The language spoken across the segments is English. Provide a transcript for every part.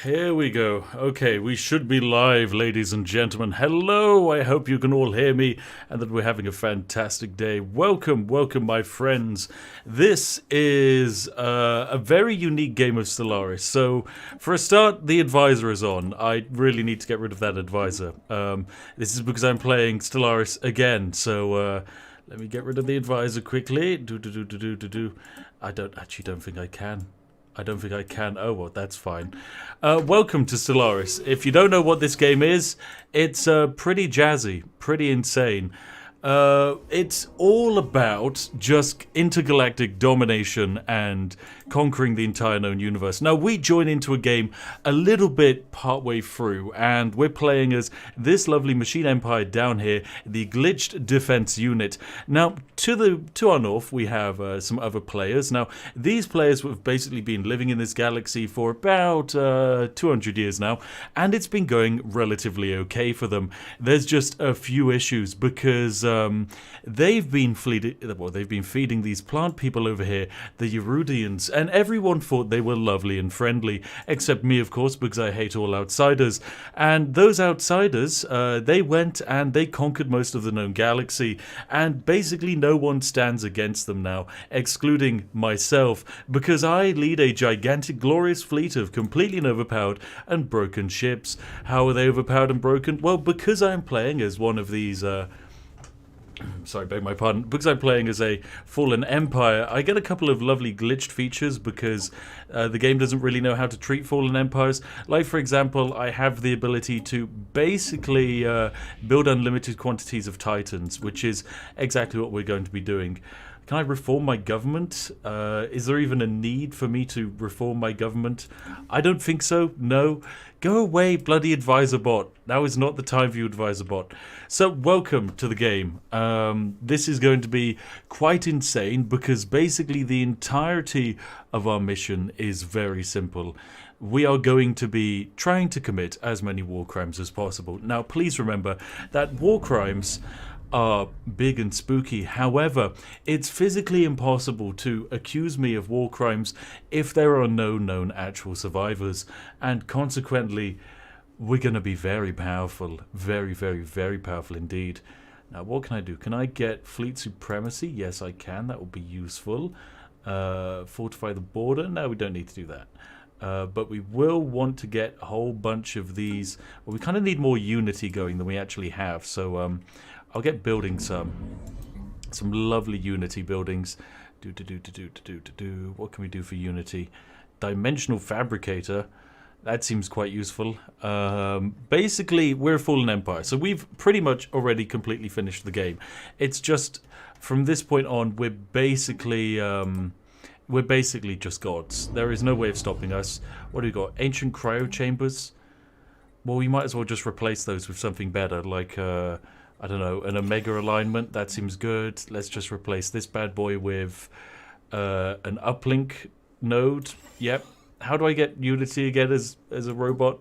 Here we go. Okay, we should be live, ladies and gentlemen. Hello, I hope you can all hear me and that we're having a fantastic day. Welcome, my friends. This is a very unique game of Stellaris. So, for a start, the advisor is on. I really need to get rid of that advisor. This is because I'm playing Stellaris again, so let me get rid of the advisor quickly. I don't think I can. Oh, well, that's fine. Welcome to Stellaris. If you don't know what this game is, it's pretty jazzy, pretty insane. It's all about just intergalactic domination and conquering the entire known universe. Now, we join into a game a little bit partway through, and we're playing as this lovely machine empire down here, the glitched defense unit. Now, to our north, we have some other players. Now, these players have basically been living in this galaxy for about 200 years now, and it's been going relatively okay for them. There's just a few issues because they've been feeding these plant people over here, the Erudians, and everyone thought they were lovely and friendly, except me, of course, because I hate all outsiders. And those outsiders, they went and they conquered most of the known galaxy, and basically no one stands against them now, excluding myself, because I lead a gigantic, glorious fleet of completely overpowered and broken ships. How are they overpowered and broken? Well, because I'm playing as one of these sorry, beg my pardon. Because I'm playing as a fallen empire, I get a couple of lovely glitched features because the game doesn't really know how to treat fallen empires. Like, for example, I have the ability to basically build unlimited quantities of titans, which is exactly what we're going to be doing. Can I reform my government? Is there even a need for me to reform my government? I don't think so, no. Go away, bloody advisor bot. Now is not the time for you, advisor bot. So, welcome to the game. This is going to be quite insane because basically the entirety of our mission is very simple. We are going to be trying to commit as many war crimes as possible. Now, please remember that war crimes are big and spooky. However, it's physically impossible to accuse me of war crimes if there are no known actual survivors, and consequently we're going to be very powerful. Very, very, very powerful indeed. Now, what can I do? Can I get fleet supremacy? Yes, I can. That will be useful. Fortify the border? No, we don't need to do that. But we will want to get a whole bunch of these. Well, we kind of need more unity going than we actually have, so I'll get building some lovely Unity buildings. What can we do for Unity? Dimensional Fabricator. That seems quite useful. Basically, we're a fallen empire, so we've pretty much already completely finished the game. It's just from this point on, we're basically just gods. There is no way of stopping us. What do we got? Ancient cryo chambers. Well, we might as well just replace those with something better, like I don't know, an Omega alignment. That seems good. Let's just replace this bad boy with an uplink node. Yep. How do I get Unity again as a robot?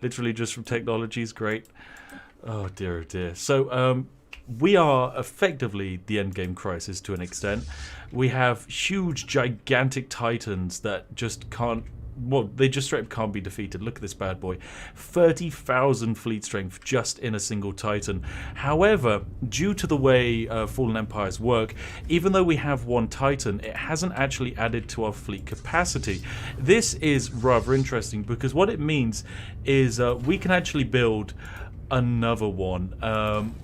Literally just from technologies. Great. Oh dear, oh dear. So we are effectively the endgame crisis to an extent. We have huge, gigantic titans that just can't. Well, they just straight up can't be defeated. Look at this bad boy. 30,000 fleet strength just in a single Titan. However, due to the way Fallen Empires work, even though we have one Titan, it hasn't actually added to our fleet capacity. This is rather interesting because what it means is we can actually build another one,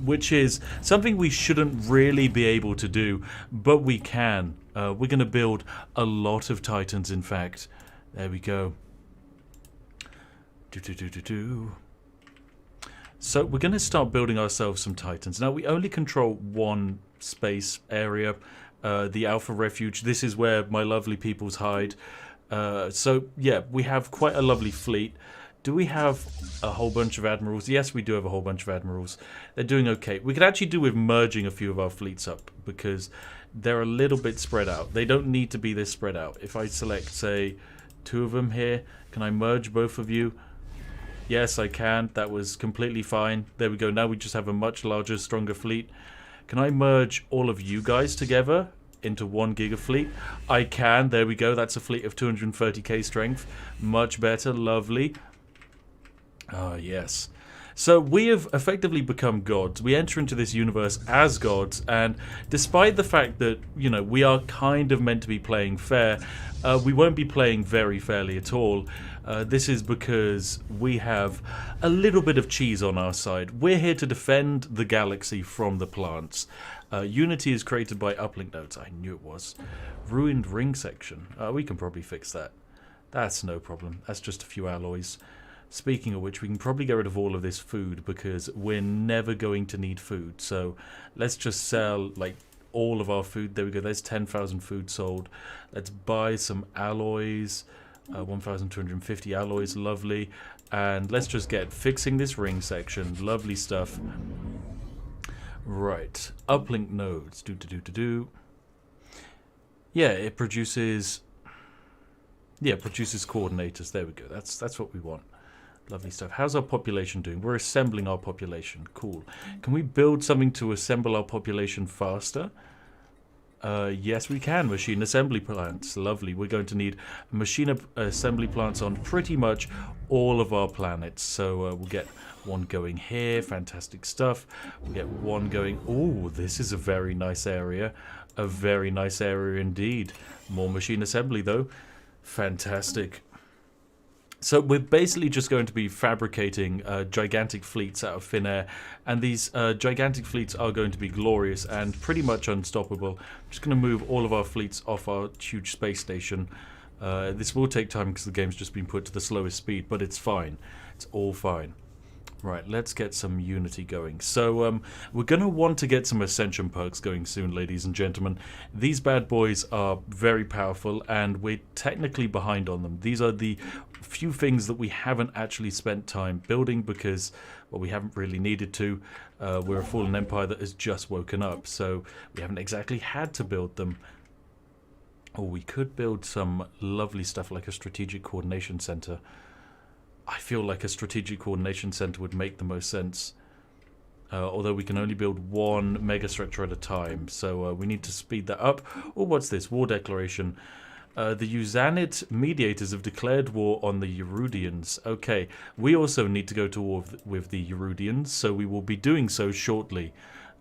which is something we shouldn't really be able to do, but we can. We're going to build a lot of Titans, in fact. There we go. So we're going to start building ourselves some Titans. Now, we only control one space area, the Alpha Refuge. This is where my lovely peoples hide. So, yeah, we have quite a lovely fleet. Do we have a whole bunch of admirals? Yes, we do have a whole bunch of admirals. They're doing okay. We could actually do with merging a few of our fleets up because they're a little bit spread out. They don't need to be this spread out. If I select, say, 2 of them here, can I merge both of you? Yes, I can. That was completely fine. There we go. Now we just have a much larger, stronger fleet. Can I merge all of you guys together into 1 giga fleet? I can. There we go. That's a fleet of 230k strength. Much better. Lovely. Oh, yes. So we have effectively become gods. We enter into this universe as gods, and despite the fact that, you know, we are kind of meant to be playing fair, we won't be playing very fairly at all. This is because we have a little bit of cheese on our side. We're here to defend the galaxy from the plants. Unity is created by uplink nodes. I knew it was. Ruined ring section. We can probably fix that. That's no problem. That's just a few alloys. Speaking of which, we can probably get rid of all of this food because we're never going to need food. So let's just sell like all of our food. There we go. There's 10,000 food sold. Let's buy some alloys. 1,250 alloys. Lovely. And let's just get fixing this ring section. Lovely stuff. Right. Uplink nodes. Yeah, it produces... Yeah, it produces coordinators. There we go. That's what we want. Lovely stuff. How's our population doing? We're assembling our population. Cool. Can we build something to assemble our population faster? Yes, we can. Machine assembly plants. Lovely. We're going to need machine assembly plants on pretty much all of our planets. So we'll get one going here. Fantastic stuff. We'll get one going... Oh, this is a very nice area. A very nice area indeed. More machine assembly, though. Fantastic. So we're basically just going to be fabricating gigantic fleets out of thin air, and these gigantic fleets are going to be glorious and pretty much unstoppable. I'm just going to move all of our fleets off our huge space station. This will take time because the game's just been put to the slowest speed, but it's fine. It's all fine. Right, let's get some Unity going. So we're going to want to get some Ascension perks going soon, ladies and gentlemen. These bad boys are very powerful, and we're technically behind on them. These are the few things that we haven't actually spent time building because, well, we haven't really needed to. We're a fallen empire that has just woken up, so we haven't exactly had to build them. Or we could build some lovely stuff like a strategic coordination center. I feel like a strategic coordination center would make the most sense. Although we can only build one megastructure at a time. So we need to speed that up. Oh, what's this? War declaration. The Usanid mediators have declared war on the Eurudians. Okay, we also need to go to war with the Eurudians. So we will be doing so shortly.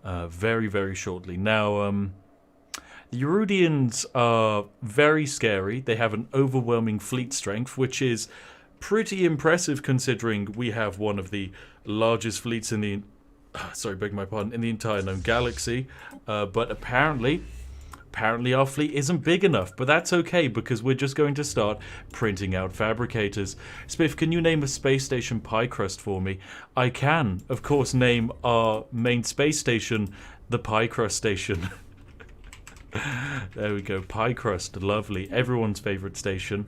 Very, very shortly. Now, the Eurudians are very scary. They have an overwhelming fleet strength, which is... pretty impressive considering we have one of the largest fleets in the beg my pardon, in the entire known galaxy, but apparently our fleet isn't big enough, but that's okay because we're just going to start printing out fabricators. Spiff, can you name a space station pie crust for me? I can, of course, name our main space station the pie crust station. There we go, pie crust, lovely. Everyone's favorite station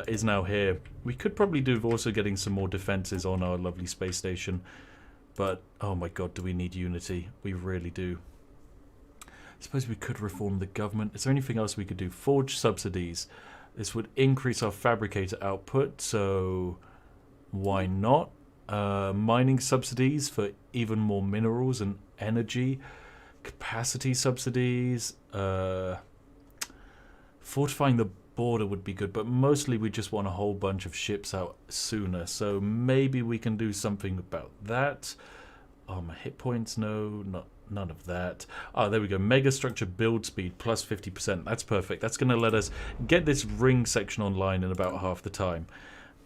is now here. We could probably do with also getting some more defenses on our lovely space station, but oh my god, do we need unity? We really do. I suppose we could reform the government. Is there anything else we could do? Forge subsidies. This would increase our fabricator output, so why not? Mining subsidies for even more minerals and energy. Capacity subsidies. Fortifying the border would be good, but mostly we just want a whole bunch of ships out sooner, so maybe we can do something about that. Oh, my hit points, no, none of that. Oh, there we go, mega structure build speed plus 50%. That's perfect. That's going to let us get this ring section online in about half the time,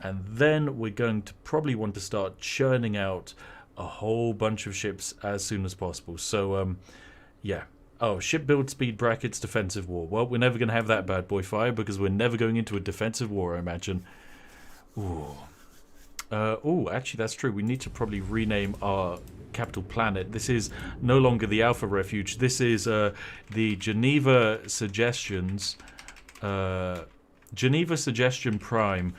and then we're going to probably want to start churning out a whole bunch of ships as soon as possible. So yeah. Oh, ship build speed brackets defensive war. Well, we're never going to have that bad boy fire because we're never going into a defensive war, I imagine. Ooh. Oh, actually, that's true. We need to probably rename our capital planet. This is no longer the Alpha Refuge. This is the Geneva Suggestions. Geneva Suggestion Prime.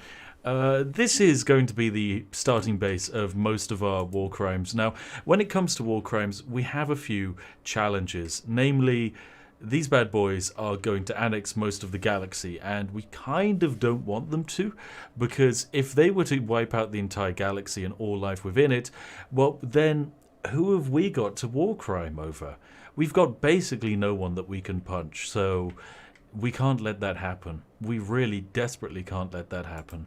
This is going to be the starting base of most of our war crimes. Now, when it comes to war crimes, we have a few challenges. Namely, these bad boys are going to annex most of the galaxy, and we kind of don't want them to, because if they were to wipe out the entire galaxy and all life within it, well, then who have we got to war crime over? we've got basically no one that we can punch, so we can't let that happen. We really desperately can't let that happen.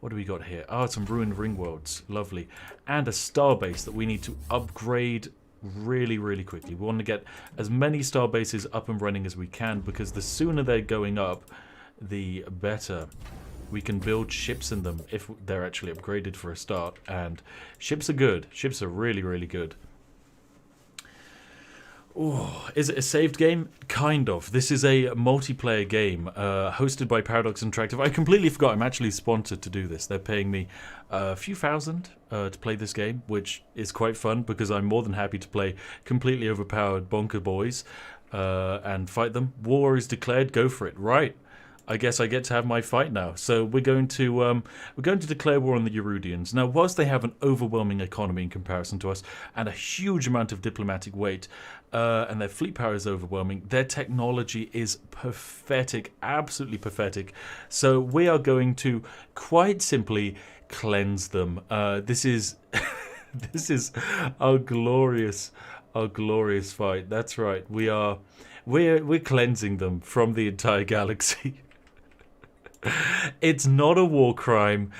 What do we got here? Oh, some ruined ring worlds. Lovely. And a starbase that we need to upgrade really, really quickly. We want to get as many starbases up and running as we can, because the sooner they're going up, the better. We can build ships in them if they're actually upgraded for a start. And ships are good. Ships are really, really good. Oh, is it a saved game? Kind of. This is a multiplayer game hosted by Paradox Interactive. I completely forgot I'm actually sponsored to do this. They're paying me a few thousand to play this game, which is quite fun because I'm more than happy to play completely overpowered bonker boys and fight them. War is declared. Go for it. Right. I guess I get to have my fight now. So we're going to declare war on the Erudians. Now, whilst they have an overwhelming economy in comparison to us and a huge amount of diplomatic weight, and their fleet power is overwhelming, their technology is pathetic, absolutely pathetic. So we are going to quite simply cleanse them. This is this is our glorious fight. That's right. We're cleansing them from the entire galaxy. It's not a war crime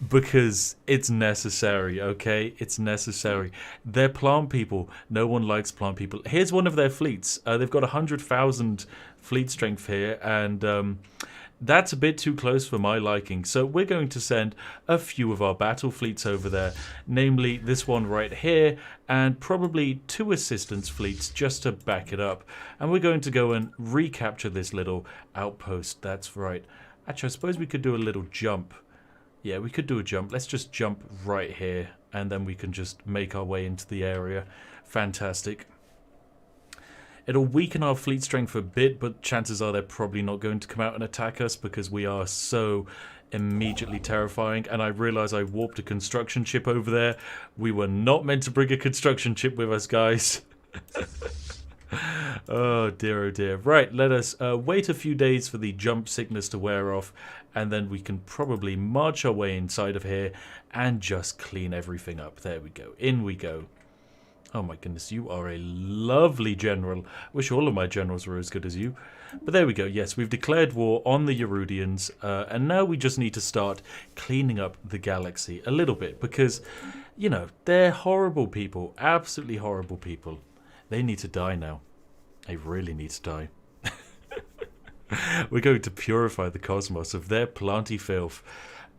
because it's necessary, okay? It's necessary. They're plant people. No one likes plant people. Here's one of their fleets. They've got 100,000 fleet strength here, and that's a bit too close for my liking. So we're going to send a few of our battle fleets over there, namely this one right here, and probably 2 assistance fleets just to back it up. And we're going to go and recapture this little outpost. That's right. Actually, I suppose we could do a little jump. Yeah, we could do a jump. Let's just jump right here, and then we can just make our way into the area. Fantastic. It'll weaken our fleet strength a bit, but chances are they're probably not going to come out and attack us because we are so immediately terrifying. And I realise I warped a construction ship over there. We were not meant to bring a construction ship with us, guys. Oh dear. Right, let us wait a few days for the jump sickness to wear off, and then we can probably march our way inside of here and just clean everything up. There we go. In we go. Oh my goodness, you are a lovely general. Wish all of my generals were as good as you. But there we go. Yes, we've declared war on the Erudians, and now we just need to start cleaning up the galaxy a little bit because, you know, they're horrible people. Absolutely horrible people. They need to die now. They really need to die. We're going to purify the cosmos of their planty filth.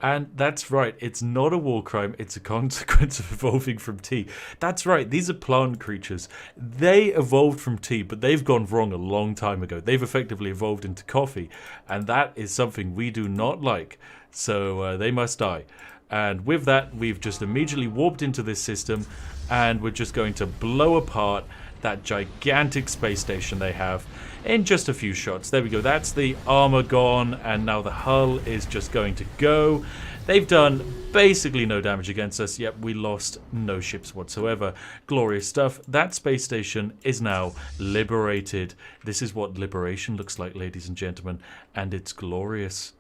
And that's right, it's not a war crime, it's a consequence of evolving from tea. That's right, these are plant creatures. They evolved from tea, but they've gone wrong a long time ago. They've effectively evolved into coffee, and that is something we do not like. So they must die. And with that, we've just immediately warped into this system, and we're just going to blow apart that gigantic space station they have in just a few shots. There we go. That's the armor gone, and now the hull is just going to go. They've done basically no damage against us, yet we lost no ships whatsoever. Glorious stuff. That space station is now liberated. This is what liberation looks like, ladies and gentlemen, and it's glorious.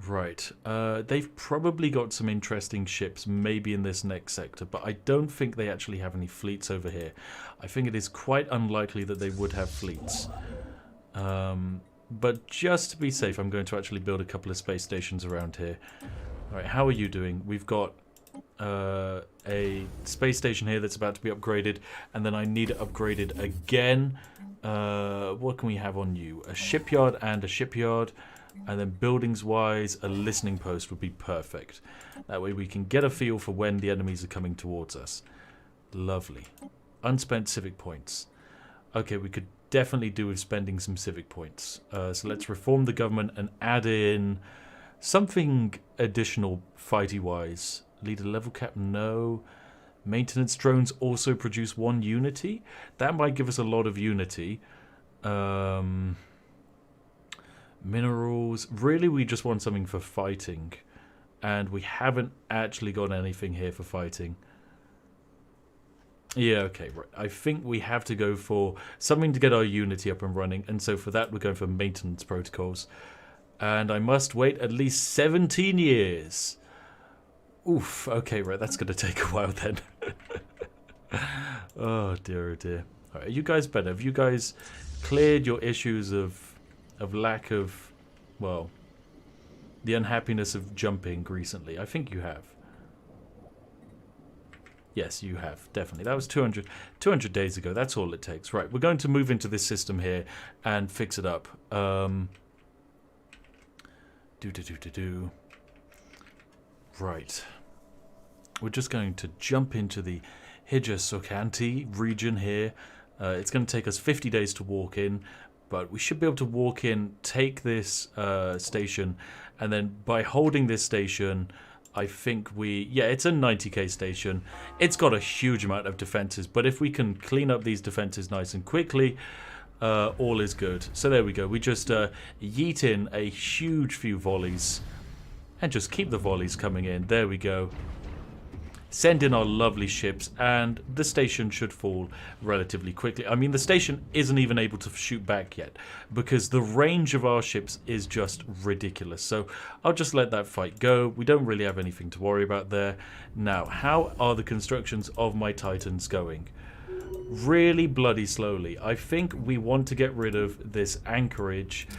Right, they've probably got some interesting ships maybe in this next sector, but I don't think they actually have any fleets over here. I think it is quite unlikely that they would have fleets. But just to be safe, I'm going to actually build a couple of space stations around here. Alright, how are you doing? We've got a space station here that's about to be upgraded, and then I need it upgraded again. What can we have on you? A shipyard and a shipyard. And then buildings-wise, a listening post would be perfect. That way we can get a feel for when the enemies are coming towards us. Lovely. Unspent civic points. Okay, we could definitely do with spending some civic points. So let's reform the government and add in something additional fighty-wise. Leader level cap? No. Maintenance drones also produce 1 unity. That might give us a lot of unity. Minerals. Really, we just want something for fighting. And we haven't actually got anything here for fighting. Yeah, okay, right. I think we have to go for something to get our unity up and running. And so for that, we're going for maintenance protocols. And I must wait at least 17 years. Oof, okay, right. That's going to take a while then. Oh, dear, oh dear. Are you guys better? Have you guys cleared your issues of lack of, well, the unhappiness of jumping recently? I think you have. Yes, you have, definitely. That was 200 days ago. That's all it takes. Right, we're going to move into this system here and fix it up. Right. We're just going to jump into the Hija Sokanti region here. It's going to take us 50 days to walk in, but we should be able to walk in, take this station, and then by holding this station, I think yeah, it's a 90k station. It's got a huge amount of defenses, but if we can clean up these defenses nice and quickly, all is good. So there we go. We just yeet in a huge few volleys and just keep the volleys coming in. There we go. Send in our lovely ships, and the station should fall relatively quickly. I mean, the station isn't even able to shoot back yet because the range of our ships is just ridiculous. So I'll just let that fight go. We don't really have anything to worry about there. Now, how are the constructions of my Titans going? Really bloody slowly. I think we want to get rid of this anchorage.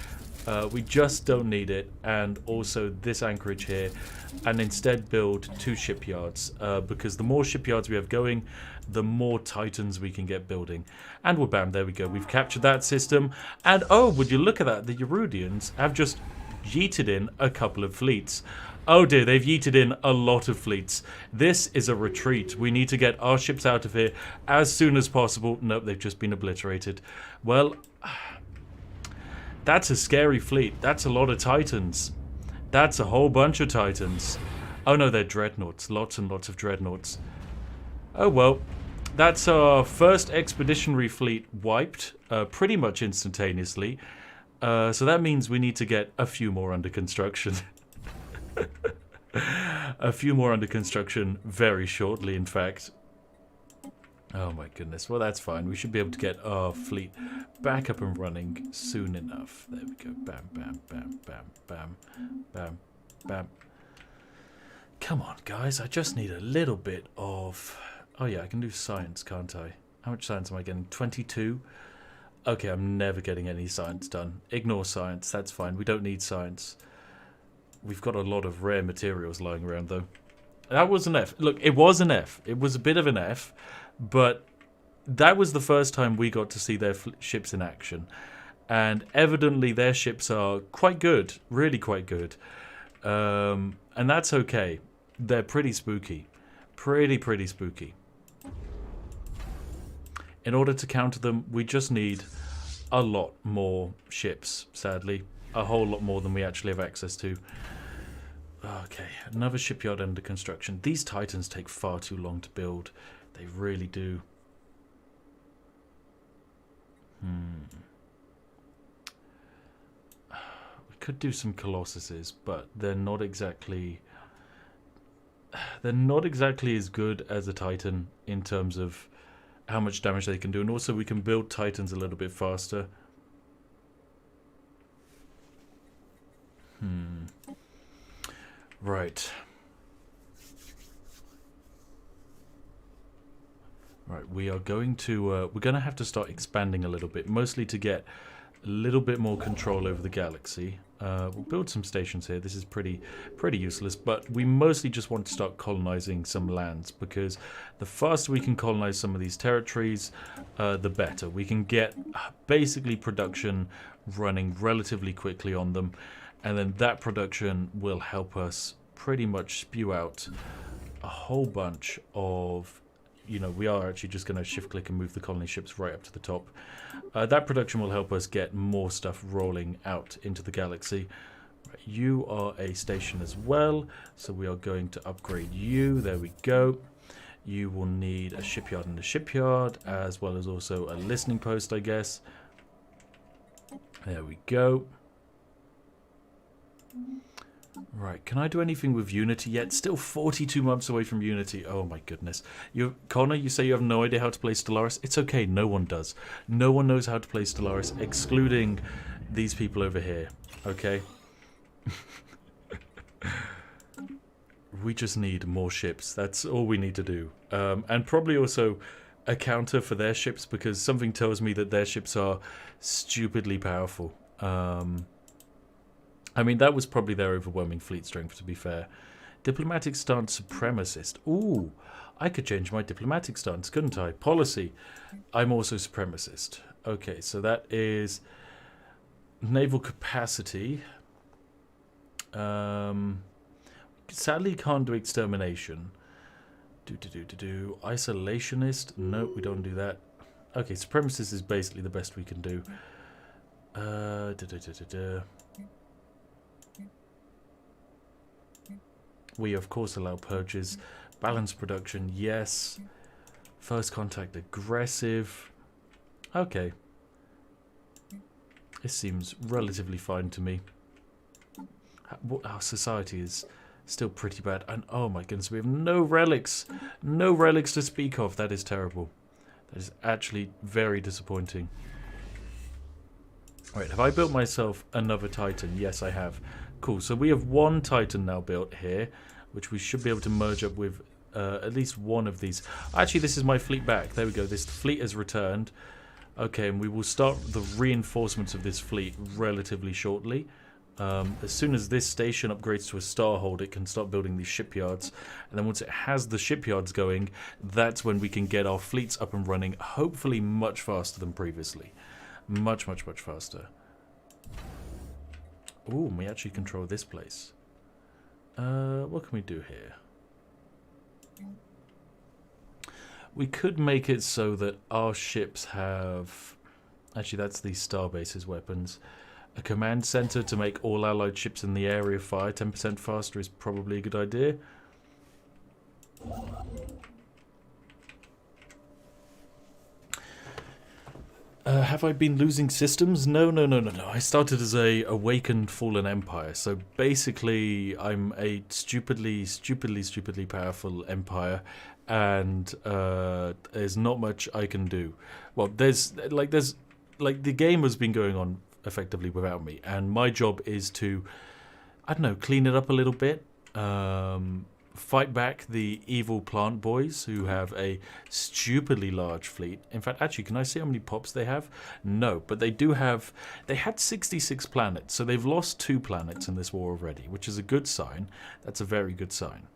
We just don't need it, and also this anchorage here, and instead build 2 shipyards, because the more shipyards we have going, the more Titans we can get building. And well, bam, there we go. We've captured that system, and oh, would you look at that, the Erudians have just yeeted in a couple of fleets. Oh dear, they've yeeted in a lot of fleets. This is a retreat. We need to get our ships out of here as soon as possible. Nope, they've just been obliterated. Well, that's a scary fleet. That's a lot of Titans. That's a whole bunch of Titans. Oh no, they're dreadnoughts. Lots and lots of dreadnoughts. Oh well, that's our first expeditionary fleet wiped pretty much instantaneously. So that means we need to get a few more under construction. A few more under construction very shortly, in fact. Oh my goodness. Well, that's fine. We should be able to get our fleet back up and running soon enough. There we go. Bam, bam, bam, bam, bam, bam, bam. Come on, guys. I just need a little bit of... Oh yeah, I can do science, can't I? How much science am I getting? 22? Okay, I'm never getting any science done. Ignore science. That's fine. We don't need science. We've got a lot of rare materials lying around, though. That was an F. Look, it was an F. It was a bit of an F. But that was the first time we got to see their ships in action. And evidently their ships are quite good. Really quite good. And that's okay. They're pretty spooky. Pretty spooky. In order to counter them, we just need a lot more ships, sadly. A whole lot more than we actually have access to. Okay, another shipyard under construction. These Titans take far too long to build. They really do. We could do some Colossuses, but they're not exactly as good as a Titan in terms of how much damage they can do, and also we can build Titans a little bit faster. Right. Right, we are going to we're going to have to start expanding a little bit, mostly to get a little bit more control over the galaxy. We'll build some stations here. This is pretty useless, but we mostly just want to start colonizing some lands, because the faster we can colonize some of these territories, the better. We can get basically production running relatively quickly on them, and then that production will help us pretty much spew out a whole bunch of... You know, we are actually just going to shift-click and move the colony ships right up to the top. That production will help us get more stuff rolling out into the galaxy. Right, you are a station as well, so we are going to upgrade you. There we go. You will need a shipyard and a shipyard, as well as also a listening post, I guess. There we go. Right, can I do anything with Unity yet? Still 42 months away from Unity. Oh my goodness. Connor, you say you have no idea how to play Stellaris? It's okay, no one does. No one knows how to play Stellaris, excluding these people over here. Okay? We just need more ships. That's all we need to do. And probably also a counter for their ships, because something tells me that their ships are stupidly powerful. I mean, that was probably their overwhelming fleet strength, to be fair. Diplomatic stance supremacist. Ooh, I could change my diplomatic stance, couldn't I? Policy. I'm also supremacist. Okay, so that is naval capacity. Sadly, can't do extermination. Isolationist. No, we don't do that. Okay, supremacist is basically the best we can do. We, of course, allow purges. Balanced production, yes. First contact, aggressive. Okay. This seems relatively fine to me. Our society is still pretty bad. And oh my goodness, we have no relics. No relics to speak of. That is terrible. That is actually very disappointing. Alright, have I built myself another Titan? Yes, I have. Cool, so we have one Titan now built here, which we should be able to merge up with at least one of these. Actually, this is my fleet back. There we go. This fleet has returned. Okay, and we will start the reinforcements of this fleet relatively shortly. As soon as this station upgrades to a starhold, it can start building these shipyards. And then once it has the shipyards going, that's when we can get our fleets up and running, hopefully much faster than previously. Much, much, much faster. Ooh, we actually control this place. What can we do here? We could make it so that our ships have... Actually, that's the Starbase's weapons. A command center to make all allied ships in the area fire 10% faster is probably a good idea. Have I been losing systems? No. I started as a awakened fallen empire. So basically, I'm a stupidly powerful empire, and there's not much I can do. Well, there's the game has been going on effectively without me, and my job is to, I don't know, clean it up a little bit, fight back the evil plant boys who have a stupidly large fleet. In fact, actually, can I see how many pops they have? No, but they do have, they had 66 planets, so they've lost 2 planets in this war already, which is a good sign. That's a very good sign.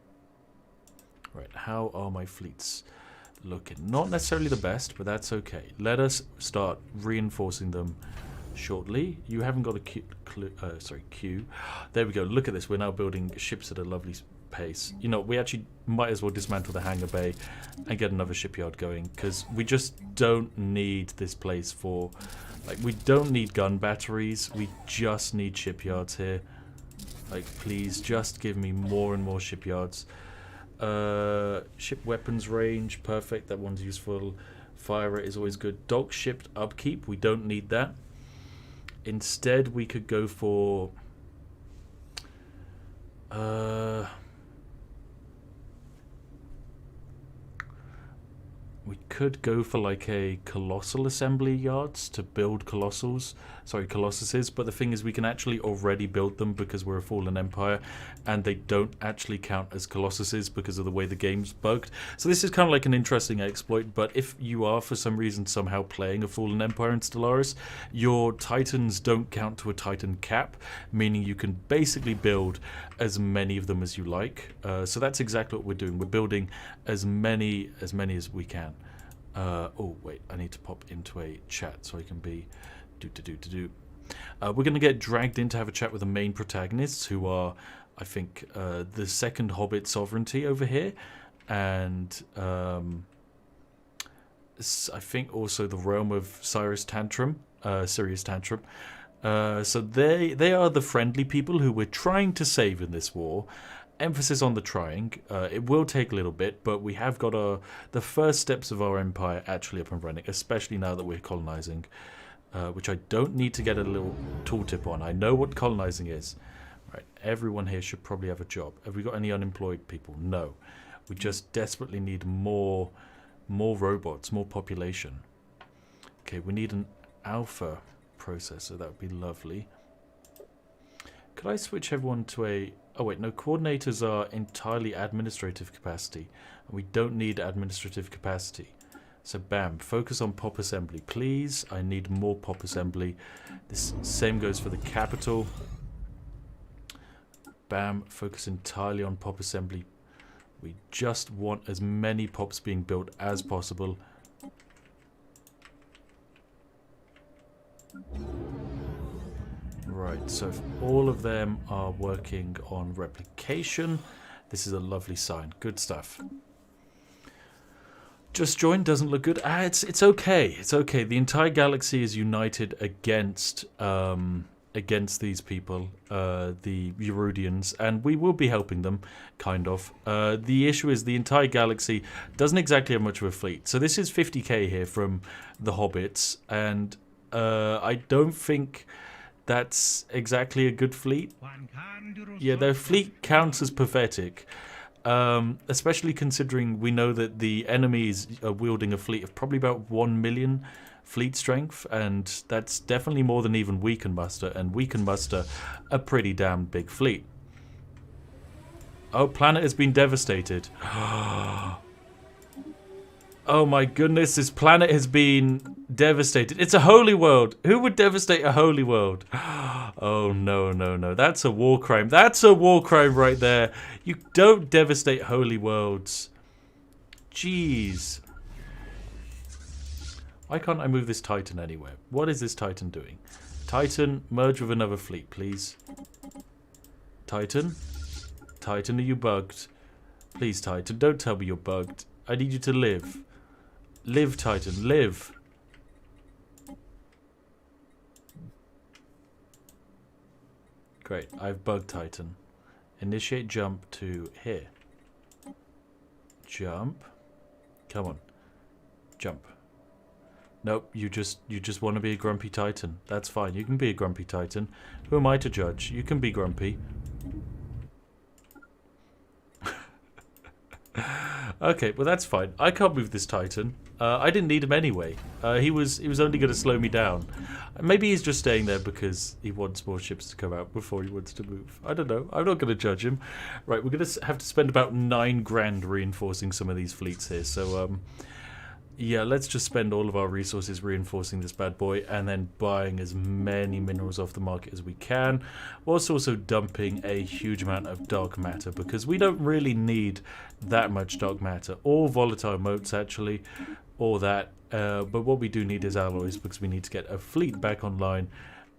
Right, how are my fleets looking? Not necessarily the best, but that's okay. Let us start reinforcing them shortly. You haven't got a queue. There we go. Look at this. We're now building ships at a lovely pace. You know, we actually might as well dismantle the hangar bay and get another shipyard going, because we just don't need this place for, like, we don't need gun batteries. We just need shipyards here. Like, please just give me more and more shipyards. Ship weapons range, perfect. That one's useful. Fire rate is always good. Dock ship upkeep, we don't need that. Instead, we could go for we could go for like a colossal assembly yards to build colossuses, but the thing is we can actually already build them because we're a fallen empire, and they don't actually count as colossuses because of the way the game's bugged. So this is kind of like an interesting exploit, but if you are for some reason somehow playing a fallen empire in Stellaris, your titans don't count to a titan cap, meaning you can basically build as many of them as you like. So that's exactly what we're doing. We're building as many as we can. Oh wait, I need to pop into a chat so I can be we're going to get dragged in to have a chat with the main protagonists, who are, I think, the second Hobbit sovereignty over here, and I think also the realm of Sirius Tantrum. So they are the friendly people who we're trying to save in this war. Emphasis on the trying. It will take a little bit, but we have got the first steps of our empire actually up and running, especially now that we're colonizing, which I don't need to get a little tooltip on. I know what colonizing is. Right, everyone here should probably have a job. Have we got any unemployed people? No. We just desperately need more robots, more population. Okay, we need an alpha processor. That would be lovely. Could I switch everyone to a... Oh wait, no, coordinators are entirely administrative capacity, and we don't need administrative capacity. So bam, focus on pop assembly, please. I need more pop assembly. This same goes for the capital. Bam, focus entirely on pop assembly. We just want as many pops being built as possible. Right, so if all of them are working on replication, this is a lovely sign. Good stuff. Just joined doesn't look good. It's okay. It's okay. The entire galaxy is united against these people, the Eurudians, and we will be helping them, kind of. The issue is the entire galaxy doesn't exactly have much of a fleet. So this is 50k here from the Hobbits, and I don't think that's exactly a good fleet. Yeah, their fleet counts as pathetic. Especially considering we know that the enemies are wielding a fleet of probably about 1 million fleet strength, and that's definitely more than even we can muster, and we can muster a pretty damn big fleet. Oh, planet has been devastated. Oh my goodness, this planet has been devastated. It's a holy world. Who would devastate a holy world? Oh no, no, no. That's a war crime. That's a war crime right there. You don't devastate holy worlds. Jeez. Why can't I move this Titan anywhere? What is this Titan doing? Titan, merge with another fleet, please. Titan? Titan, are you bugged? Please, Titan, don't tell me you're bugged. I need you to live. Live, Titan, live. Great, I've bugged Titan. Initiate jump to here. Jump. Come on. Jump. Nope, you just want to be a grumpy Titan. That's fine, you can be a grumpy Titan. Who am I to judge? You can be grumpy. Okay, well that's fine. I can't move this Titan. I didn't need him anyway. He was only going to slow me down. Maybe he's just staying there because he wants more ships to come out before he wants to move. I don't know. I'm not going to judge him. Right, we're going to have to spend about 9 grand reinforcing some of these fleets here. So, yeah, let's just spend all of our resources reinforcing this bad boy and then buying as many minerals off the market as we can, whilst also dumping a huge amount of dark matter, because we don't really need that much dark matter, or volatile motes actually, or that, but what we do need is alloys, because we need to get a fleet back online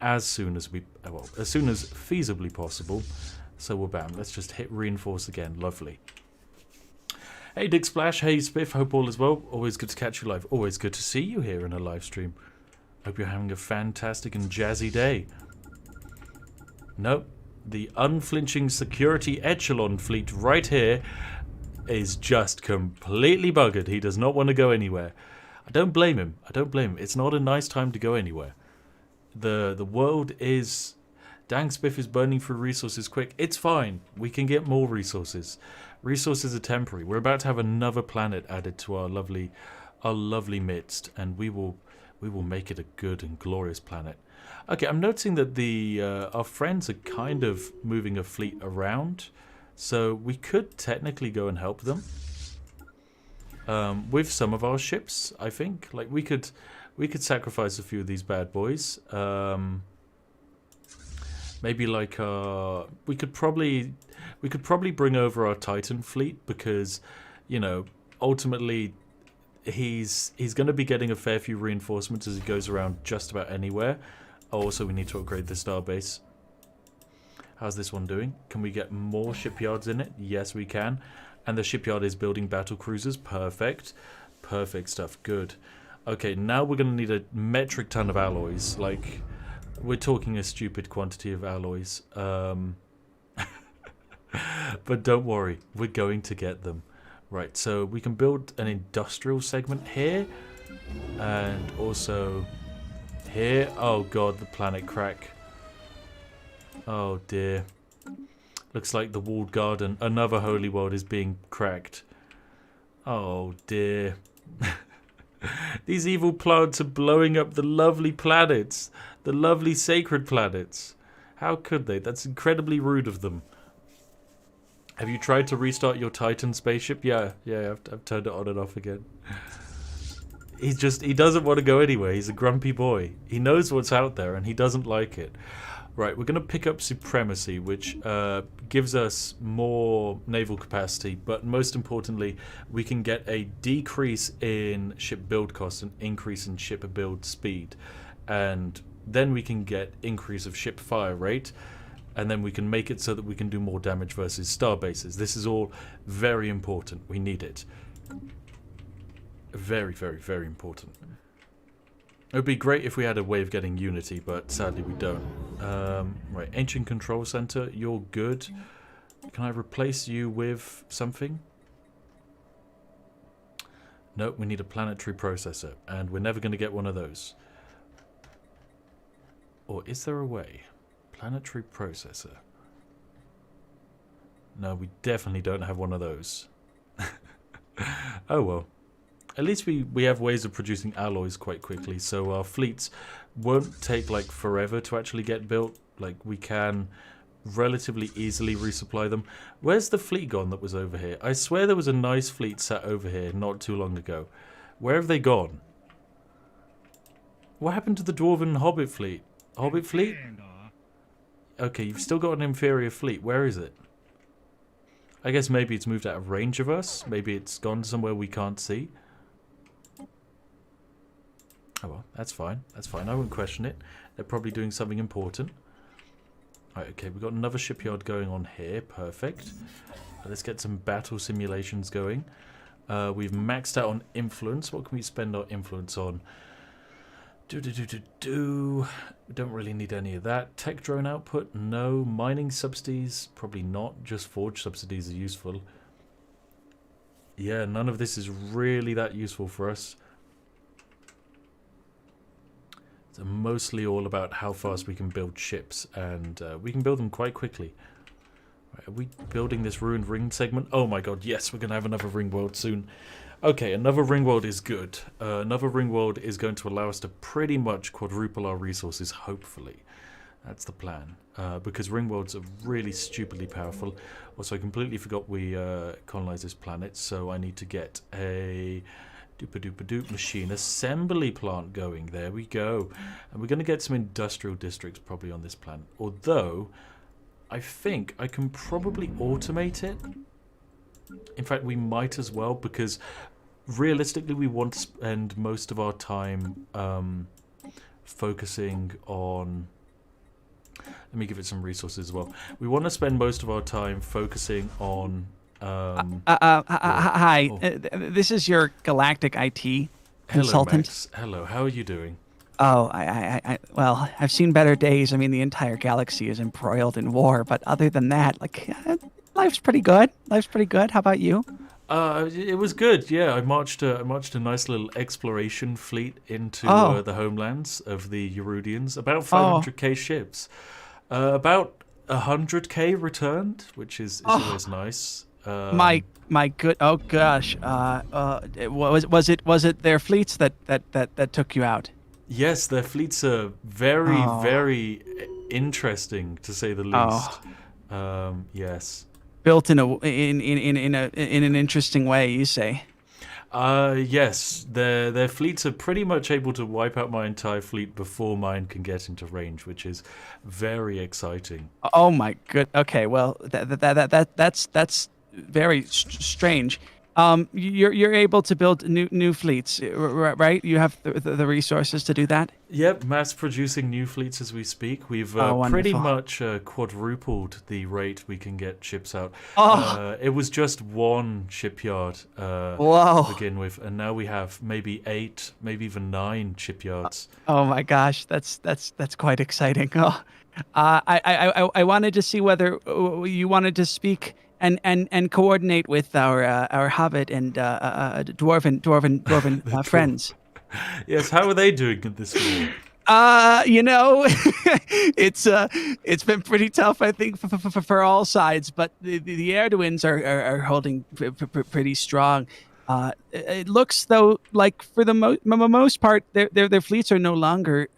as soon as as soon as feasibly possible. So we're bam, let's just hit reinforce again. Lovely. Hey Dick Splash, hey Spiff, hope all is well. Always good to catch you live. Always good to see you here in a live stream. Hope you're having a fantastic and jazzy day. Nope, the unflinching security echelon fleet right here is just completely buggered. He does not want to go anywhere. I don't blame him. I don't blame him. It's not a nice time to go anywhere. The world is... Dang, Spiff is burning through resources quick. It's fine. We can get more resources. Resources are temporary. We're about to have another planet added to our lovely midst, and we will make it a good and glorious planet. Okay, I'm noticing that the our friends are kind of moving a fleet around, so we could technically go and help them with some of our ships. I think, like, we could sacrifice a few of these bad boys. Maybe like we could probably bring over our Titan fleet, because, you know, ultimately he's going to be getting a fair few reinforcements as he goes around just about anywhere. Also, we need to upgrade the starbase. How's this one doing? Can we get more shipyards in it? Yes, we can. And the shipyard is building battle cruisers. Perfect. Perfect stuff. Good. Okay, now we're going to need a metric ton of alloys. Like, we're talking a stupid quantity of alloys. But don't worry, we're going to get them. Right, so we can build an industrial segment here. And also here. Oh god, the planet crack. Oh dear. Looks like the walled garden, another holy world, is being cracked. Oh dear. These evil plants are blowing up the lovely planets. The lovely sacred planets. How could they? That's incredibly rude of them. Have you tried to restart your Titan spaceship? Yeah, I've turned it on and off again. he doesn't want to go anywhere. He's a grumpy boy. He knows what's out there and he doesn't like it. Right, we're going to pick up supremacy, which gives us more naval capacity, but most importantly, we can get a decrease in ship build cost and increase in ship build speed. And then we can get increase of ship fire rate, and then we can make it so that we can do more damage versus star bases. This is all very important. We need it. Very, very, very important. It would be great if we had a way of getting unity, but sadly we don't. Right, Ancient Control Center, you're good. Can I replace you with something? No, we need a planetary processor, and we're never going to get one of those. Or is there a way? Planetary processor. No, we definitely don't have one of those. Oh well. At least we have ways of producing alloys quite quickly, so our fleets won't take like forever to actually get built. Like, we can relatively easily resupply them. Where's the fleet gone that was over here? I swear there was a nice fleet sat over here not too long ago. Where have they gone? What happened to the Dwarven Hobbit fleet? Hobbit fleet? Okay, you've still got an inferior fleet. Where is it? I guess maybe it's moved out of range of us. Maybe it's gone somewhere we can't see. Oh well, that's fine. That's fine. I won't question it. They're probably doing something important. Right, okay, we've got another shipyard going on here. Perfect. Let's get some battle simulations going. We've maxed out on influence. What can we spend our influence on? We don't really need any of that. Tech drone output? No. Mining subsidies? Probably not. Just forge subsidies are useful. Yeah, none of this is really that useful for us. It's mostly all about how fast we can build ships, and we can build them quite quickly. Right, are we building this ruined ring segment? Oh my god, yes, we're going to have another ring world soon. Okay, another ring world is good. Another ring world is going to allow us to pretty much quadruple our resources, hopefully. That's the plan. Because ring worlds are really stupidly powerful. Also, I completely forgot we colonized this planet, so I need to get a doop machine assembly plant going. There we go. And we're going to get some industrial districts probably on this planet. Although, I think I can probably automate it. In fact, we might as well, because realistically we want to spend most of our time focusing on... Let me give it some resources as well. We want to spend most of our time focusing on... Hi, this is your galactic IT consultant. Max. Hello, how are you doing? Oh, well, I've seen better days. I mean, the entire galaxy is embroiled in war, but other than that, like, life's pretty good. Life's pretty good. How about you? It was good. Yeah, I marched a nice little exploration fleet into the homelands of the Eurudians. About 500k ships. About 100k returned, which is always nice. My good. Oh gosh. Was it their fleets that took you out? Yes, their fleets are very interesting, to say the least. Yes. Built in an interesting way, you say? Yes. Their fleets are pretty much able to wipe out my entire fleet before mine can get into range, which is very exciting. Oh my good. Okay, well that's very strange. You're able to build new fleets, right? You have the resources to do that? Yep, mass producing new fleets as we speak. We've pretty much quadrupled the rate we can get ships out. It was just one shipyard to begin with, and now we have maybe 8, maybe even 9 shipyards. Oh my gosh, that's quite exciting. I wanted to see whether you wanted to speak and coordinate with our hobbit and dwarven friends. Yes, how are they doing in this war? It's been pretty tough, I think, for all sides. But the Erdoins are holding pretty strong. It looks though like for the most part, their fleets are no longer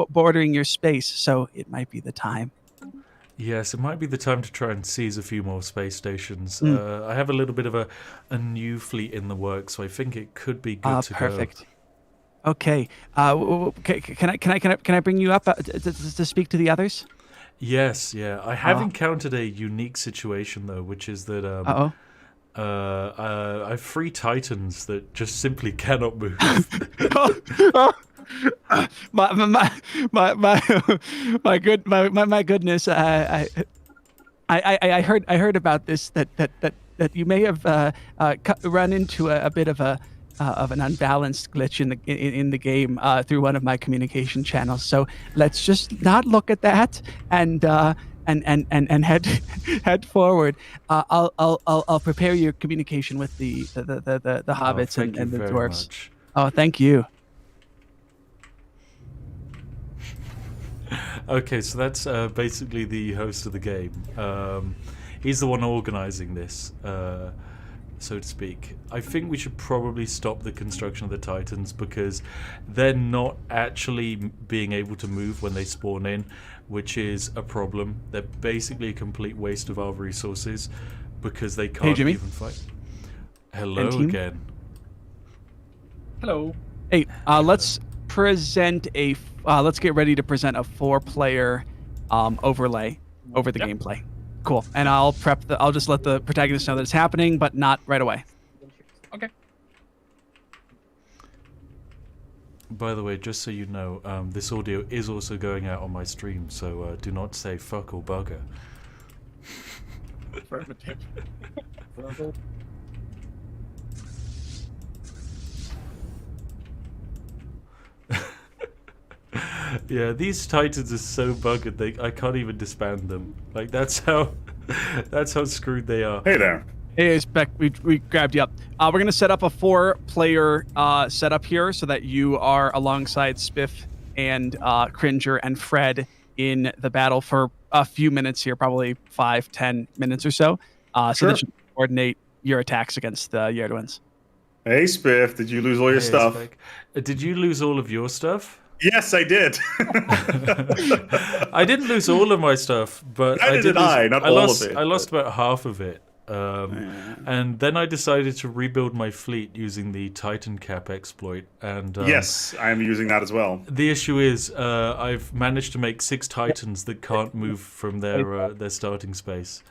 bordering your space, so it might be the time. Yes, it might be the time to try and seize a few more space stations. I have a little bit of a new fleet in the works, so I think it could be good to perfect. Okay. Can I bring you up to speak to the others? Yes, yeah. I have encountered a unique situation though, which is that I have 3 Titans that just simply cannot move. My goodness! I heard about this that you may have run into a bit of an unbalanced glitch in the game through one of my communication channels. So let's just not look at that and head forward. I'll prepare your communication with the hobbits and the dwarves. Much. Oh, thank you. Okay, so that's basically the host of the game. He's the one organizing this, so to speak. I think we should probably stop the construction of the Titans because they're not actually being able to move when they spawn in, which is a problem. They're basically a complete waste of our resources because they can't even fight. Hello again. Hello. Hey, let's present let's get ready to present a 4-player overlay over the gameplay. Cool. And I'll just let the protagonist know that it's happening, but not right away. Okay. By the way, just so you know, this audio is also going out on my stream, so do not say fuck or bugger. Affirmative. Yeah, these Titans are so buggered, I can't even disband them. Like, that's how screwed they are. Hey there. Hey, Spec, we grabbed you up. We're going to set up a 4-player setup here so that you are alongside Spiff and Cringer and Fred in the battle for a few minutes here, probably 5-10 minutes or so. So that you can coordinate your attacks against the Yerduins. Hey, Spiff, did you lose all your stuff? Spec. Did you lose all of your stuff? Yes, I did. I didn't lose all of my stuff, but not all of it. I lost about half of it. And then I decided to rebuild my fleet using the Titan Cap exploit. And yes, I'm using that as well. The issue is I've managed to make 6 Titans that can't move from their starting space.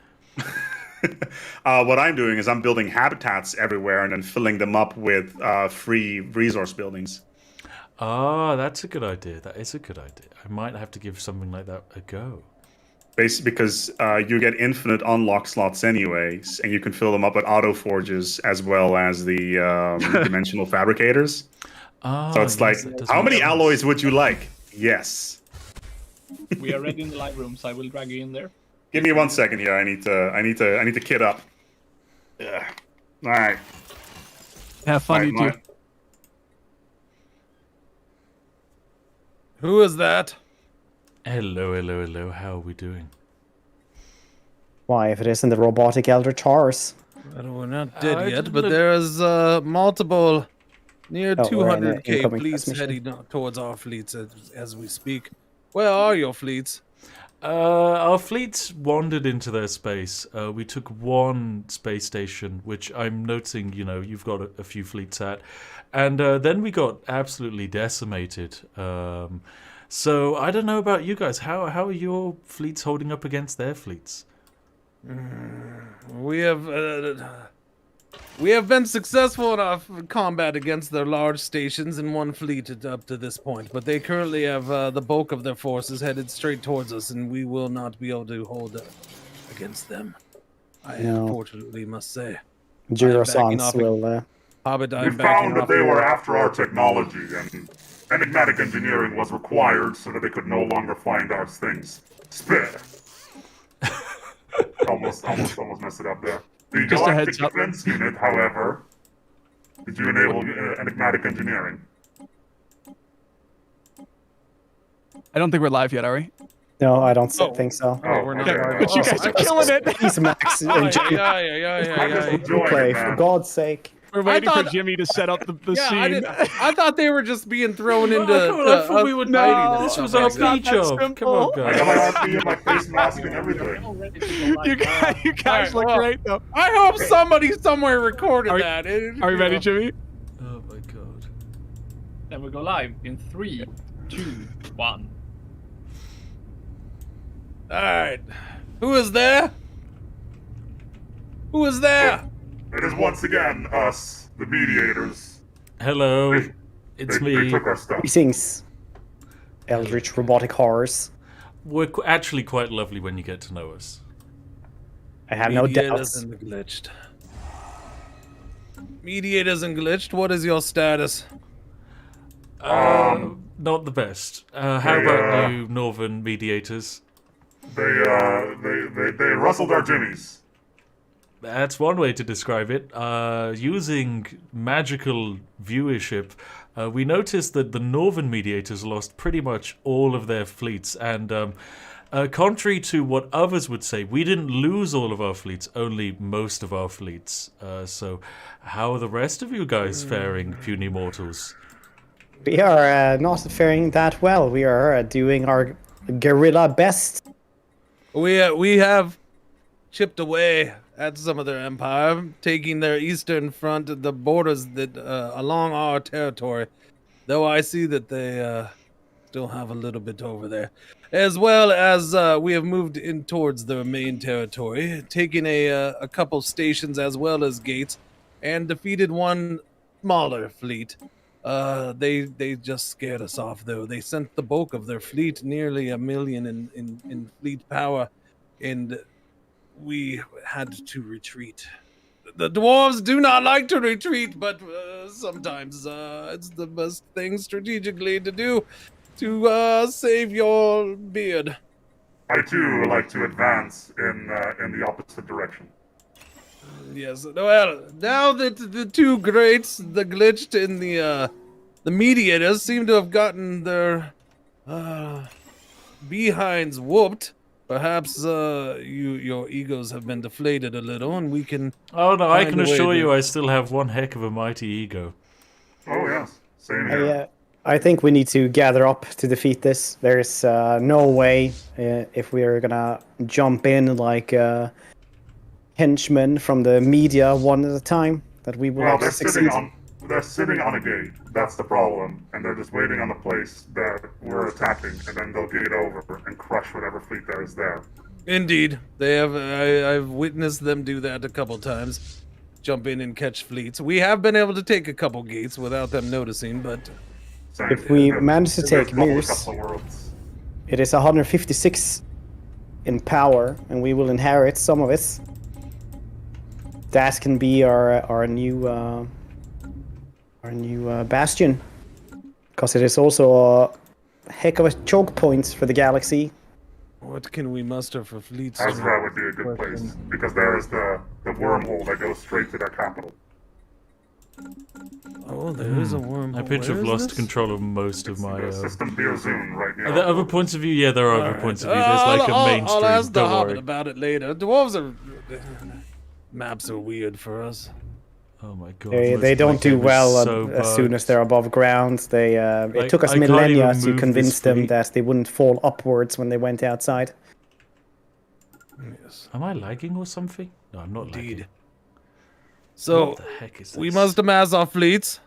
What I'm doing is I'm building habitats everywhere and then filling them up with free resource buildings. Ah, that's a good idea. That is a good idea. I might have to give something like that a go. Basically, because you get infinite unlock slots anyways, and you can fill them up with auto forges as well as the dimensional fabricators. So it's like, how many alloys would you like? Yes. We are ready in the live room, so I will drag you in there. Give me 1 second here. I need to kit up. Yeah. All right. Have fun, you two. Who is that? Hello, hello, hello. How are we doing? Why, if it isn't the robotic Eldritch Horse. We're not dead yet, but there's multiple near 200k fleets heading towards our fleets as we speak. Where are your fleets? Our fleets wandered into their space. We took 1 space station, which I'm noticing, you've got a few fleets at. And then we got absolutely decimated. So I don't know about you guys. How are your fleets holding up against their fleets? We have been successful in our combat against their large stations in 1 fleet up to this point, but they currently have the bulk of their forces headed straight towards us, and we will not be able to hold against them. I unfortunately must say. Durosans will... Hobbit, we found that they were after our technology, and enigmatic engineering was required so that they could no longer find our things. Spit. almost messed it up there. The Galactic Defense Unit, however, did you enable enigmatic engineering? I don't think we're live yet, are we? No, I don't think so. Oh, we're not. But you guys are killing it. Please, Max, enjoy. Yeah. Play, for God's sake. We're waiting for Jimmy to set up the scene. I thought they were just being thrown into. I thought we would. No, This was it's our not B that job. Come simple. on, I got my guys. RP and my face mask and everything. You guys look great though. I hope somebody somewhere recorded Are- that. Are you ready, Jimmy? Oh my god. Then we go live in 3, 2, 1. All right. Who is there? Who is there? It is once again us, the mediators. Hello, it's They me. took our stuff. Greetings, eldritch robotic horrors. We're actually quite lovely when you get to know us. I have no Mediators doubts. and glitched. Mediators and glitched. What is your status? Not the best. How about you, Northern mediators? They rustled our jimmies. That's one way to describe it. Using magical viewership, we noticed that the Northern mediators lost pretty much all of their fleets, and contrary to what others would say, we didn't lose all of our fleets, only most of our fleets. So how are the rest of you guys faring, puny mortals? We are not faring that well. We are doing our guerrilla best. We have chipped away at some of their empire, taking their eastern front, the borders that along our territory. Though I see that they still have a little bit over there, as well as we have moved in towards their main territory, taking a couple stations as well as gates, and defeated one smaller fleet. They just scared us off though. They sent the bulk of their fleet, nearly 1 million in fleet power, and we had to retreat. The dwarves do not like to retreat, but sometimes it's the best thing strategically to do to save your beard. I too like to advance in the opposite direction. Yes, well, now that the two greats, the glitched and the mediators, seem to have gotten their behinds whooped, perhaps your egos have been deflated a little, and we can. Oh no, I find can a way assure to- you I still have one heck of a mighty ego. Oh yes, same here. I think we need to gather up to defeat this. There's no way if we are gonna jump in like henchmen from the media one at a time that we will Well, actually succeed. they're sitting on a gate. That's the problem, and they're just waiting on the place that we're attacking, and then they'll gate over and crush whatever fleet there is there. Indeed, they have. I've witnessed them do that a couple times. Jump in and catch fleets. We have been able to take a couple gates without them noticing, but Same If we here. manage to There's take bubble a Mears, couple of worlds. it is 156 in power, and we will inherit some of it. That can be our new bastion, because it is also a heck of a choke point for the galaxy. what can we muster for fleets? Ezra would be a good place, because there is the wormhole that goes straight to their capital. Oh, there is a wormhole. I appear to have Where is lost this? control of most of my. The system Beerzone right now. Are there other points of view? Yeah, there are other Alright. points of view. There's like a mainstream. I'll ask the Don't Hobbit worry. about it later. Dwarves are maps are weird for us. Oh my god. They my don't do game is well so as soon as bugged. they're above ground. They it took us I can't millennia even to move convince this them fleet. that they wouldn't fall upwards when they went outside. Yes, Am I lagging or something? No, I'm not indeed. lagging. So What the heck is this? we must amass our fleets.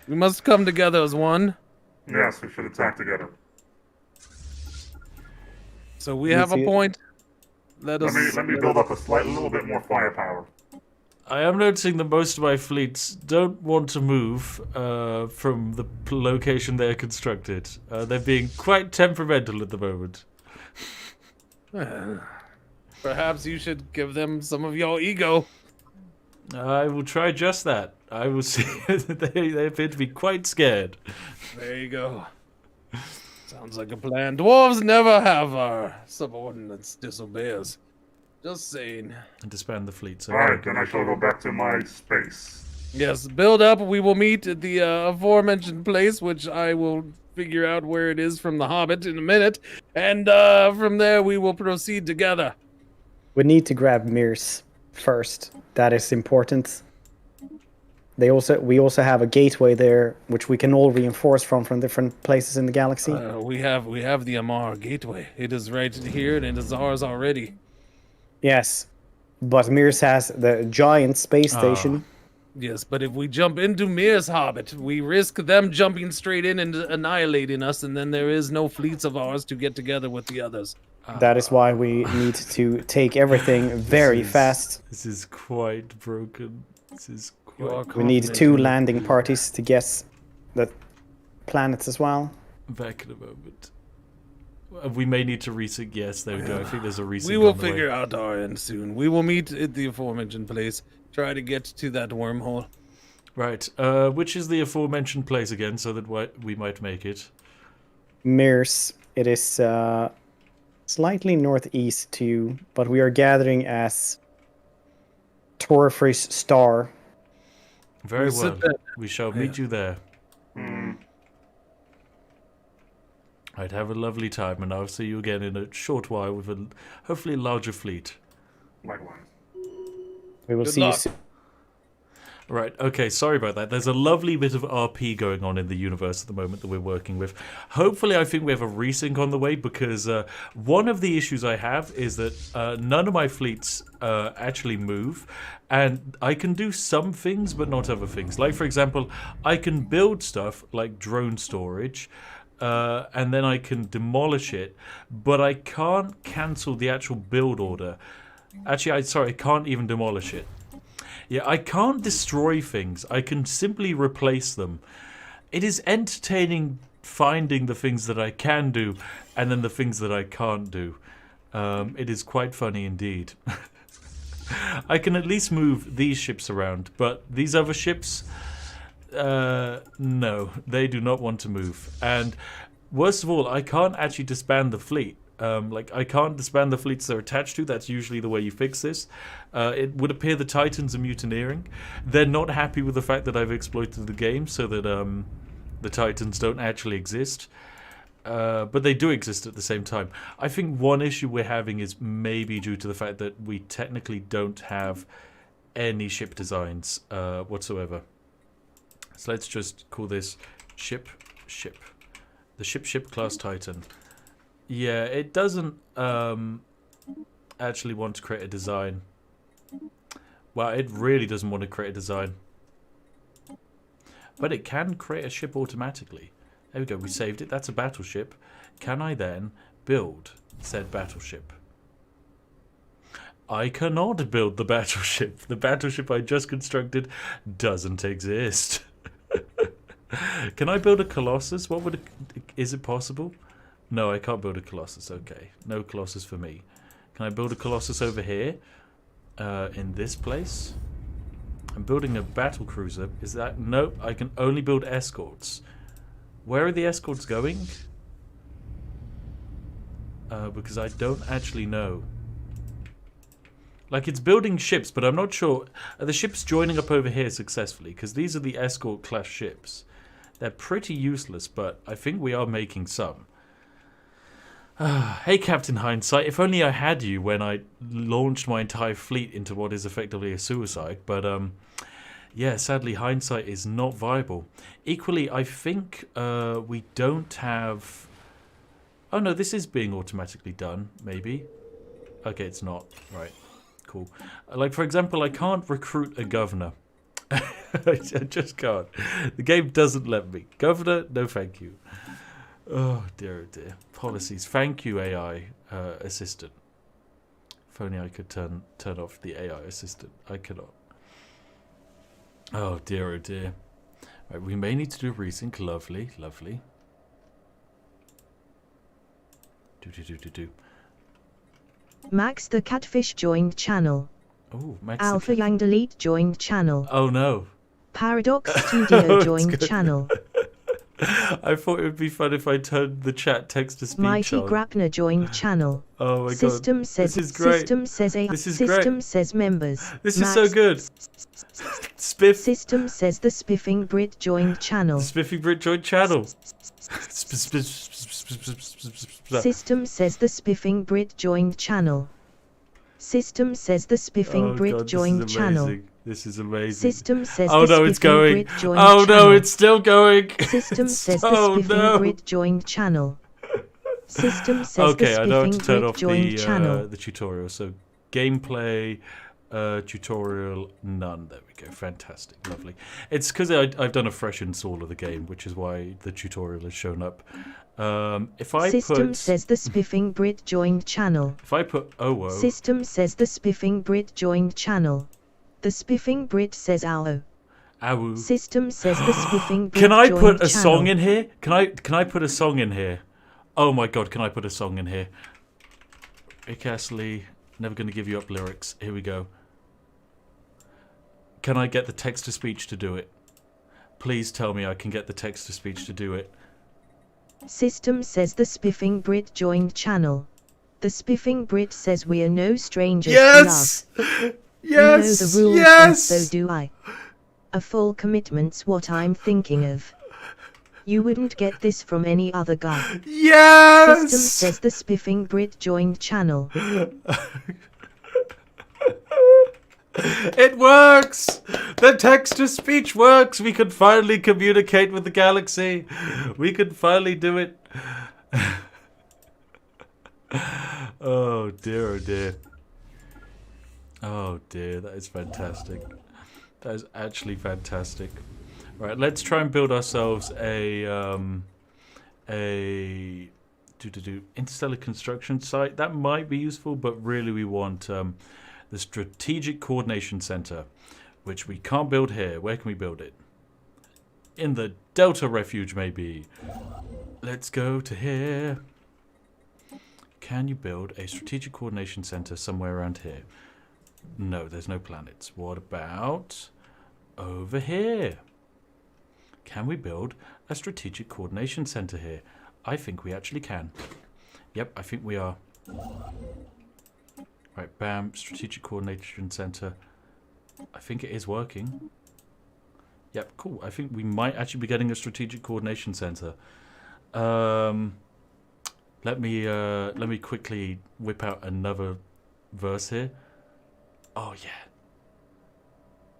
We must come together as one. Yes, we should attack together. So we Me have a too. point. Let us. Let me build up a little bit more firepower. I am noticing that most of my fleets don't want to move from the location they're constructed. They're being quite temperamental at the moment. Perhaps you should give them some of your ego. I will try just that. I will see. They appear to be quite scared. There you go. Sounds like a plan. Dwarves never have our subordinates disobey us. Just saying. And disband the fleets. Alright, then I shall go back to my space. Yes, build up. We will meet at the aforementioned place, which I will figure out where it is from the Hobbit in a minute. And from there, we will proceed together. We need to grab Mears first. That is important. we also have a gateway there, which we can all reinforce from different places in the galaxy. We have the Amar gateway. It is right here, and it is ours already. Yes, but Mirs has the giant space station. Yes, but if we jump into Mir's Hobbit, we risk them jumping straight in and annihilating us, and then there is no fleets of ours to get together with the others. That is why we need to take everything very fast. This is quite broken. This is quite... We need 2 landing parties to guess the planets as well. Back in a moment. We may need to resync. Yes, there we go. I think there's a resync. We will on the figure way. out our end soon. We will meet at the aforementioned place. Try to get to that wormhole. Right. Which is the aforementioned place again, so that we might make it? Mirs. It is slightly northeast to you, but we are gathering as Torfris Star. Very We'll well. sit there. We shall meet you there. I'd have a lovely time, and I'll see you again in a short while with a hopefully larger fleet. Likewise. We will Good see you luck. soon. Right, okay, sorry about that. There's a lovely bit of RP going on in the universe at the moment that we're working with. Hopefully, I think we have a resync on the way, because one of the issues I have is that none of my fleets actually move, and I can do some things, but not other things. Like, for example, I can build stuff like drone storage, and then I can demolish it, but I can't cancel the actual build order. Actually, I can't even demolish it. Yeah, I can't destroy things. I can simply replace them. It is entertaining finding the things that I can do and then the things that I can't do. It is quite funny indeed. I can at least move these ships around, but these other ships, no, they do not want to move. And worst of all, I can't actually disband the fleet. Like, I can't disband the fleets they're attached to. That's usually the way you fix this. It would appear the Titans are mutineering. They're not happy with the fact that I've exploited the game so that the Titans don't actually exist. But they do exist at the same time. I think one issue we're having is maybe due to the fact that we technically don't have any ship designs whatsoever. So let's just call this ship. The ship class Titan. Yeah, it doesn't actually want to create a design. Well, it really doesn't want to create a design. But it can create a ship automatically. There we go, we saved it. That's a battleship. Can I then build said battleship? I cannot build the battleship. The battleship I just constructed doesn't exist. Can I build a Colossus? What would is it possible? No, I can't build a Colossus. Okay, no Colossus for me. Can I build a Colossus over here? In this place? I'm building a battle cruiser. Is that... Nope, I can only build escorts. Where are the escorts going? Because I don't actually know. Like, it's building ships, but I'm not sure. Are the ships joining up over here successfully? Because these are the escort class ships. They're pretty useless, but I think we are making some. Hey, Captain Hindsight, if only I had you when I launched my entire fleet into what is effectively a suicide. But, yeah, sadly, Hindsight is not viable. Equally, I think we don't have... Oh, no, this is being automatically done, maybe. Okay, it's not. Right, cool. Like, for example, I can't recruit a governor. I just can't. The game doesn't let me. Governor, no thank you. Oh dear, policies. Thank you, AI assistant. If only I could turn off the AI assistant. I cannot. Oh dear, oh dear. Right, we may need to do a resync. Lovely, lovely. Do. Max the Catfish joined channel. Oh, Max. Alpha Yang Delete joined channel. Oh no. Paradox Studio It's joined good. channel. I thought it would be fun if I turned the chat text to speech Mighty on. Grapner joined channel. Oh my System god. says This is great. System says AI. This is System great. says members. This is so good. Spiff. System says the Spiffing Brit joined channel. The Spiffing Brit joined channel. System says the Spiffing Brit joined channel. System says the Spiffing Oh Brit god, joined this is channel. amazing. This is amazing. System says Oh the no, it's Spiffing going. Brit joined Oh no, channel. it's still going. System says Oh, the Spiffing no. Brit joined channel. System says Okay, the I know how to Spiffing turn Brit off joined channel. the tutorial. So gameplay, tutorial, none. There we go. Fantastic, lovely. It's because I've done a fresh install of the game, which is why the tutorial has shown up. If I System put, says the Spiffing Brit joined channel. if I put, oh whoa. System says the Spiffing Brit joined channel. The Spiffing Brit says ow. Ow. System says the Spiffing Brit Can I joined put a channel. song in here? Can I put a song in here? Oh my god, can I put a song in here? Rick Astley, never gonna give you up lyrics. Here we go. Can I get the text-to-speech to do it? Please tell me I can get the text-to-speech to do it. System says the Spiffing Brit joined channel. The Spiffing Brit says we are no strangers Yes! to love. Yes! You know the rules Yes! and so do I. A full commitment's what I'm thinking of. You wouldn't get this from any other guy. Yes! System says the Spiffing Brit joined channel. It works! The text-to-speech works! We can finally communicate with the galaxy! We can finally do it! Oh dear, oh dear. Oh dear, that is fantastic. That is actually fantastic. Right, let's try and build ourselves a interstellar construction site. That might be useful, but really we want the Strategic Coordination Center, which we can't build here. Where can we build it? In the Delta Refuge, maybe. Let's go to here. Can you build a Strategic Coordination Center somewhere around here? No, there's no planets. What about over here? Can we build a Strategic Coordination Center here? I think we actually can. Yep, I think we are. Right, bam, Strategic Coordination Center. I think it is working. Yep, cool. I think we might actually be getting a Strategic Coordination Center. Let me quickly whip out another verse here. Oh yeah.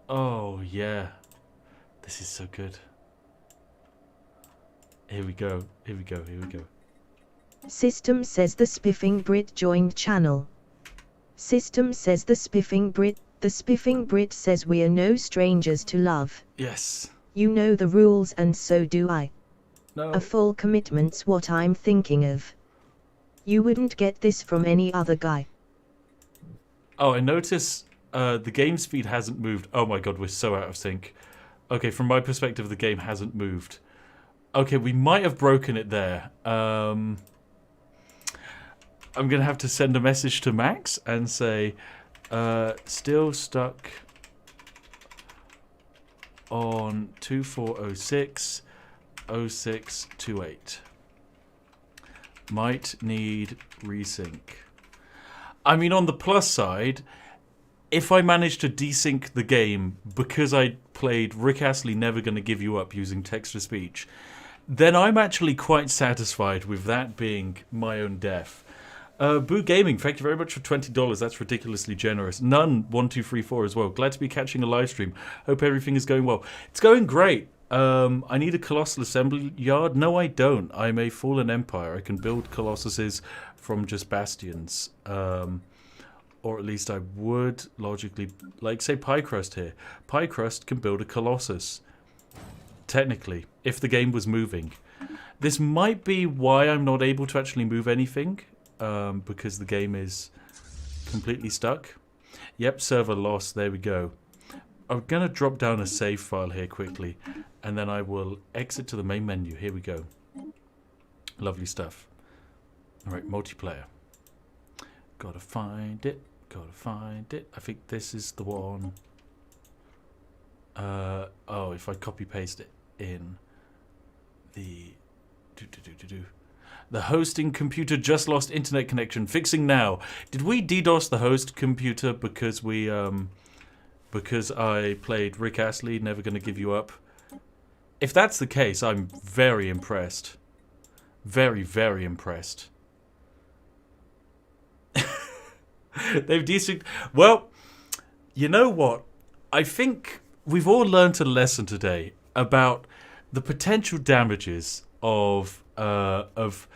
Oh yeah. This is so good. Here we go. Here we go. Here we go. System says the Spiffing Brit joined channel. System says the Spiffing Brit. The Spiffing Brit says we are no strangers to love. Yes. You know the rules and so do I. No. A full commitment's what I'm thinking of. You wouldn't get this from any other guy. Oh, I notice the game speed hasn't moved. Oh my god, we're so out of sync. Okay, from my perspective, the game hasn't moved. Okay, we might have broken it there. I'm going to have to send a message to Max and say, still stuck on 2406 0628. Might need resync. I mean, on the plus side, if I manage to desync the game because I played Rick Astley Never Gonna Give You Up using text-to-speech, then I'm actually quite satisfied with that being my own death. Boo Gaming, thank you very much for $20. That's ridiculously generous. None1234 as well. Glad to be catching a live stream. Hope everything is going well. It's going great. I need a colossal assembly yard. No, I don't. I'm a fallen empire. I can build colossuses from just bastions. Or at least I would logically, like say Piecrust here. Piecrust can build a colossus. Technically, if the game was moving. This might be why I'm not able to actually move anything. Because the game is completely stuck. Yep, server lost. There we go. I'm going to drop down a save file here quickly. And then I will exit to the main menu. Here we go. Lovely stuff. Alright, multiplayer. Gotta find it. Gotta find it. I think this is the one. Oh, if I copy paste it in the... The hosting computer just lost internet connection. Fixing now. Did we DDoS the host computer because we because I played Rick Astley, Never Gonna Give You Up? If that's the case, I'm very impressed. Very, very impressed. They've desynced. Well, you know what? I think we've all learned a lesson today about the potential damages of playing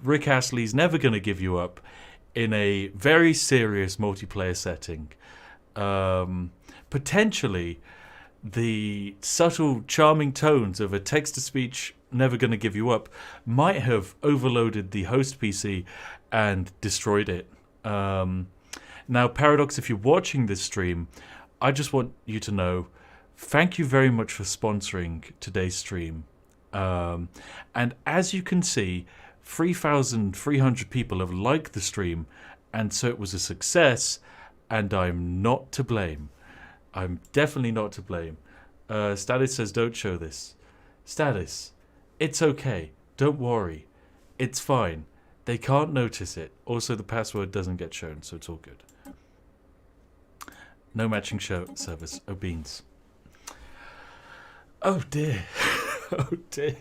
Rick Astley's Never Gonna Give You Up in a very serious multiplayer setting. Potentially, the subtle, charming tones of a text-to-speech Never Gonna Give You Up might have overloaded the host PC and destroyed it. Now, Paradox, if you're watching this stream, I just want you to know, thank you very much for sponsoring today's stream. And as you can see, 3,300 people have liked the stream, and so it was a success, and I'm not to blame. I'm definitely not to blame. Status says, don't show this. Status, it's okay. Don't worry. It's fine. They can't notice it. Also, the password doesn't get shown, so it's all good. No matching show service. Oh, beans. Oh, dear. Oh, dear.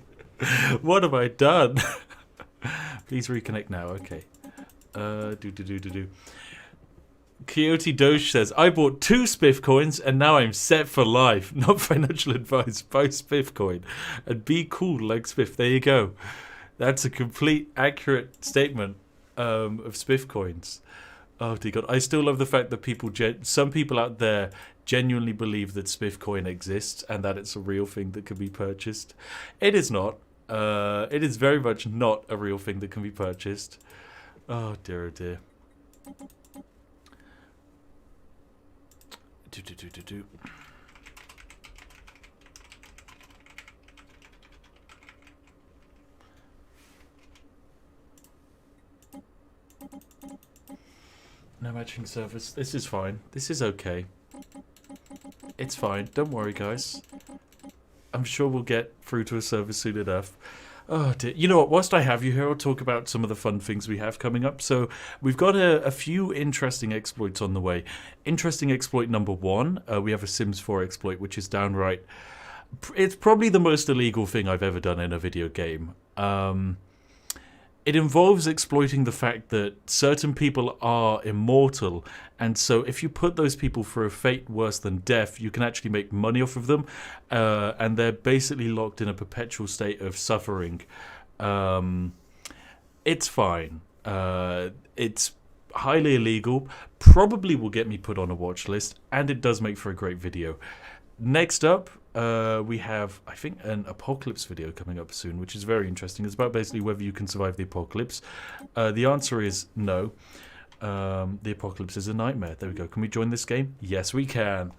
What have I done? Please reconnect now. Okay. Coyote Doge says, I bought 2 Spiff coins and now I'm set for life. Not financial advice. Buy Spiff coin and be cool like Spiff. There you go. That's a complete accurate statement of Spiff coins. Oh dear God. I still love the fact that some people out there genuinely believe that Spiff coin exists and that it's a real thing that can be purchased. It is not. It is very much not a real thing that can be purchased. Oh dear, oh dear. No matching service. This is fine. This is okay. It's fine. Don't worry, guys. I'm sure we'll get through to a service soon enough. Oh dear. You know what? Whilst I have you here, I'll talk about some of the fun things we have coming up. So we've got a few interesting exploits on the way. Interesting exploit number 1. We have a Sims 4 exploit, which is downright... It's probably the most illegal thing I've ever done in a video game. It involves exploiting the fact that certain people are immortal, and so if you put those people through a fate worse than death, you can actually make money off of them, and they're basically locked in a perpetual state of suffering. It's fine. It's highly illegal, probably will get me put on a watch list, and it does make for a great video. Next up, we have, I think, an apocalypse video coming up soon, which is very interesting. It's about basically whether you can survive the apocalypse. The answer is no. The apocalypse is a nightmare. There we go. Can we join this game? Yes, we can.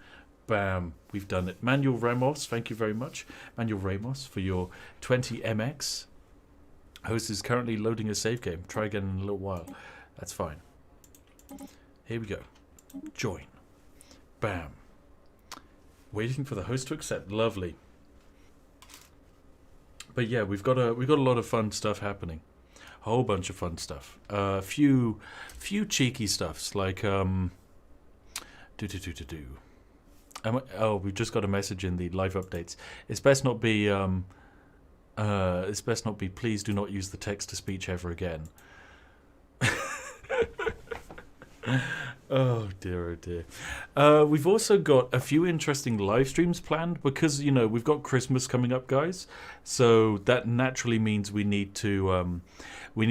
Bam. We've done it. Manuel Ramos, thank you very much. Manuel Ramos for your 20 MX. Host is currently loading a save game. Try again in a little while. That's fine. Here we go. Join. Bam. Waiting for the host to accept. Lovely. But yeah, we've got a lot of fun stuff happening. A whole bunch of fun stuff. A few cheeky stuffs like Oh, we've just got a message in the live updates. It's best not be please do not use the text to speech ever again. Oh dear, oh dear. We've also got a few interesting live streams planned because, you know, we've got Christmas coming up, guys. So that naturally means we need to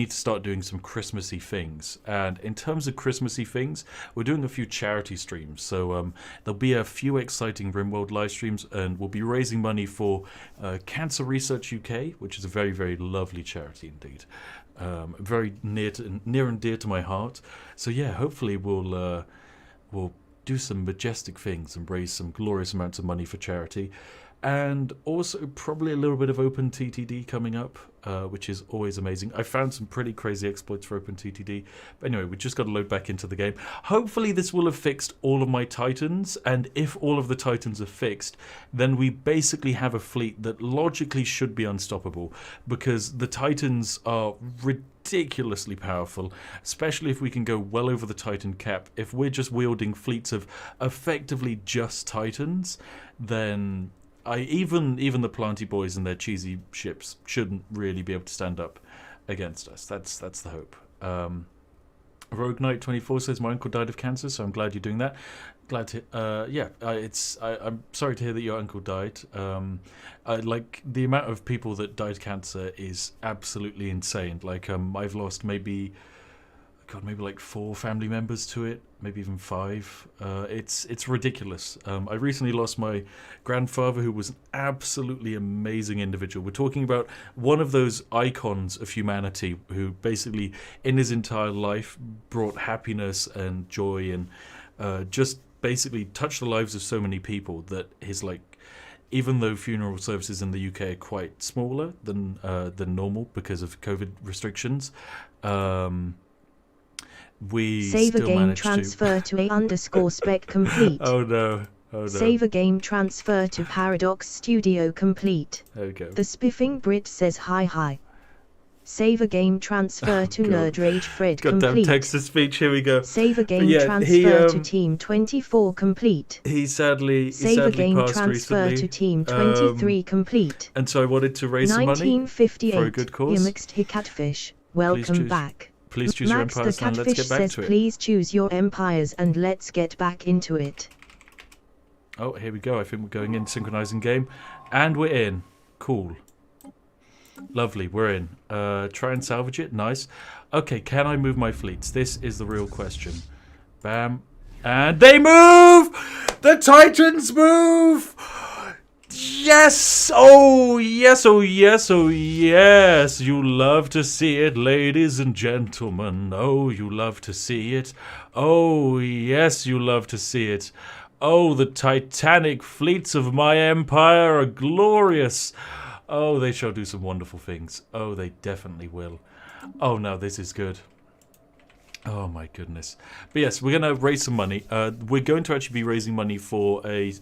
start doing some Christmassy things. And in terms of Christmassy things, we're doing a few charity streams. So there'll be a few exciting RimWorld live streams, and we'll be raising money for Cancer Research UK, which is a very, very lovely charity indeed. Very near and dear to my heart. So yeah, hopefully we'll do some majestic things and raise some glorious amounts of money for charity. And also probably a little bit of Open TTD coming up, which is always amazing. I found some pretty crazy exploits for Open TTD. But anyway, we just got to load back into the game. Hopefully this will have fixed all of my Titans. And if all of the Titans are fixed, then we basically have a fleet that logically should be unstoppable. Because the Titans are ridiculously powerful, especially if we can go well over the Titan cap. If we're just wielding fleets of effectively just Titans, then... even the Planty Boys and their cheesy ships shouldn't really be able to stand up against us. That's the hope. Rogue Knight 24 says, my uncle died of cancer, so I'm glad you're doing that. Glad to. I'm sorry to hear that your uncle died. Like the amount of people that died of cancer is absolutely insane. Like I've lost maybe like 4 family members to it, maybe even 5. It's ridiculous. I recently lost my grandfather, who was an absolutely amazing individual. We're talking about one of those icons of humanity, who basically in his entire life brought happiness and joy and just basically touched the lives of so many people that his even though funeral services in the UK are quite smaller than normal because of COVID restrictions, we Save a still game managed transfer to A_spec complete. Oh no. Save a game transfer to Paradox Studio complete. There we go. The Spiffing Brit says hi. Save a game transfer to Nerd Rage Fred Goddamn complete. text-to-speech, here we go. Save a game transfer to Team 24 complete. He sadly Save a game passed transfer recently. to Team 23 complete. And so I wanted to raise some money 1958. for a good cause. Mixed He Catfish. Welcome back. Please choose your Max the empires and let's Catfish get back says to it. please choose your empires and let's get back into it. Oh, here we go. I think we're going in, synchronizing game. And we're in. Cool. Lovely, we're in. Try and salvage it. Nice. Okay, can I move my fleets? This is the real question. Bam. And they move! The Titans move! Yes! Oh, yes, oh, yes, oh, yes. You love to see it, ladies and gentlemen. Oh, you love to see it. Oh, yes, you love to see it. Oh, the titanic fleets of my empire are glorious. Oh, they shall do some wonderful things. Oh, they definitely will. Oh, no, this is good. Oh, my goodness. But yes, we're going to raise some money. We're going to actually be raising money for a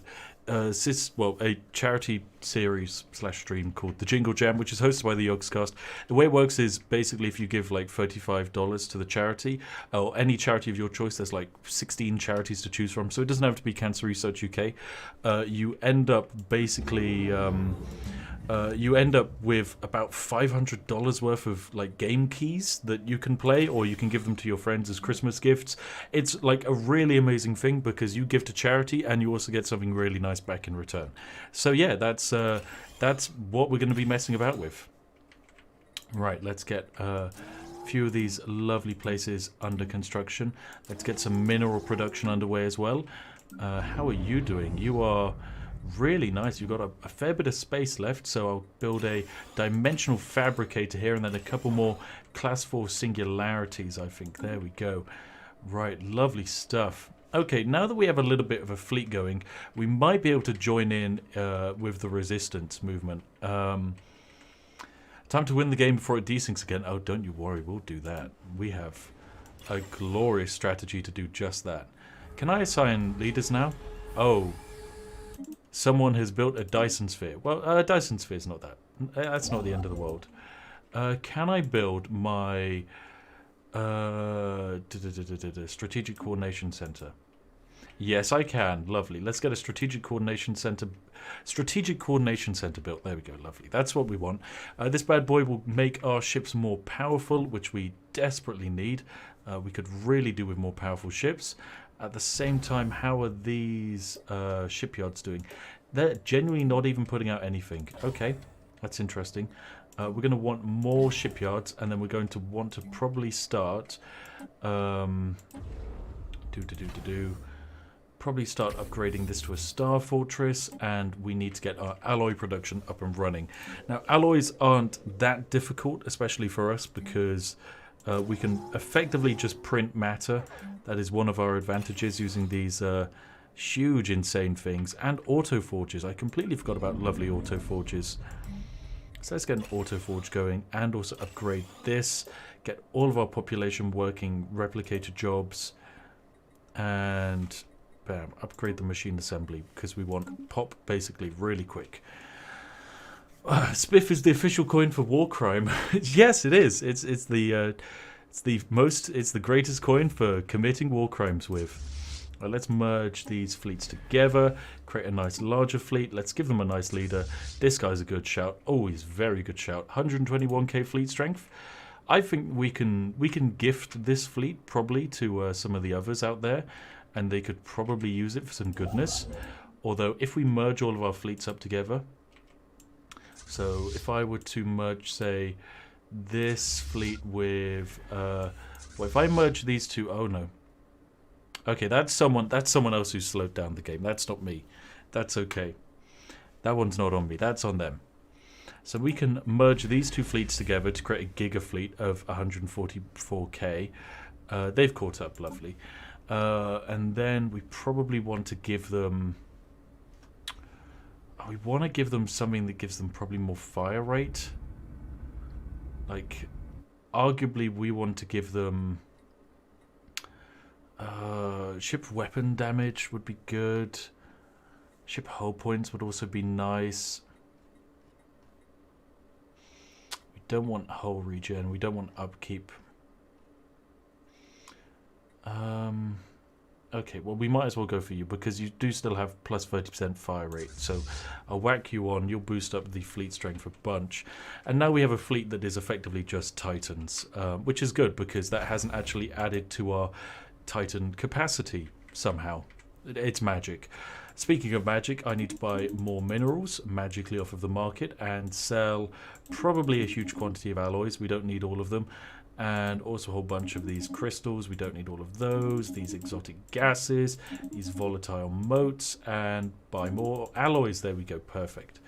charity series / stream called The Jingle Jam, which is hosted by the Yogscast. The way it works is basically if you give like $35 to the charity, or any charity of your choice, there's like 16 charities to choose from, so it doesn't have to be Cancer Research UK. You end up basically you end up with about $500 worth of like game keys that you can play, or you can give them to your friends as Christmas gifts. It's like a really amazing thing because you give to charity and you also get something really nice back in return. So yeah, that's what we're going to be messing about with. Right, let's get a few of these lovely places under construction. Let's get some mineral production underway as well. How are you doing? You are really nice. You've got a fair bit of space left, so I'll build a dimensional fabricator here and then a couple more class 4 singularities, I think. There we go. Right, lovely stuff. Okay, now that we have a little bit of a fleet going, we might be able to join in with the resistance movement. Time to win the game before it desyncs again. Oh, don't you worry, we'll do that. We have a glorious strategy to do just that. Can I assign leaders now? Oh, someone has built a Dyson sphere. Well, a Dyson sphere is not that. That's not the end of the world. Can I build my strategic coordination center? Yes, I can. Lovely. Let's get a strategic coordination center. Strategic coordination center built. There we go. Lovely. That's what we want. This bad boy will make our ships more powerful, which we desperately need. We could really do with more powerful ships. At the same time, how are these shipyards doing? They're genuinely not even putting out anything. Okay, that's interesting. We're going to want more shipyards, and then we're going to want to probably start probably start upgrading this to a star fortress, and we need to get our alloy production up and running. Now, alloys aren't that difficult, especially for us, because we can effectively just print matter. That is one of our advantages using these huge, insane things. And auto forges. I completely forgot about lovely auto forges. So let's get an auto forge going and also upgrade this. Get all of our population working replicator jobs. And bam, upgrade the machine assembly because we want pop basically really quick. Spiff is the official coin for Warcrime. Yes, it is. It's the greatest coin for committing war crimes with. Let's merge these fleets together, create a nice larger fleet. Let's give them a nice leader. This guy's a good shout. Oh, he's very good shout. 121k fleet strength. I think we can gift this fleet probably to some of the others out there. and they could probably use it for some goodness. Although, if we merge all of our fleets up together, so if I were to merge, say, this fleet with, well, if I merge these two, oh no. Okay, that's someone else who slowed down the game. That's not me. That's okay. That one's not on me. That's on them. So we can merge these two fleets together to create a giga fleet of 144k. They've caught up, lovely. And then we probably want to give them... we want to give them something that gives them probably more fire rate. Like, arguably we want to give them... ship weapon damage would be good. Ship hull points would also be nice. We don't want hull regen. We don't want upkeep. Okay, well, we might as well go for you because you do still have plus 30% fire rate. So I'll whack you on. You'll boost up the fleet strength a bunch. And now we have a fleet that is effectively just Titans, which is good because that hasn't actually added to our Titan capacity somehow. It's magic. Speaking of magic, I need to buy more minerals magically off of the market and sell probably a huge quantity of alloys. We don't need all of them. And also a whole bunch of these crystals. We don't need all of those. These exotic gases, these volatile motes, and buy more alloys. There we go. Perfect.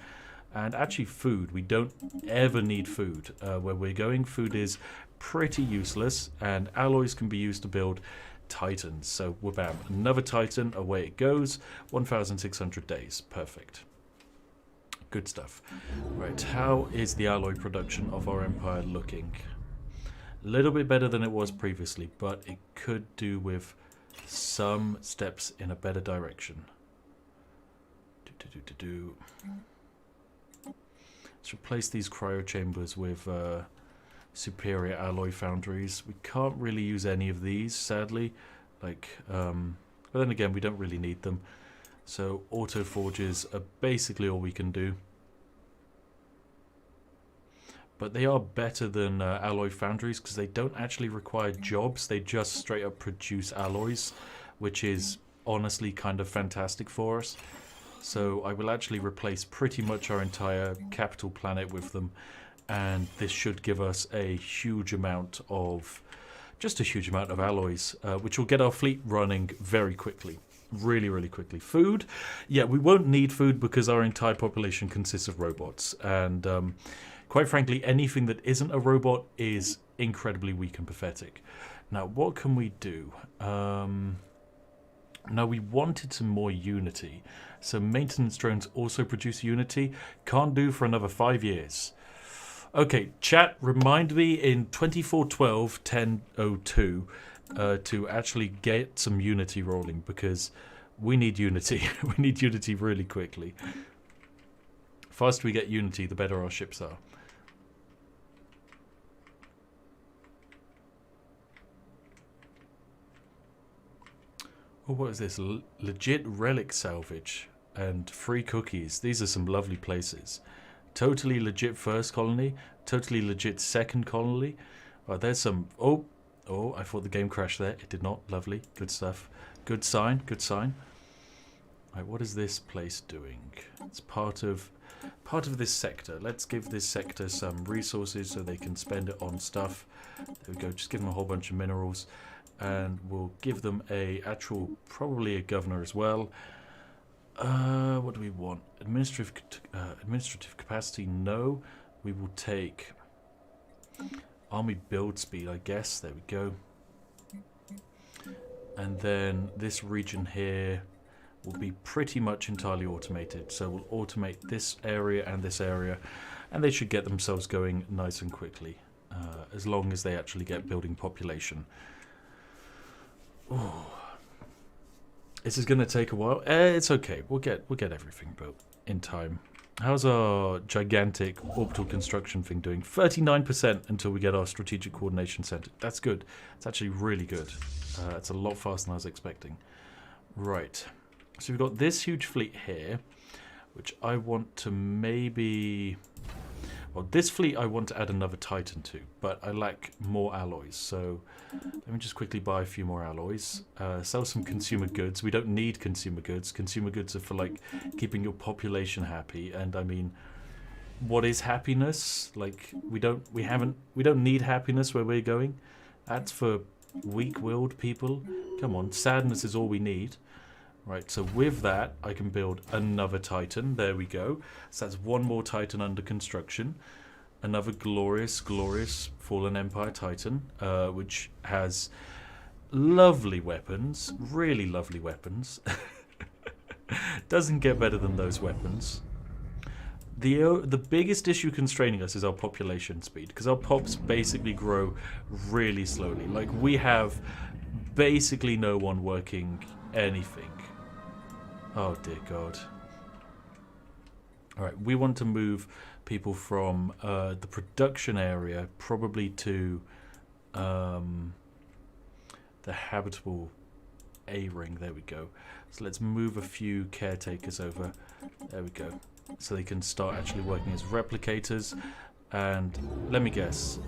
And actually food. We don't ever need food. Where we're going, food is pretty useless, and alloys can be used to build Titans. So, bam, another Titan, away it goes. 1,600 days. Perfect. Good stuff. Right, how is the alloy production of our empire looking? A little bit better than it was previously, but it could do with some steps in a better direction. Let's replace these cryo chambers with superior alloy foundries. We can't really use any of these, sadly. But then again, we don't really need them. So auto forges are basically all we can do. But they are better than alloy foundries because they don't actually require jobs. They just straight up produce alloys, which is honestly kind of fantastic for us. So I will actually replace pretty much our entire capital planet with them. And this should give us a huge amount of, just a huge amount of alloys, which will get our fleet running very quickly. Really, really quickly. Food? Yeah, we won't need food because our entire population consists of robots. And quite frankly, anything that isn't a robot is incredibly weak and pathetic. Now, what can we do? Now, we wanted some more Unity. So maintenance drones also produce Unity. Can't do for another 5 years. Okay, chat, remind me in 24/12/10/02 to actually get some Unity rolling because we need Unity. We need Unity really quickly. Faster we get Unity, the better our ships are. Oh, what is this? Legit relic salvage and free cookies. These are some lovely places. Totally legit first colony. Totally legit second colony. Oh, there's some... Oh, I thought the game crashed there. It did not. Lovely. Good stuff. Good sign. Good sign. Right, what is this place doing? It's part of this sector. Let's give this sector some resources so they can spend it on stuff. There we go. Just give them a whole bunch of minerals. And we'll give them probably a governor as well. What do we want? Administrative capacity, no. We will take army build speed, I guess. There we go. And then this region here will be pretty much entirely automated. So we'll automate this area, and they should get themselves going nice and quickly, as long as they actually get building population. Ooh. This is going to take a while. It's okay. We'll get everything built in time. How's our gigantic orbital construction thing doing? 39% until we get our strategic coordination center. That's good. It's actually really good. It's a lot faster than I was expecting. Right. So we've got this huge fleet here, which I want to maybe... Well, this fleet I want to add another Titan to, but I lack more alloys. So let me just quickly buy a few more alloys. Sell some consumer goods. We don't need consumer goods. Consumer goods are for like keeping your population happy. And I mean, what is happiness? Like we don't need happiness where we're going. That's for weak-willed people. Come on, sadness is all we need. Right, so with that, I can build another Titan. There we go. So that's one more Titan under construction. Another glorious, glorious Fallen Empire Titan, which has lovely weapons. Really lovely weapons. Doesn't get better than those weapons. The biggest issue constraining us is our population speed, because our pops basically grow really slowly. Like, we have basically no one working anything. Oh dear God. Alright, we want to move people from the production area probably to the habitable A-ring. There we go. So let's move a few caretakers over. There we go. So they can start actually working as replicators. And let me guess,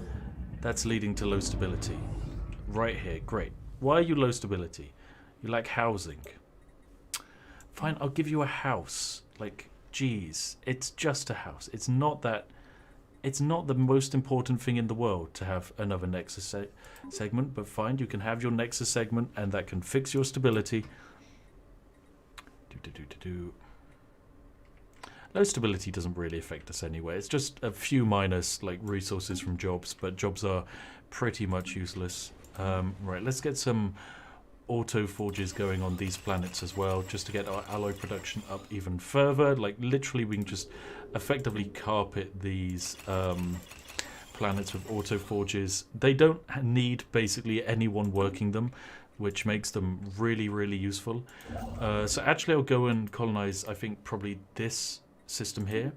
that's leading to low stability. Right here, great. Why are you low stability? You lack housing. Fine, I'll give you a house. Like, geez, it's just a house. It's not that. It's not the most important thing in the world to have another Nexus segment, but fine, you can have your Nexus segment, and that can fix your stability. Low stability doesn't really affect us anyway. It's just a few minus like resources from jobs, but jobs are pretty much useless. Right, let's get some auto forges going on these planets as well, just to get our alloy production up even further. Like, literally, we can just effectively carpet these planets with auto forges. They don't need basically anyone working them, which makes them really, really useful. So actually, I'll go and colonize, I think, probably this system here,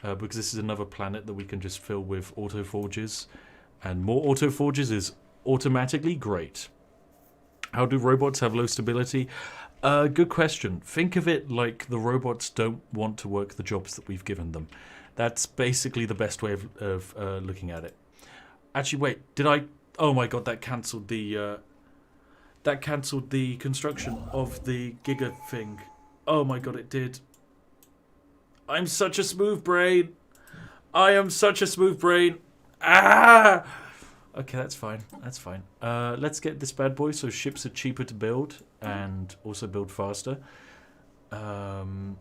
because this is another planet that we can just fill with auto forges, and more auto forges is automatically great. How do robots have low stability? Good question. Think of it like the robots don't want to work the jobs that we've given them. That's basically the best way of looking at it. Actually, wait, did I? Oh my God, that cancelled the construction of the Giga thing. Oh my God, it did. I'm such a smooth brain. I am such a smooth brain. Ah! Okay, that's fine. That's fine. Let's get this bad boy so ships are cheaper to build and also build faster. Oh,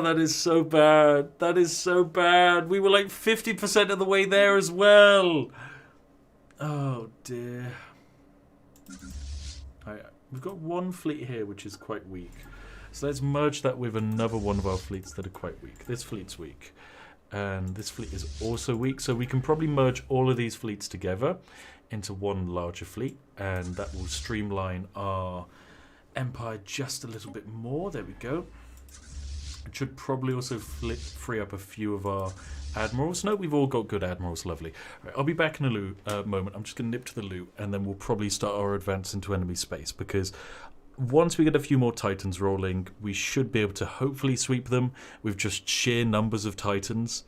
that is so bad. That is so bad. We were like 50% of the way there as well. Oh, dear. Alright, we've got one fleet here which is quite weak. So let's merge that with another one of our fleets that are quite weak. This fleet's weak. And this fleet is also weak. So we can probably merge all of these fleets together into one larger fleet. And that will streamline our empire just a little bit more. There we go. It should probably also free up a few of our admirals. No, we've all got good admirals. Lovely. Right, I'll be back in a moment. I'm just going to nip to the loot. And then we'll probably start our advance into enemy space. Because once we get a few more Titans rolling, we should be able to hopefully sweep them with just sheer numbers of Titans.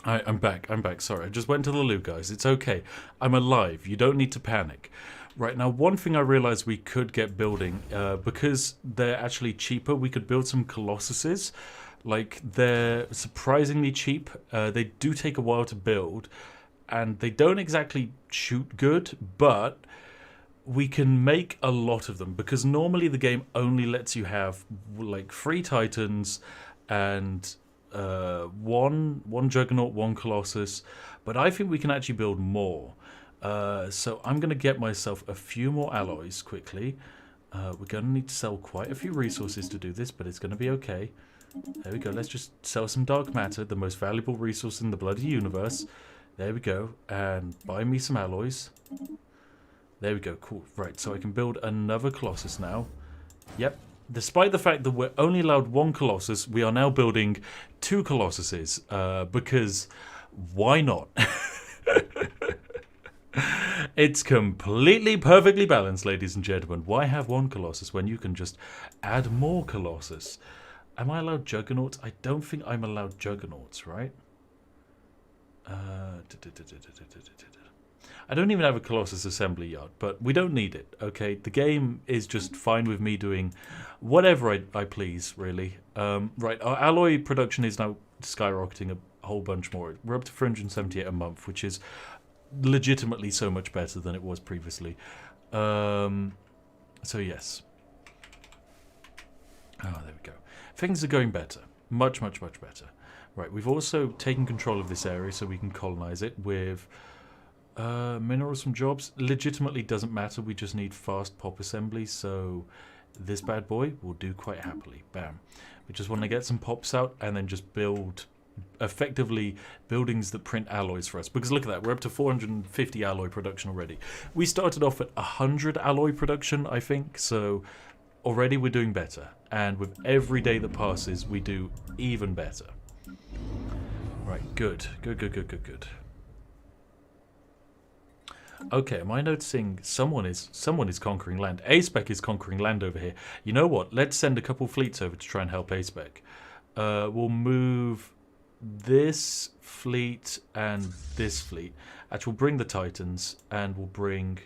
I'm back. Sorry, I just went to the loo, guys. It's okay. I'm alive. You don't need to panic. Right, now one thing I realized we could get building, because they're actually cheaper, we could build some Colossuses. Like, they're surprisingly cheap. They do take a while to build, and they don't exactly shoot good, but we can make a lot of them, because normally the game only lets you have like 3 Titans and one Juggernaut, 1 Colossus, but I think we can actually build more. So I'm going to get myself a few more alloys quickly. We're going to need to sell quite a few resources to do this, but it's going to be okay. There we go. Let's just sell some dark matter, the most valuable resource in the bloody universe. There we go. And buy me some alloys. There we go. Cool. Right, so I can build another Colossus now. Yep. Despite the fact that we're only allowed 1 Colossus, we are now building 2 Colossuses. Because why not? It's completely perfectly balanced, ladies and gentlemen. Why have 1 Colossus when you can just add more Colossus? Am I allowed Juggernauts? I don't think I'm allowed Juggernauts, right? I don't even have a Colossus assembly yard, but we don't need it, okay? The game is just fine with me doing whatever I please, really. Right, our alloy production is now skyrocketing a whole bunch more. We're up to 378 a month, which is legitimately so much better than it was previously. So yes. Oh, there we go. Things are going better. Much, much, much better. Right, we've also taken control of this area so we can colonize it with minerals from jobs. Legitimately doesn't matter. We just need fast pop assembly, so this bad boy will do quite happily. Bam. We just want to get some pops out and then just build effectively buildings that print alloys for us, because look at that, we're up to 450 alloy production already. We started off at 100 alloy production, I think, so already we're doing better, and with every day that passes we do even better. Right, good. Okay, am I noticing someone is conquering land? A-Spec is conquering land over here. You know what, let's send a couple fleets over to try and help A-Spec. We'll move this fleet and this fleet. Actually, we'll bring the Titans, and we'll bring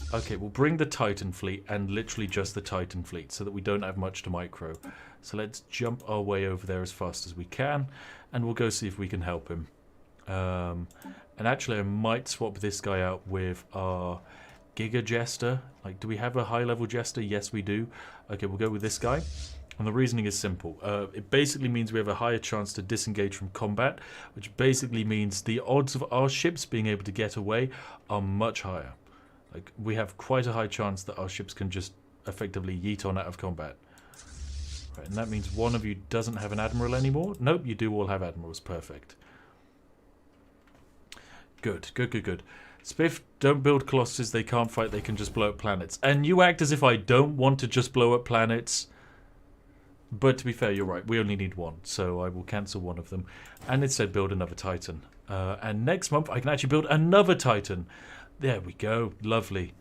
the Titan fleet, and literally just the Titan fleet, so that we don't have much to micro. So let's jump our way over there as fast as we can, and we'll go see if we can help him. And actually, I might swap this guy out with our Giga Jester. Like, do we have a high-level Jester? Yes, we do. Okay, we'll go with this guy. And the reasoning is simple. It basically means we have a higher chance to disengage from combat, which basically means the odds of our ships being able to get away are much higher. Like, we have quite a high chance that our ships can just effectively yeet on out of combat. Right, and that means one of you doesn't have an admiral anymore. Nope, you do all have admirals. Perfect. Good. Spiff, don't build Colossuses. They can't fight. They can just blow up planets. And you act as if I don't want to just blow up planets. But to be fair, you're right. We only need 1, so I will cancel 1 of them. And instead build another Titan. And next month, I can actually build another Titan. There we go. Lovely.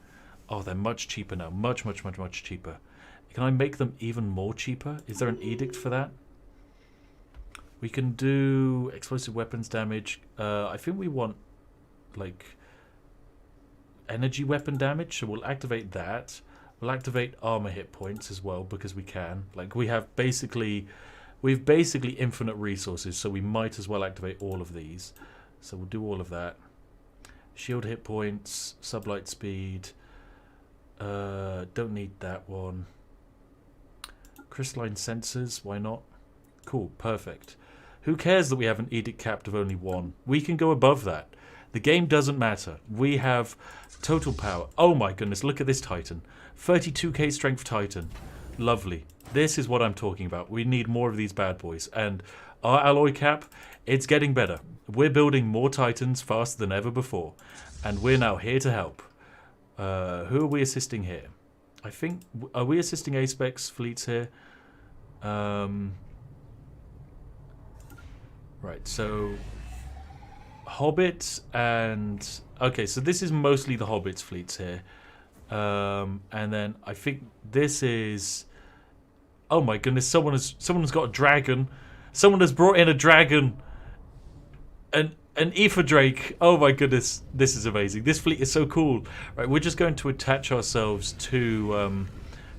Oh, they're much cheaper now. Much cheaper. Can I make them even more cheaper? Is there an edict for that? We can do explosive weapons damage. I think we want, like, energy weapon damage, so we'll activate that. We'll activate armor hit points as well, because we can. Like, we've basically infinite resources, so we might as well activate all of these. So we'll do all of that. Shield hit points, sublight speed. Don't need that one. Crystalline sensors, why not? Cool, perfect. Who cares that we have an edict capped of only 1? We can go above that. The game doesn't matter. We have total power. Oh my goodness, look at this Titan. 32k strength Titan. Lovely. This is what I'm talking about. We need more of these bad boys. And our alloy cap, it's getting better. We're building more Titans faster than ever before. And we're now here to help. Who are we assisting here? I think... Are we assisting A-Spec's fleets here? Right, so... Hobbits and... Okay, so this is mostly the Hobbits fleets here. And then I think this is... Oh my goodness, someone's got a dragon. Someone has brought in a dragon. An Ether Drake. Oh my goodness, this is amazing. This fleet is so cool. Right, we're just going to attach ourselves to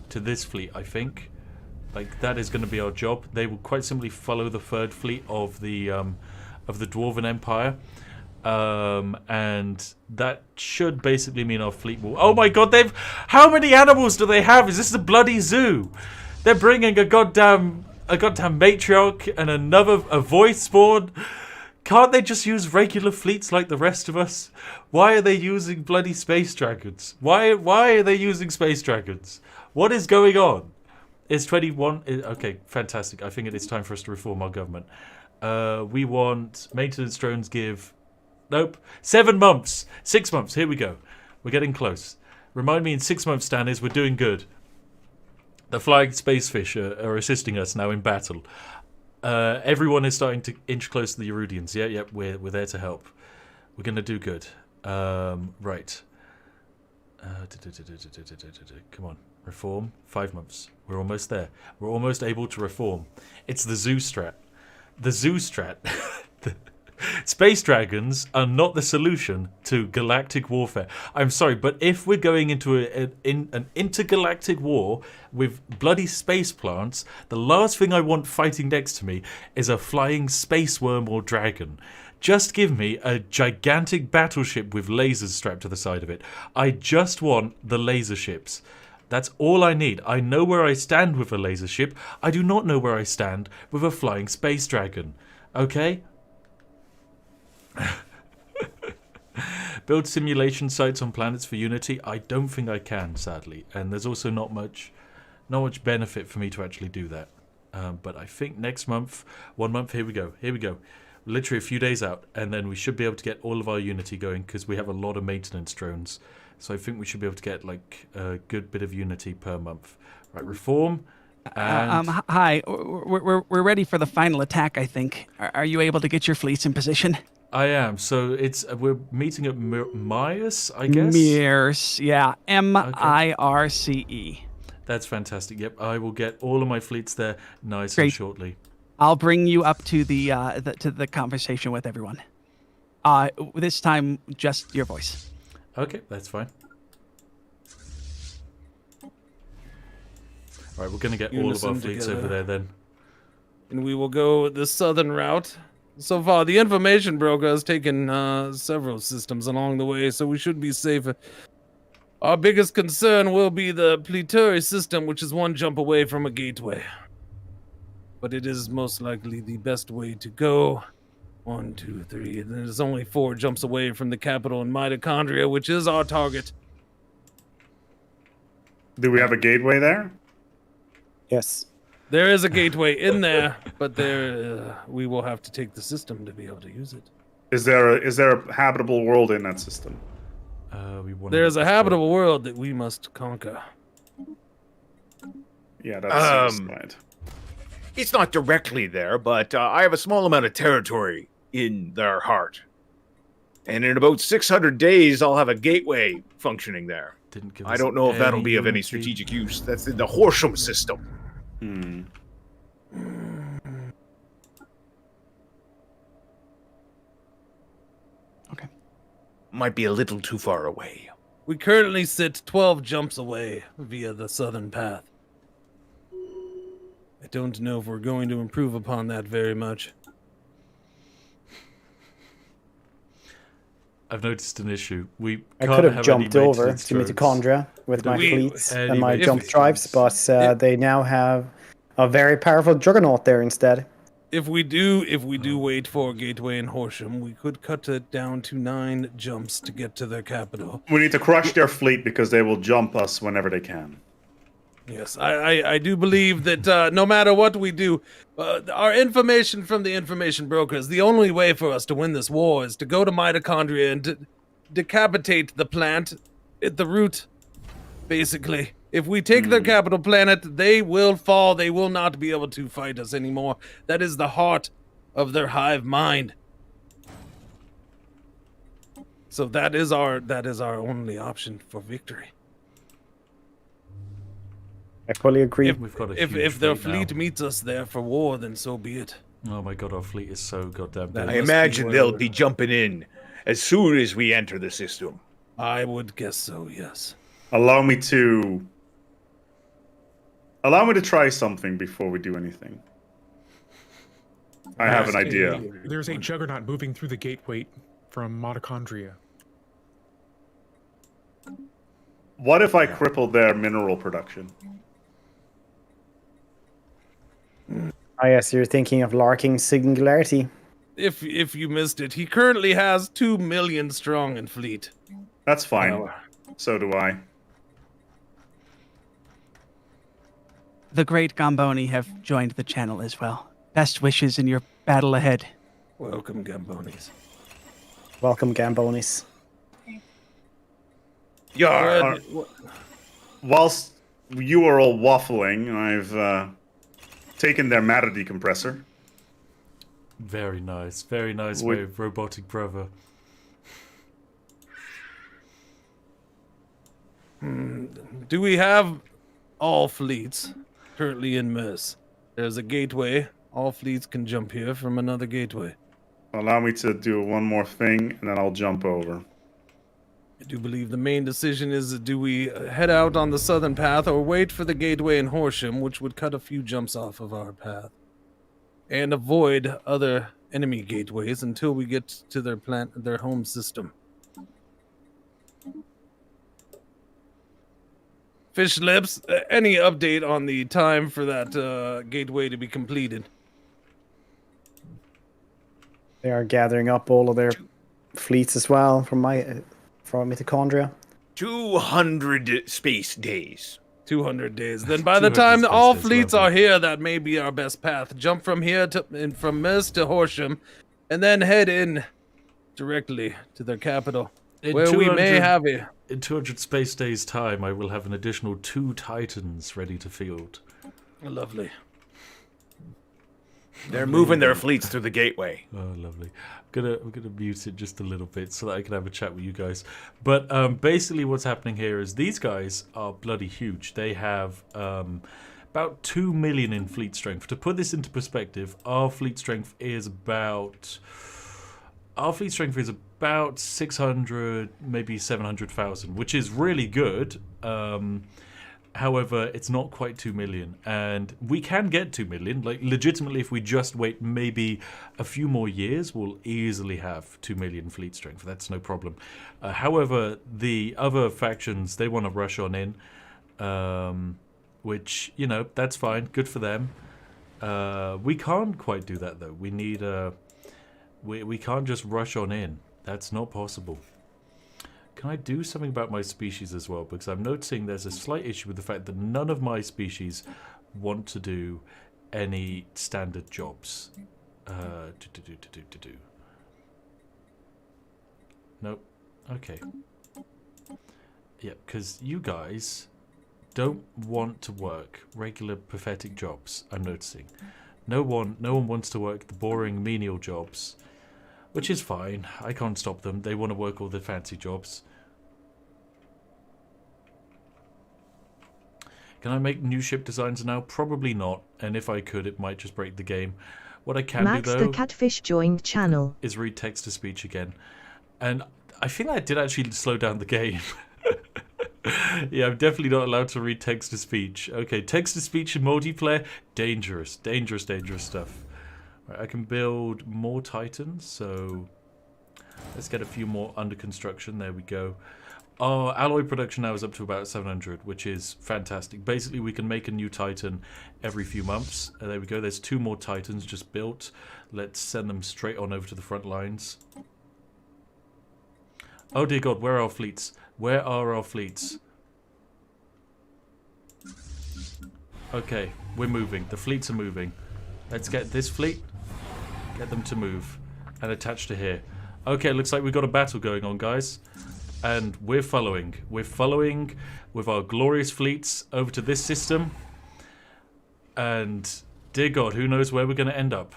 this fleet, I think. Like, that is going to be our job. They will quite simply follow the third fleet of the Dwarven Empire. And that should basically mean our fleet will... Oh my god, how many animals do they have? Is this a bloody zoo? They're bringing a goddamn matriarch and a voice spawn. Can't they just use regular fleets like the rest of us? Why are they using bloody space dragons? Why are they using space dragons? What is going on? It's 21... Okay, fantastic. I think it is time for us to reform our government. We want maintenance drones give... Nope. 7 months. 6 months. Here we go. We're getting close. Remind me in 6 months, Stannis, we're doing good. The flying space fish are assisting us now in battle. Everyone is starting to inch close to the Erudians. Yeah, we're there to help. We're going to do good. Right. Come on. Reform. 5 months. We're almost there. We're almost able to reform. It's the zoo strat. The zoo strat. Space dragons are not the solution to galactic warfare. I'm sorry, but if we're going into an intergalactic war with bloody space plants, the last thing I want fighting next to me is a flying space worm or dragon. Just give me a gigantic battleship with lasers strapped to the side of it. I just want the laser ships. That's all I need. I know where I stand with a laser ship. I do not know where I stand with a flying space dragon. Okay? Build simulation sites on planets for Unity? I don't think I can, sadly. And there's also not much benefit for me to actually do that. But I think next month, 1 month, here we go. Literally a few days out, and then we should be able to get all of our Unity going, because we have a lot of maintenance drones. So I think we should be able to get like a good bit of Unity per month. Right, reform. And... Hi, we're ready for the final attack, I think. Are you able to get your fleets in position? I am. So we're meeting at Myers, I guess? Myers, yeah. Mirce. That's fantastic. Yep, I will get all of my fleets there nice Great. and shortly. I'll bring you up to the conversation with everyone. This time, just your voice. Okay, that's fine. All right, we're going to get all of our fleets over there then. And we will go the southern route. So far, the information broker has taken several systems along the way, so we should be safe. Our biggest concern will be the Pluturi system, which is 1 jump away from a gateway. But it is most likely the best way to go. 1, 2, 3. There's only 4 jumps away from the capital in Mitochondria, which is our target. Do we have a gateway there? Yes. There is a gateway in there, but we will have to take the system to be able to use it. Is there a habitable world in that system? There's a habitable world that we must conquer. Yeah, that seems right. It's not directly there, but I have a small amount of territory in their heart. And in about 600 days, I'll have a gateway functioning there. I don't know if that'll be of any strategic use. That's in the Horsham system. Okay. Might be a little too far away. We currently sit 12 jumps away via the southern path. I don't know if we're going to improve upon that very much. I've noticed an issue. I could have jumped over to Mitochondria with my fleets and my jump drives, but they now have a very powerful juggernaut there instead. If we do wait for a gateway in Horsham, we could cut it down to 9 jumps to get to their capital. We need to crush their fleet because they will jump us whenever they can. Yes, I do believe that no matter what we do, our information from the information brokers, the only way for us to win this war is to go to Mitochondria and to decapitate the plant at the root, basically. If we take their capital planet, they will fall. They will not be able to fight us anymore. That is the heart of their hive mind. So that is our only option for victory. I fully agree. If their fleet meets us there for war, then so be it. Oh my god, our fleet is so goddamn big. I imagine they'll be jumping in as soon as we enter the system. I would guess so, yes. Allow me to Allow me to try something before we do anything. I have an idea. There's a juggernaut moving through the gateway from mitochondria. What if I crippled their mineral production? I guess you're thinking of Larking's singularity. If you missed it, he currently has 2 million strong in fleet. That's fine. So do I. The great Gamboni have joined the channel as well. Best wishes in your battle ahead. Welcome, Gambonis. Welcome, Gambonis. Yeah. Whilst you are all waffling, I've taken their matter decompressor. Very nice way of robotic brother. Do we have all fleets currently in Mers? There's a gateway. All fleets can jump here from another gateway. Allow me to do one more thing, and then I'll jump over. I do believe the main decision is, do we head out on the southern path or wait for the gateway in Horsham, which would cut a few jumps off of our path, and avoid other enemy gateways until we get to their home system. Fish Lips, any update on the time for that gateway to be completed? They are gathering up all of their fleets as well from mitochondria. 200 space days. 200 days. Then by the time all fleets are here, that may be our best path. Jump from here from Mers to Horsham, and then head in directly to their capital, where we may have a... In 200 space days' time, I will have an additional 2 Titans ready to field. Lovely. They're moving their fleets through the gateway. Oh, lovely. I'm gonna mute it just a little bit so that I can have a chat with you guys. But basically what's happening here is these guys are bloody huge. They have about 2 million in fleet strength. To put this into perspective, our fleet strength is about 600, maybe 700,000, which is really good. However, it's not quite 2 million, and we can get 2 million. Like, legitimately, if we just wait maybe a few more years, we'll easily have 2 million fleet strength. That's no problem. However, the other factions, they want to rush on in, which, you know, that's fine. Good for them. We can't quite do that, though. We need we can't just rush on in. That's not possible. Can I do something about my species as well? Because I'm noticing there's a slight issue with the fact that none of my species want to do any standard jobs. Nope. Okay. Yeah, because you guys don't want to work regular pathetic jobs, I'm noticing. No one wants to work the boring menial jobs, which is fine. I can't stop them. They want to work all the fancy jobs. Can I make new ship designs now? Probably not. And if I could, it might just break the game. What I can Max do, though, the Catfish joined channel. is read text-to-speech again. And I think that did actually slow down the game. Yeah, I'm definitely not allowed to read text-to-speech. Okay, text-to-speech in multiplayer, dangerous, dangerous, dangerous stuff. Right, I can build more Titans, so let's get a few more under construction. There we go. Our alloy production now is up to about 700, which is fantastic. Basically, we can make a new Titan every few months. There we go. There's 2 more Titans just built. Let's send them straight on over to the front lines. Oh dear God, where are our fleets? Where are our fleets? Okay, we're moving. The fleets are moving. Let's get this fleet, get them to move, and attach to here. Okay, looks like we've got a battle going on, guys. And we're following. We're following with our glorious fleets over to this system. And, dear God, who knows where we're going to end up.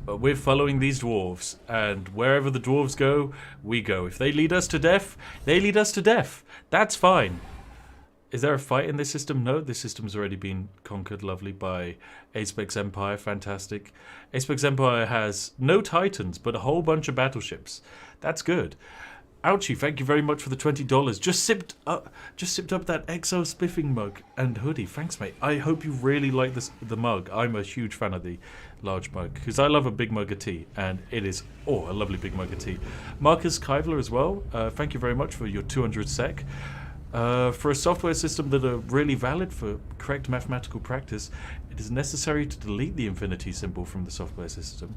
But we're following these dwarves. And wherever the dwarves go, we go. If they lead us to death, they lead us to death. That's fine. Is there a fight in this system? No, this system's already been conquered, lovely, by Acepex Empire. Fantastic. Acepex Empire has no Titans, but a whole bunch of battleships. That's good. Ouchie, thank you very much for the $20. Just sipped up that XO Spiffing mug and hoodie. Thanks, mate. I hope you really like the mug. I'm a huge fan of the large mug because I love a big mug of tea, and it is a lovely big mug of tea. Marcus Kivler as well. Thank you very much for your 200 sec. For a software system that are really valid for correct mathematical practice, it is necessary to delete the infinity symbol from the software system.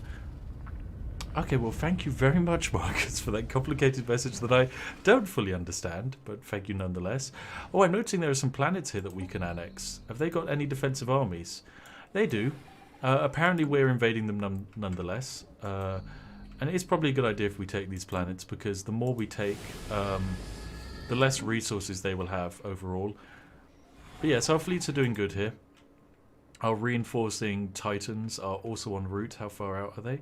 Okay, well, thank you very much, Marcus, for that complicated message that I don't fully understand, but thank you nonetheless. Oh, I'm noticing there are some planets here that we can annex. Have they got any defensive armies? They do. Apparently, we're invading them nonetheless. And it's probably a good idea if we take these planets, because the more we take, the less resources they will have overall. But yes, our fleets are doing good here. Our reinforcing Titans are also en route. How far out are they?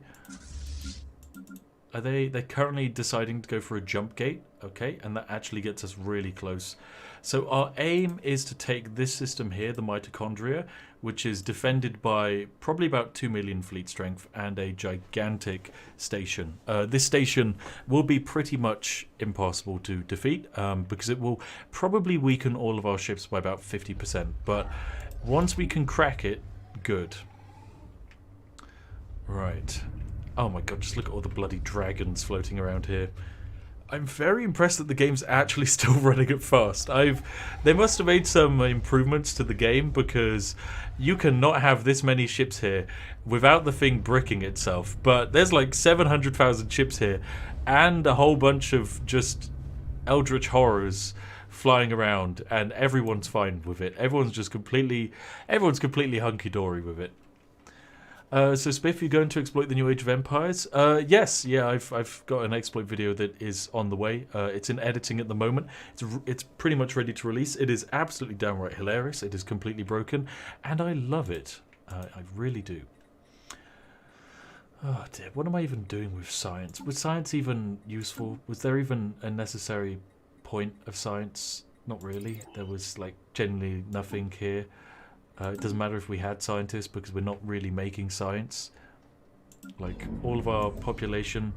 They're currently deciding to go for a jump gate, okay, and that actually gets us really close. So our aim is to take this system here, the mitochondria, which is defended by probably about 2 million fleet strength and a gigantic station. This station will be pretty much impossible to defeat because it will probably weaken all of our ships by about 50%. But once we can crack it, good. Right. Oh my god, just look at all the bloody dragons floating around here. I'm very impressed that the game's actually still running at fast. They must have made some improvements to the game, because you cannot have this many ships here without the thing bricking itself. But there's like 700,000 ships here and a whole bunch of just eldritch horrors flying around, and everyone's fine with it. Everyone's completely hunky-dory with it. So Spiff, you're going to exploit the New Age of Empires? Yes, yeah, I've got an exploit video that is on the way. It's in editing at the moment. It's pretty much ready to release. It is absolutely downright hilarious. It is completely broken, and I love it. I really do. Oh dear, what am I even doing with science? Was science even useful? Was there even a necessary point of science? Not really. There was like genuinely nothing here. It doesn't matter if we had scientists, because we're not really making science. Like, all of our population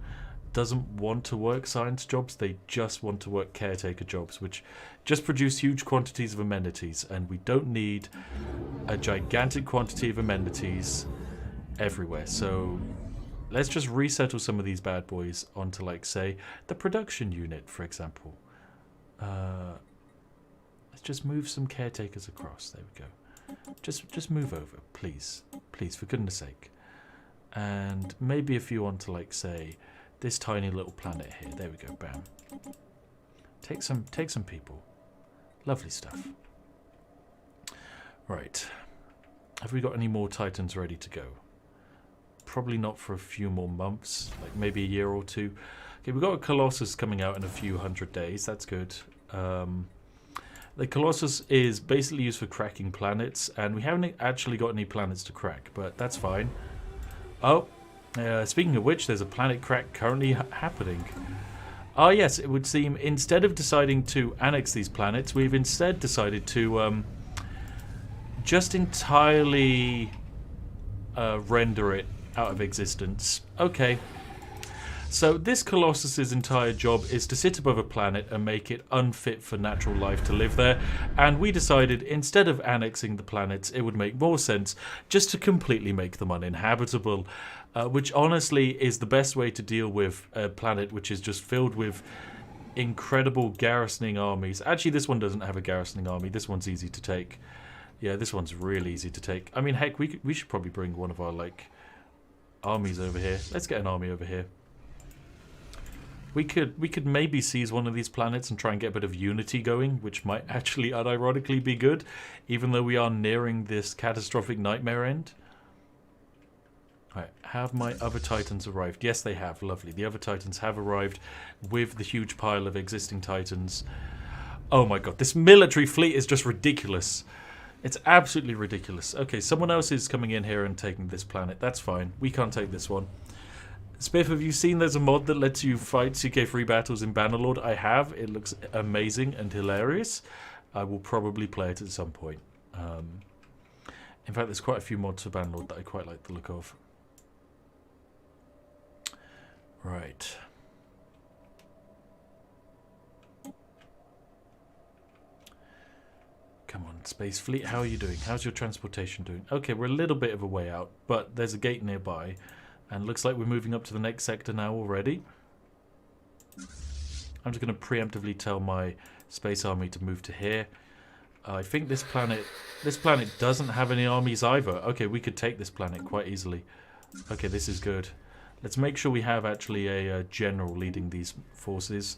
doesn't want to work science jobs, they just want to work caretaker jobs, which just produce huge quantities of amenities, and we don't need a gigantic quantity of amenities everywhere. So let's just resettle some of these bad boys onto, like, say, the production unit, for example. Let's just move some caretakers across. There we go. Just move over, please. Please, for goodness sake. And maybe a few onto, like, say, this tiny little planet here. There we go, bam. Take some people. Lovely stuff. Right. Have we got any more Titans ready to go? Probably not for a few more months, like maybe a year or two. Okay, we've got a Colossus coming out in a few hundred days. That's good. The Colossus is basically used for cracking planets, and we haven't actually got any planets to crack, but that's fine. Oh, speaking of which, there's a planet crack currently happening. Ah, yes, it would seem instead of deciding to annex these planets, we've instead decided to just entirely render it out of existence. Okay. So this Colossus's entire job is to sit above a planet and make it unfit for natural life to live there, and we decided instead of annexing the planets, it would make more sense just to completely make them uninhabitable, which honestly is the best way to deal with a planet which is just filled with incredible garrisoning armies. Actually, this one doesn't have a garrisoning army. This one's easy to take. Yeah, this one's really easy to take. I mean, heck, we should probably bring one of our, like, armies over here. Let's get an army over here. We could maybe seize one of these planets and try and get a bit of unity going, which might actually unironically be good, even though we are nearing this catastrophic nightmare end. Alright, have my other Titans arrived? Yes, they have. Lovely. The other Titans have arrived with the huge pile of existing Titans. Oh my god, this military fleet is just ridiculous. It's absolutely ridiculous. Okay, someone else is coming in here and taking this planet. That's fine. We can't take this one. Spiff, have you seen there's a mod that lets you fight CK3 battles in Bannerlord? I have. It looks amazing and hilarious. I will probably play it at some point. In fact, there's quite a few mods for Bannerlord that I quite like the look of. Right. Come on, Space Fleet, how are you doing? How's your transportation doing? Okay, we're a little bit of a way out, but there's a gate nearby. And looks like we're moving up to the next sector now already. I'm just going to preemptively tell my space army to move to here. I think this planet doesn't have any armies either. Okay, we could take this planet quite easily. Okay, this is good. Let's make sure we have actually a general leading these forces.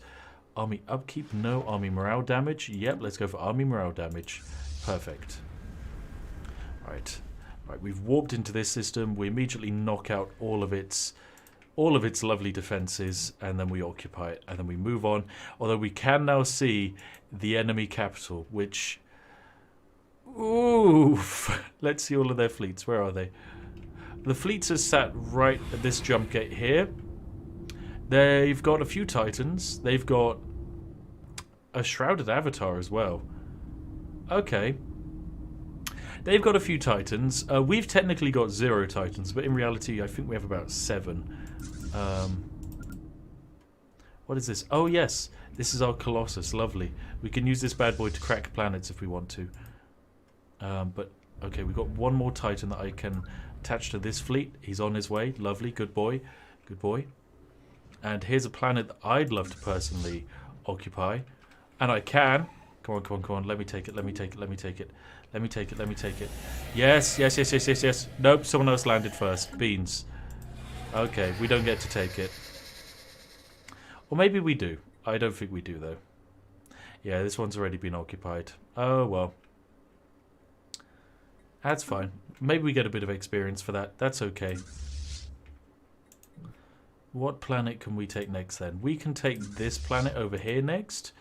Army upkeep, no. Army morale damage, yep. Let's go for army morale damage. Perfect. Right, we've warped into this system. We immediately knock out all of its lovely defenses, and then we occupy it, and then we move on. Although we can now see the enemy capital, which... Oof! Let's see all of their fleets. Where are they? The fleets are sat right at this jump gate here. They've got a few Titans. They've got a Shrouded Avatar as well. Okay. They've got a few Titans. We've technically got 0 Titans, but in reality, I think we have about 7. What is this? Oh, yes. This is our Colossus. Lovely. We can use this bad boy to crack planets if we want to. But, okay, we've got one more Titan that I can attach to this fleet. He's on his way. Lovely. Good boy. Good boy. And here's a planet that I'd love to personally occupy. And I can. Come on, come on, come on. Let me take it. Let me take it. Let me take it. Let me take it. Let me take it. Yes, yes, yes, yes, yes, yes. Nope, someone else landed first. Beans. Okay, we don't get to take it. Or maybe we do. I don't think we do, though. Yeah, this one's already been occupied. Oh, well. That's fine. Maybe we get a bit of experience for that. That's okay. What planet can we take next, then? We can take this planet over here next.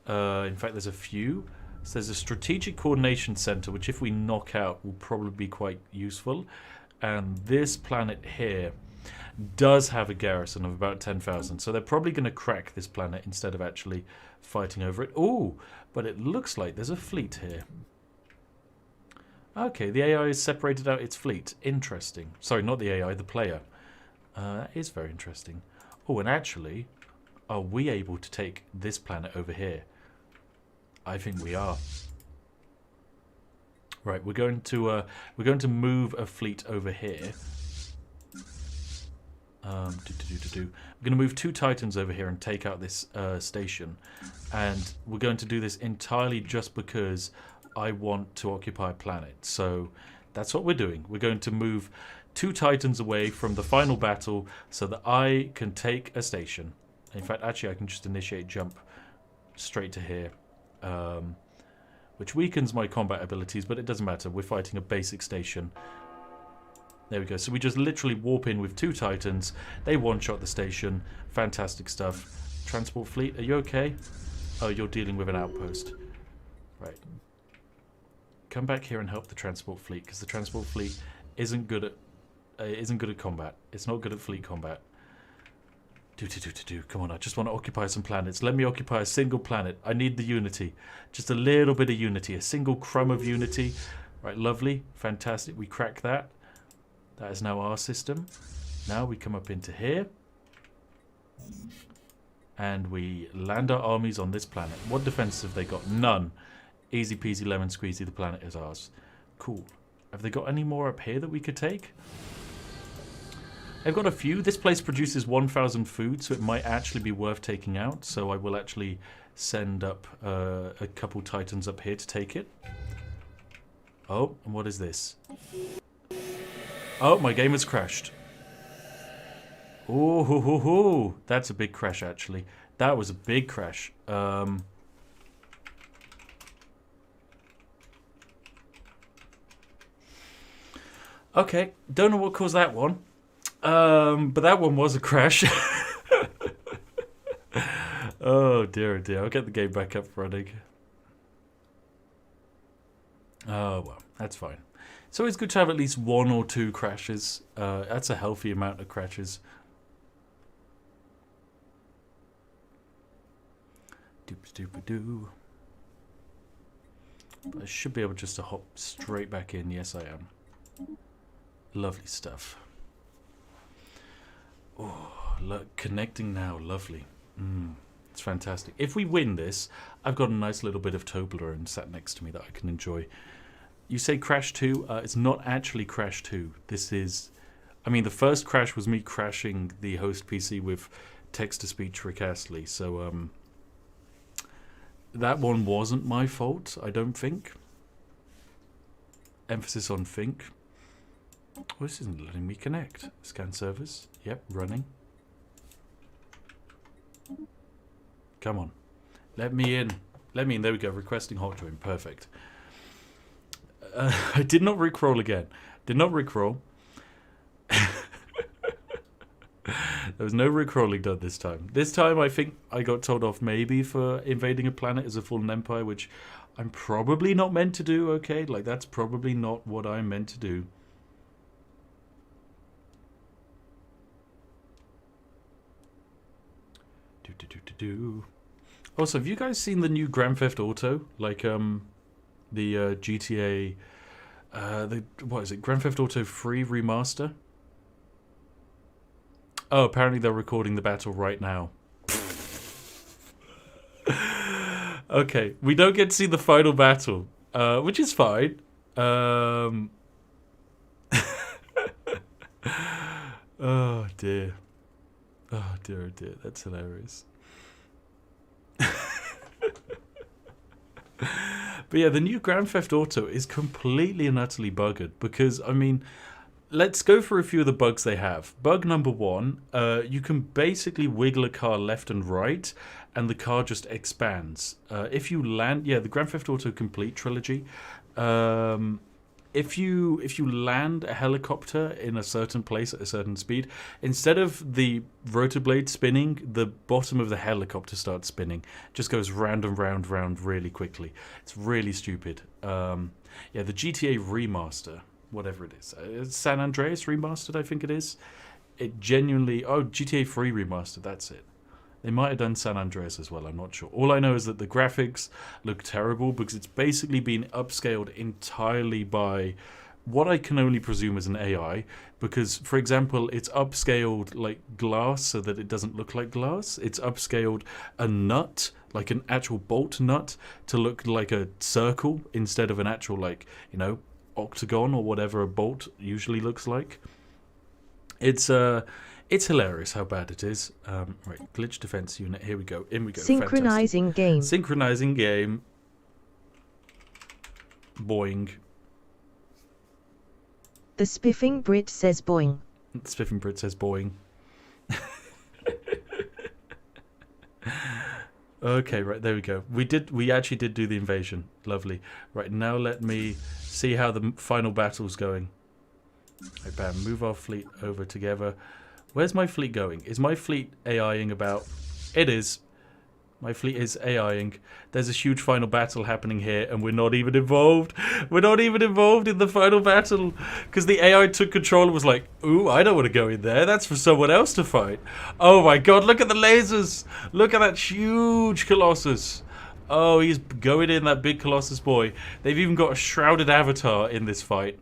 In fact, there's a few. So there's a strategic coordination center, which if we knock out will probably be quite useful. And this planet here does have a garrison of about 10,000. So they're probably going to crack this planet instead of actually fighting over it. Ooh, but it looks like there's a fleet here. Okay, the AI has separated out its fleet. Interesting. Sorry, not the AI, the player. That is very interesting. Oh, and actually, are we able to take this planet over here? I think we are. Right, we're going to move a fleet over here. We're going to move 2 Titans over here and take out this station, and we're going to do this entirely just because I want to occupy a planet. So that's what we're doing. We're going to move 2 Titans away from the final battle so that I can take a station. In fact, actually, I can just initiate jump straight to here, which weakens my combat abilities, but it doesn't matter. We're fighting a basic station. There we go. So we just literally warp in with 2 Titans. They one-shot the station. Fantastic stuff. Transport fleet, are you okay? Oh, you're dealing with an outpost. Right. Come back here and help the transport fleet, because the transport fleet isn't good at combat. It's not good at fleet combat. Come on, I just want to occupy some planets. Let me occupy a single planet. I need the unity. Just a little bit of unity. A single crumb of unity. Right, lovely. Fantastic. We crack that. That is now our system. Now we come up into here. And we land our armies on this planet. What defenses have they got? None. Easy peasy lemon squeezy. The planet is ours. Cool. Have they got any more up here that we could take? They've got a few. This place produces 1,000 food, so it might actually be worth taking out. So I will actually send up a couple Titans up here to take it. Oh, and what is this? Oh, my game has crashed. Oh, ho, ho, ho. That's a big crash, actually. That was a big crash. Okay, don't know what caused that one. But that one was a crash. Oh dear, oh dear. I'll get the game back up running. Oh well, that's fine. It's always good to have at least 1 or 2 crashes. That's a healthy amount of crashes. Doop-a-doop-a-doo. I should be able just to hop straight back in. Yes, I am. Lovely stuff. Oh, look, connecting now. Lovely. It's fantastic. If we win this, I've got a nice little bit of Toblerone sat next to me that I can enjoy. You say Crash 2? It's not actually Crash 2. This is... I mean, the first crash was me crashing the host PC with text-to-speech Rick Astley, so that one wasn't my fault, I don't think. Emphasis on think. Oh, this isn't letting me connect. Scan servers. Yep, running. Come on. Let me in. Let me in. There we go. Requesting hot join. Perfect. I did not rickroll again. Did not rickroll. There was no rickrolling done this time. This time I think I got told off maybe for invading a planet as a fallen empire, which I'm probably not meant to do, okay? Like, that's probably not what I'm meant to do. Also, have you guys seen the new Grand Theft Auto? Like, the GTA... what is it? Grand Theft Auto 3 Remaster? Oh, apparently they're recording the battle right now. Okay, we don't get to see the final battle, which is fine. Oh dear. Oh dear, oh dear. That's hilarious. But yeah, the new Grand Theft Auto is completely and utterly buggered because, I mean... Let's go through a few of the bugs they have. Bug number 1, you can basically wiggle a car left and right, and the car just expands. If you land, yeah, the Grand Theft Auto Complete trilogy. If you land a helicopter in a certain place at a certain speed, instead of the rotor blade spinning, the bottom of the helicopter starts spinning. It just goes round and round, round really quickly. It's really stupid. Yeah, the GTA Remaster. Whatever it is. It's San Andreas Remastered, I think it is. It genuinely... Oh, GTA 3 Remastered, that's it. They might have done San Andreas as well, I'm not sure. All I know is that the graphics look terrible because it's basically been upscaled entirely by what I can only presume is an AI. Because, for example, it's upscaled like glass so that it doesn't look like glass. It's upscaled a nut, like an actual bolt nut, to look like a circle instead of an actual, like, you know, octagon or whatever a bolt usually looks like. It's hilarious how bad it is. Right, glitch defense unit. Here we go. In we go. Synchronizing Fantastic. game. Synchronizing game. Boing. The Spiffing Brit says boing. The Spiffing Brit says boing. Okay, right, there we go. We actually did do the invasion. Lovely. Right, now let me see how the final battle's going. Right, bam, move our fleet over together. Where's my fleet going? Is my fleet AIing about? It is. My fleet is AIing. There's a huge final battle happening here, and we're not even involved. We're not even involved in the final battle. Because the AI took control and was like, ooh, I don't want to go in there. That's for someone else to fight. Oh my god, look at the lasers. Look at that huge Colossus. Oh, he's going in, that big Colossus boy. They've even got a shrouded avatar in this fight.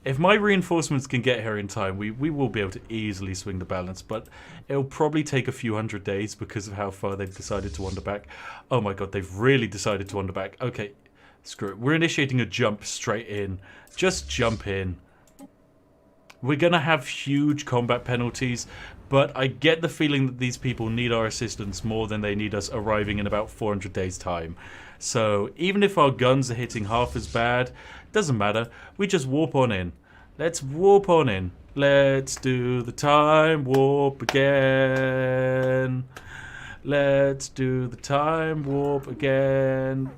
If my reinforcements can get here in time, we will be able to easily swing the balance, but it'll probably take a few hundred days because of how far they've decided to wander back. Oh my god, they've really decided to wander back. Okay, screw it. We're initiating a jump straight in. Just jump in. We're going to have huge combat penalties, but I get the feeling that these people need our assistance more than they need us arriving in about 400 days' time. So even if our guns are hitting half as bad, doesn't matter. We just warp on in. Let's warp on in. Let's do the time warp again. Let's do the time warp again.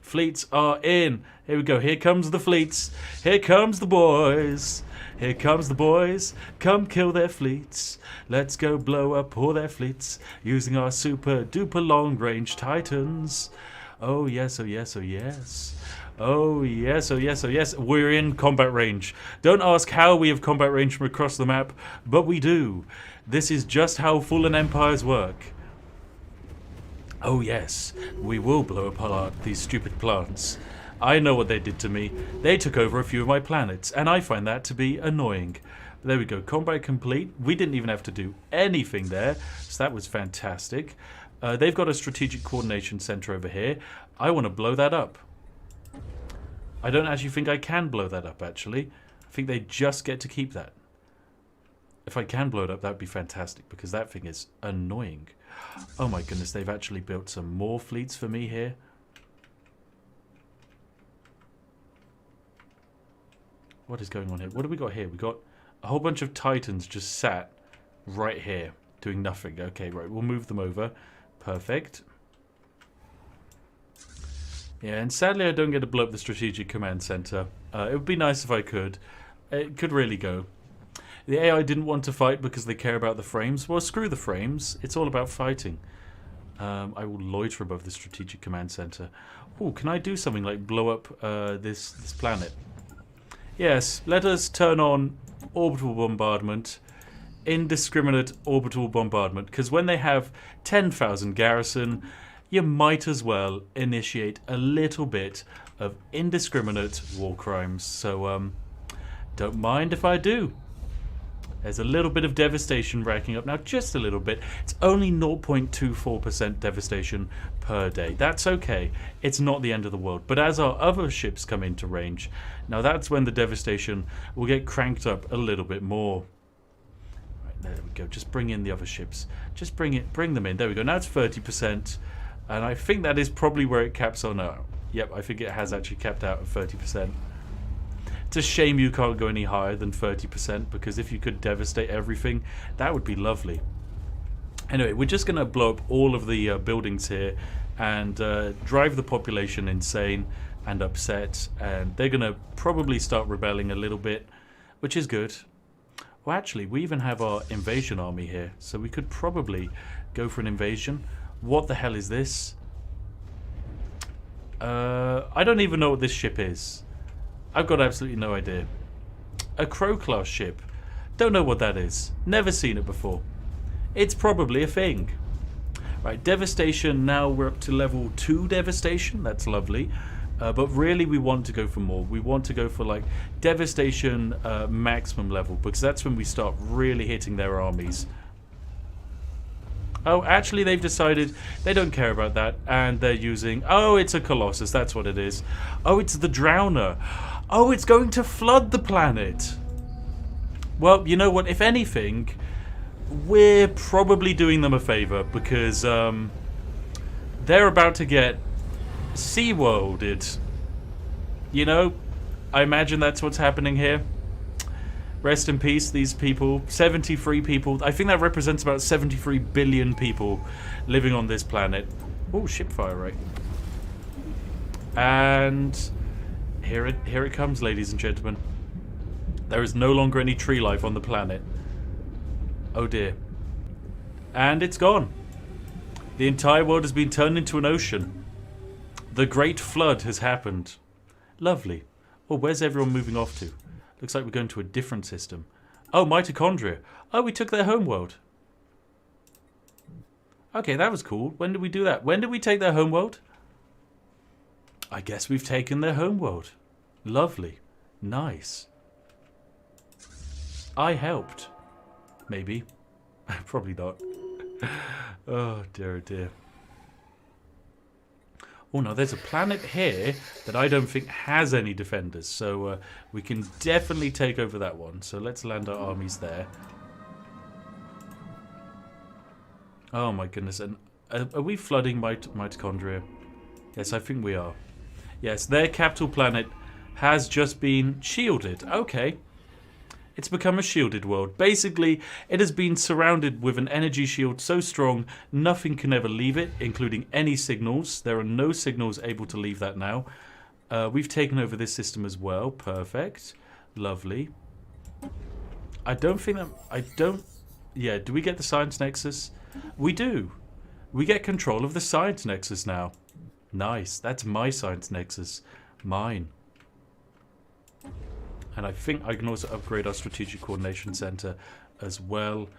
Fleets are in. Here we go. Here comes the fleets. Here comes the boys. Here comes the boys. Come kill their fleets. Let's go blow up all their fleets using our super duper long range titans. Oh yes, oh yes, oh yes. Oh yes, oh yes, oh yes. We're in combat range. Don't ask how we have combat range from across the map, but we do. This is just how fallen empires work. Oh yes, we will blow apart these stupid plants. I know what they did to me. They took over a few of my planets, and I find that to be annoying. There we go, combat complete. We didn't even have to do anything there, so that was fantastic. They've got a strategic coordination center over here. I want to blow that up. I don't actually think I can blow that up, actually. I think they just get to keep that. If I can blow it up, that would be fantastic, because that thing is annoying. Oh my goodness, they've actually built some more fleets for me here. What is going on here? What have we got here? We got a whole bunch of Titans just sat right here, doing nothing. Okay, right, we'll move them over. Perfect. Yeah, and sadly I don't get to blow up the Strategic Command Center. It would be nice if I could. It could really go. The AI didn't want to fight because they care about the frames. Well, screw the frames. It's all about fighting. I will loiter above the Strategic Command Center. Oh, can I do something like blow up this planet? Yes, let us turn on orbital bombardment. Indiscriminate orbital bombardment. Because when they have 10,000 garrison, you might as well initiate a little bit of indiscriminate war crimes. So, don't mind if I do. There's a little bit of devastation racking up now, just a little bit. It's only 0.24% devastation per day. That's okay. It's not the end of the world. But as our other ships come into range, now that's when the devastation will get cranked up a little bit more. Right, there we go. Just bring in the other ships. Just bring them in. There we go. Now it's 30%. And I think that is probably where it caps on out. Yep, I think it has actually capped out at 30%. It's a shame you can't go any higher than 30%, because if you could devastate everything, that would be lovely. Anyway, we're just going to blow up all of the buildings here and drive the population insane and upset, and they're going to probably start rebelling a little bit, which is good. Well, actually, we even have our invasion army here, so we could probably go for an invasion. What the hell is this? I don't even know what this ship is. I've got absolutely no idea. A Crow-class ship. Don't know what that is. Never seen it before. It's probably a thing. Right, devastation. Now we're up to level 2 devastation. That's lovely. But really we want to go for more. We want to go for like devastation maximum level, because that's when we start really hitting their armies. Oh, actually they've decided they don't care about that, and they're using... Oh, it's a Colossus, that's what it is. Oh, it's the Drowner. Oh, it's going to flood the planet. Well, you know what, if anything, we're probably doing them a favor, because they're about to get SeaWorlded. You know, I imagine that's what's happening here. Rest in peace, these people. 73 people. I think that represents about 73 billion people living on this planet. Oh, ship fire rate. And here it comes, ladies and gentlemen. There is no longer any tree life on the planet. Oh dear. And it's gone. The entire world has been turned into an ocean. The Great Flood has happened. Lovely. Well, where's everyone moving off to? Looks like we're going to a different system. Oh, mitochondria. Oh, we took their homeworld. Okay, that was cool. When did we do that? When did we take their homeworld? I guess we've taken their homeworld. Lovely. Nice. I helped. Maybe. Probably not. Oh, dear, oh dear. Oh no, there's a planet here that I don't think has any defenders, so we can definitely take over that one. So let's land our armies there. Oh my goodness, and are we flooding mitochondria? Yes, I think we are. Yes, their capital planet has just been shielded. Okay. It's become a shielded world. Basically, it has been surrounded with an energy shield so strong, nothing can ever leave it, including any signals. There are no signals able to leave that now. We've taken over this system as well. Perfect. Lovely. I don't think that... Yeah, do we get the Science Nexus? We do. We get control of the Science Nexus now. Nice. That's my Science Nexus. Mine. And I think I can also upgrade our Strategic Coordination Center as well.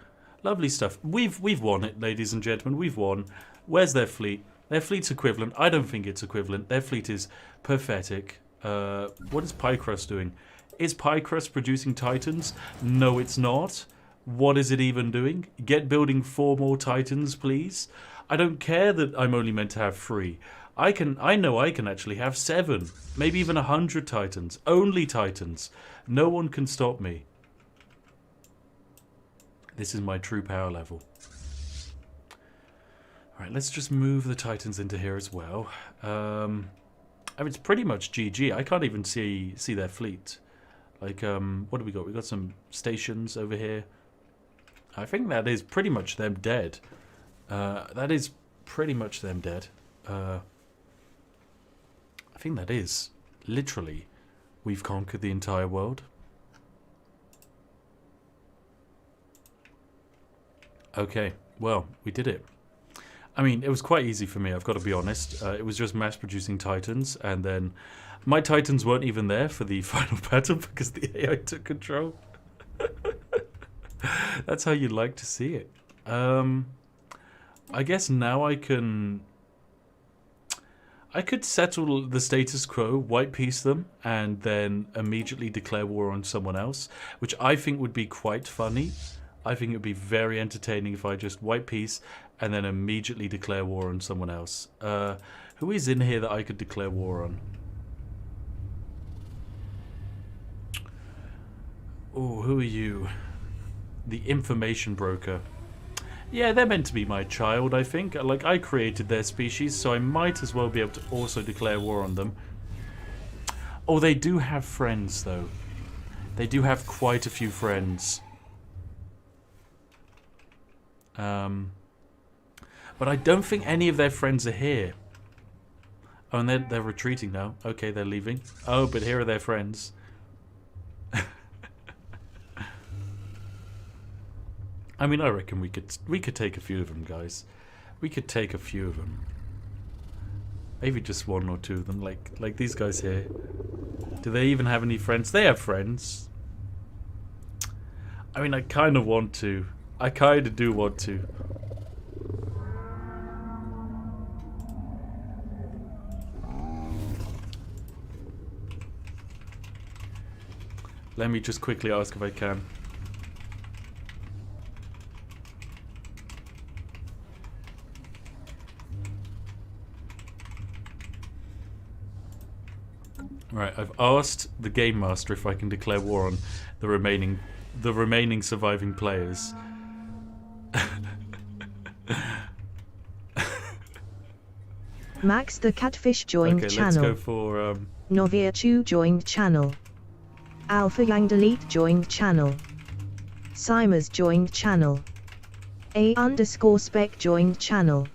Lovely stuff. We've won it, ladies and gentlemen. We've won. Where's their fleet? Their fleet's equivalent. I don't think it's equivalent. Their fleet is pathetic. What is Pycrust doing? Is Pycrust producing Titans? No, it's not. What is it even doing? Get building 4 more Titans, please. I don't care that I'm only meant to have 3. I know I can actually have 7, maybe even 100 titans. Only titans. No one can stop me. This is my true power level. Alright, let's just move the titans into here as well. I mean, it's pretty much GG. I can't even see their fleet. Like, what do we got? We got some stations over here. I think that is pretty much them dead. That is pretty much them dead. I think that is literally we've conquered the entire world. Okay, well, we did it. I mean, it was quite easy for me, I've got to be honest. It was just mass-producing titans, and then my titans weren't even there for the final battle because the AI took control. That's how you'd like to see it. I guess now I could settle the status quo, white piece them, and then immediately declare war on someone else, which I think would be quite funny. I think it would be very entertaining if I just white piece and then immediately declare war on someone else. Who is in here that I could declare war on? Oh, who are you? The information broker. Yeah, they're meant to be my child, I think. Like, I created their species, so I might as well be able to also declare war on them. Oh, they do have friends, though. They do have quite a few friends. But I don't think any of their friends are here. Oh, and they're retreating now. Okay, they're leaving. Oh, but here are their friends. I mean, I reckon we could take a few of them, guys. We could take a few of them. Maybe just 1 or 2 of them, like these guys here. Do they even have any friends? They have friends. I mean, I kind of want to. I kind of do want to. Let me just quickly ask if I can. Right, I've asked the Game Master if I can declare war on the remaining surviving players. Max the Catfish joined okay, channel. Let's go for Novia Chu joined channel. Alpha Yang Delete joined channel. Simers joined channel. A_spec joined channel.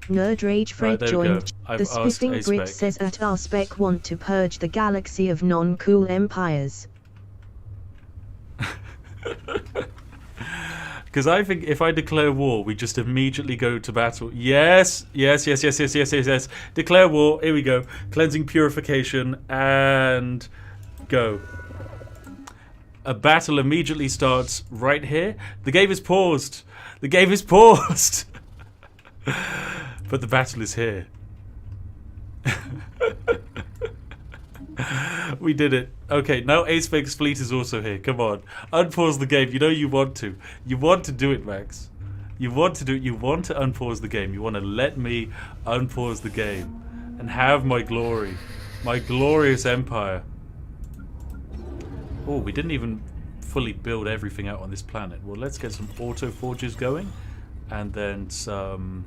Nerd Rage Fred joined. The Spiffing Brit says at our spec want to purge the galaxy of non-cool empires. Because I think if I declare war, we just immediately go to battle. Yes. Declare war. Here we go. Cleansing, purification, and go. A battle immediately starts right here. The game is paused. The game is paused. But the battle is here. We did it. Okay, now Aspec's fleet is also here. Come on. Unpause the game. You know you want to. You want to do it, Max. You want to do it. You want to unpause the game. You want to let me unpause the game and have my glory. My glorious empire. Oh, we didn't even fully build everything out on this planet. Well, let's get some auto forges going. And then some...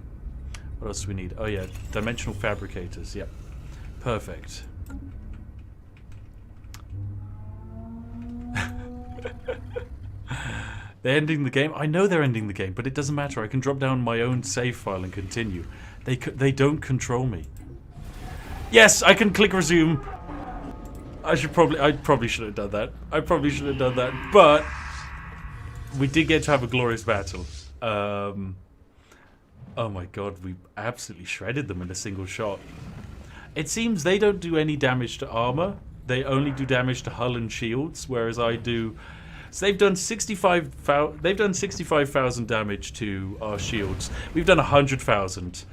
What else do we need? Oh yeah, dimensional fabricators. Yep. Perfect. They're ending the game. I know they're ending the game, but it doesn't matter. I can drop down my own save file and continue. They don't control me. Yes, I can click resume. I probably should have done that. I probably should have done that. But we did get to have a glorious battle. Oh my god, we absolutely shredded them in a single shot. It seems they don't do any damage to armor. They only do damage to hull and shields, whereas I do. So they've done 65,000 damage to our shields. We've done 100,000.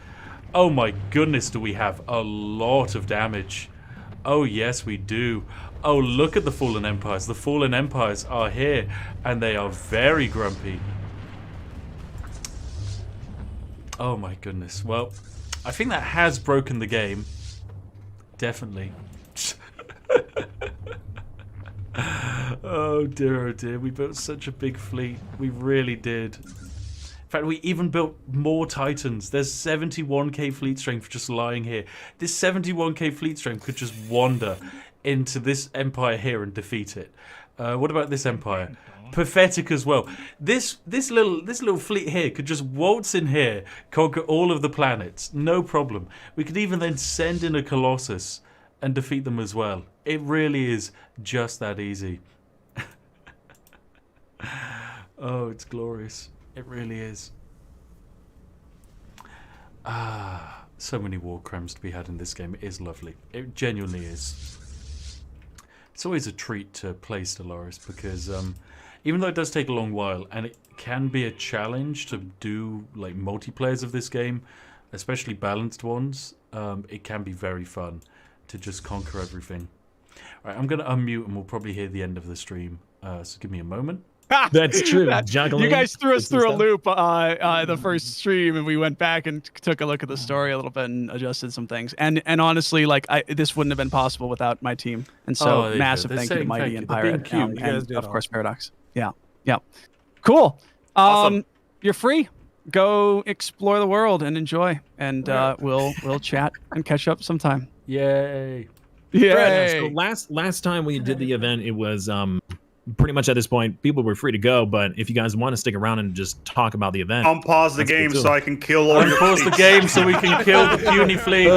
Oh my goodness, do we have a lot of damage? Oh yes, we do. Oh, look at the Fallen Empires. The Fallen Empires are here, and they are very grumpy. Oh my goodness. Well, I think that has broken the game. Definitely. Oh dear, we built such a big fleet. We really did. In fact, we even built more Titans. There's 71k fleet strength just lying here. This 71k fleet strength could just wander into this empire here and defeat it. What about this empire? Pathetic as well. This little fleet here could just waltz in here, conquer all of the planets, no problem. We could even then send in a Colossus and defeat them as well. It really is just that easy. Oh, it's glorious. It really is. So many war crimes to be had in this game. It is lovely. It genuinely is. It's always a treat to play Stellaris because even though it does take a long while and it can be a challenge to do like multiplayers of this game, especially balanced ones, it can be very fun to just conquer everything. All right, I'm going to unmute and we'll probably hear the end of the stream. So give me a moment. That's true. Juggling. You guys threw us through a loop the first stream, and we went back and took a look at the story a little bit and adjusted some things. And honestly, like this wouldn't have been possible without my team. And so massive thank you to Mighty and Pirate, and of course Paradox. Yeah. Cool. Awesome. You're free. Go explore the world and enjoy. And we'll chat and catch up sometime. Yay! Yay! So last time we did the event, it was pretty much at this point, people were free to go, but if you guys want to stick around and just talk about the event, Unpause the game so I can kill all your Unpause the game so we can kill the puny fleets.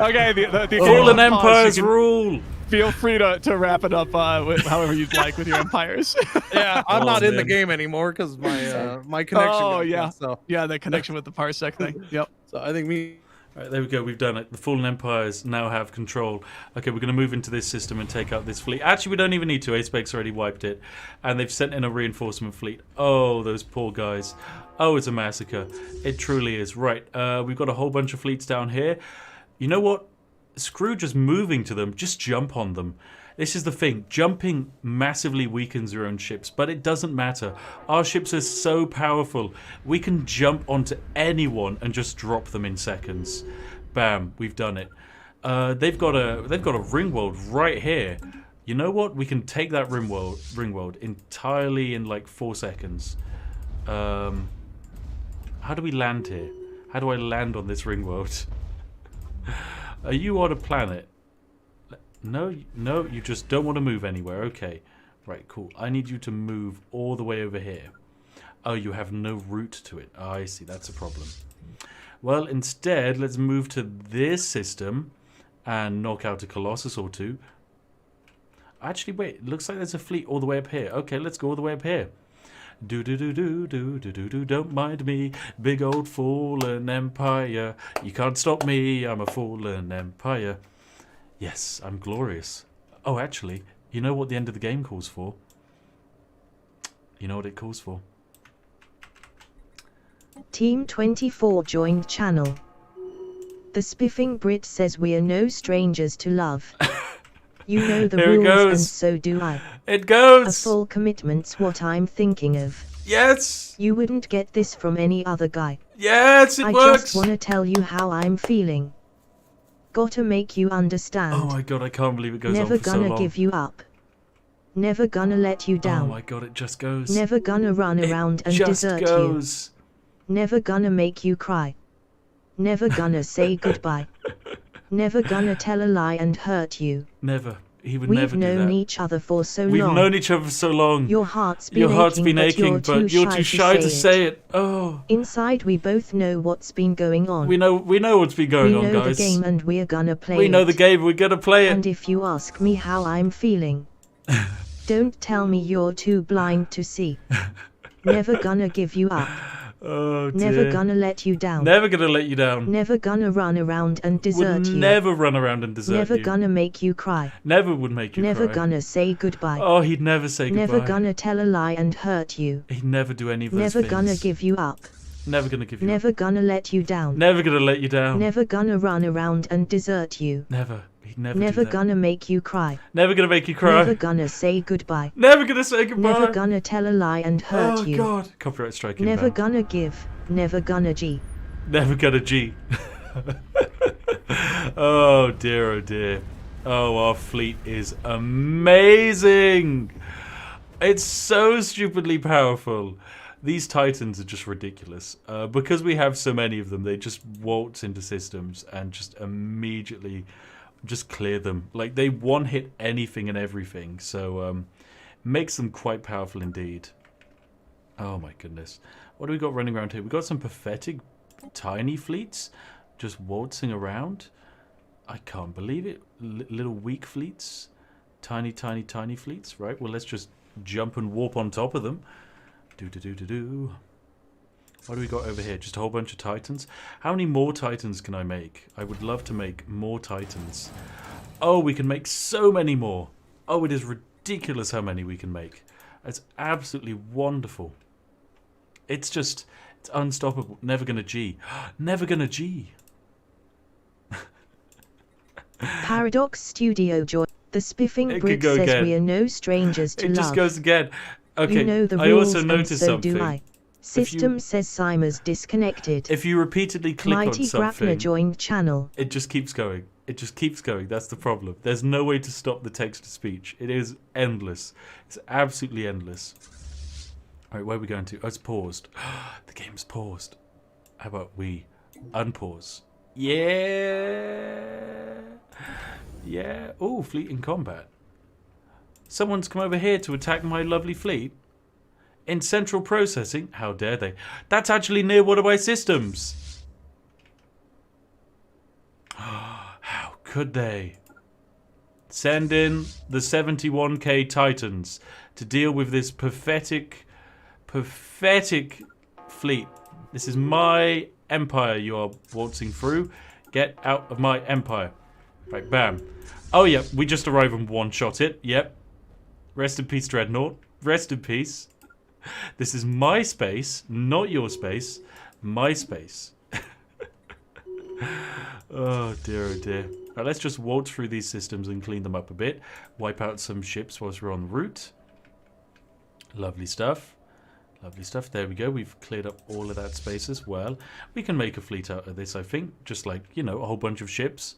Okay, the Fallen Empires rule. Feel free to wrap it up however you'd like with your empires. Yeah, I'm not in the game anymore because my connection. Oh got yeah, cut, so yeah, the connection with the parsec thing. Yep. so I think me. All right, there we go. We've done it. The Fallen Empires now have control. Okay, we're going to move into this system and take out this fleet. Actually, we don't even need to. Acebeck's already wiped it. And they've sent in a reinforcement fleet. Oh, those poor guys. Oh, it's a massacre. It truly is. Right, we've got a whole bunch of fleets down here. You know what? Screw just moving to them. Just jump on them. This is the thing. Jumping massively weakens your own ships, but it doesn't matter. Our ships are so powerful. We can jump onto anyone and just drop them in seconds. Bam, we've done it. They've got a ring world right here. You know what? We can take that ring world entirely in like 4 seconds. How do we land here? How do I land on this ring world? Are you on a planet? No, you just don't want to move anywhere. Okay. Right, cool. I need you to move all the way over here. Oh, you have no route to it. Oh, I see. That's a problem. Well, instead, let's move to this system and knock out a Colossus or two. Actually, wait. It looks like there's a fleet all the way up here. Okay, let's go all the way up here. Do, don't mind me. Big old fallen empire. You can't stop me. I'm a fallen empire. Yes, I'm glorious. Oh, actually, you know what the end of the game calls for? You know what it calls for? Team 24 joined channel. The Spiffing Brit says we are no strangers to love. You know the Here rules it goes. and so do I. It goes! A full commitment's what I'm thinking of. Yes! You wouldn't get this from any other guy. Yes, it I works! just wanna tell you how I'm feeling. Gotta make you understand. Oh my god, I can't believe it goes Never on for so gonna long. give you up. Never gonna let you down. Oh my god, it just goes. Never gonna run around and desert goes. you. Never gonna make you cry. Never gonna say goodbye. Never gonna tell a lie and hurt you. Never. He would never We've do that. known each other for so We've long. known each other for so long. Your heart's been aching, but you're too shy to say it. Oh. Inside we both know what's been going on. We know what's been going on, We know guys. the game and we're gonna play it. We know the game, we're gonna play it. And if you ask me how I'm feeling, don't tell me you're too blind to see. Never gonna give you up. Oh dear. Never gonna let you down. Never gonna let you down. Never gonna run around and desert would you. never run around and desert Never you. gonna make you cry. Never would make you Never cry. gonna say goodbye. Oh, he'd never say goodbye. Never gonna tell a lie and hurt you. He'd never do any of those Never things. gonna give you up. Never gonna give you Never up. gonna let you down. Never gonna let you down. Never gonna run around and desert you. Never. He'd never Never do that. gonna make you cry. Never gonna make you cry. Never gonna say goodbye. Never gonna say goodbye. Never gonna tell a lie and hurt you. Oh god. Copyright striking. Never banned. gonna give. Never gonna G. Never gonna G. Oh dear, oh dear. Oh, our fleet is amazing. It's so stupidly powerful. These Titans are just ridiculous. Because we have so many of them, they just waltz into systems and just immediately just clear them. Like, they one-hit anything and everything. So, makes them quite powerful indeed. Oh my goodness. What do we got running around here? We got some pathetic tiny fleets just waltzing around. I can't believe it. Little weak fleets. Tiny, tiny, tiny fleets. Right, well, let's just jump and warp on top of them. Do. What do we got over here? Just a whole bunch of Titans. How many more Titans can I make? I would love to make more Titans. Oh, we can make so many more. Oh, it is ridiculous how many we can make. It's absolutely wonderful. It's just, it's unstoppable. Never gonna G. Never gonna G. Paradox Studio Joy. The Spiffing It Brit could go says again. we are no strangers to It love. just goes again. Okay, You know the I rules, also and noticed so something. do I. System says Simer's disconnected. If you repeatedly click Mighty on something, Grafner joined channel. it just keeps going. It just keeps going. That's the problem. There's no way to stop the text-to-speech. It is endless. It's absolutely endless. All right, where are we going to? Oh, it's paused. The game's paused. How about we unpause? Yeah. Yeah. Oh, fleet in combat. Someone's come over here to attack my lovely fleet. In central processing? How dare they? That's actually near one of my systems. How could they? Send in the 71k Titans to deal with this pathetic fleet. This is my empire you are waltzing through. Get out of my empire. Right, bam. Oh, yeah, we just arrived and one-shot it. Yep. Rest in peace, Dreadnought. Rest in peace. This is my space, not your space. My space. Oh, dear, oh, dear. Right, let's just waltz through these systems and clean them up a bit. Wipe out some ships whilst we're en route. Lovely stuff. Lovely stuff. There we go. We've cleared up all of that space as well. We can make a fleet out of this, I think. Just like, you know, a whole bunch of ships.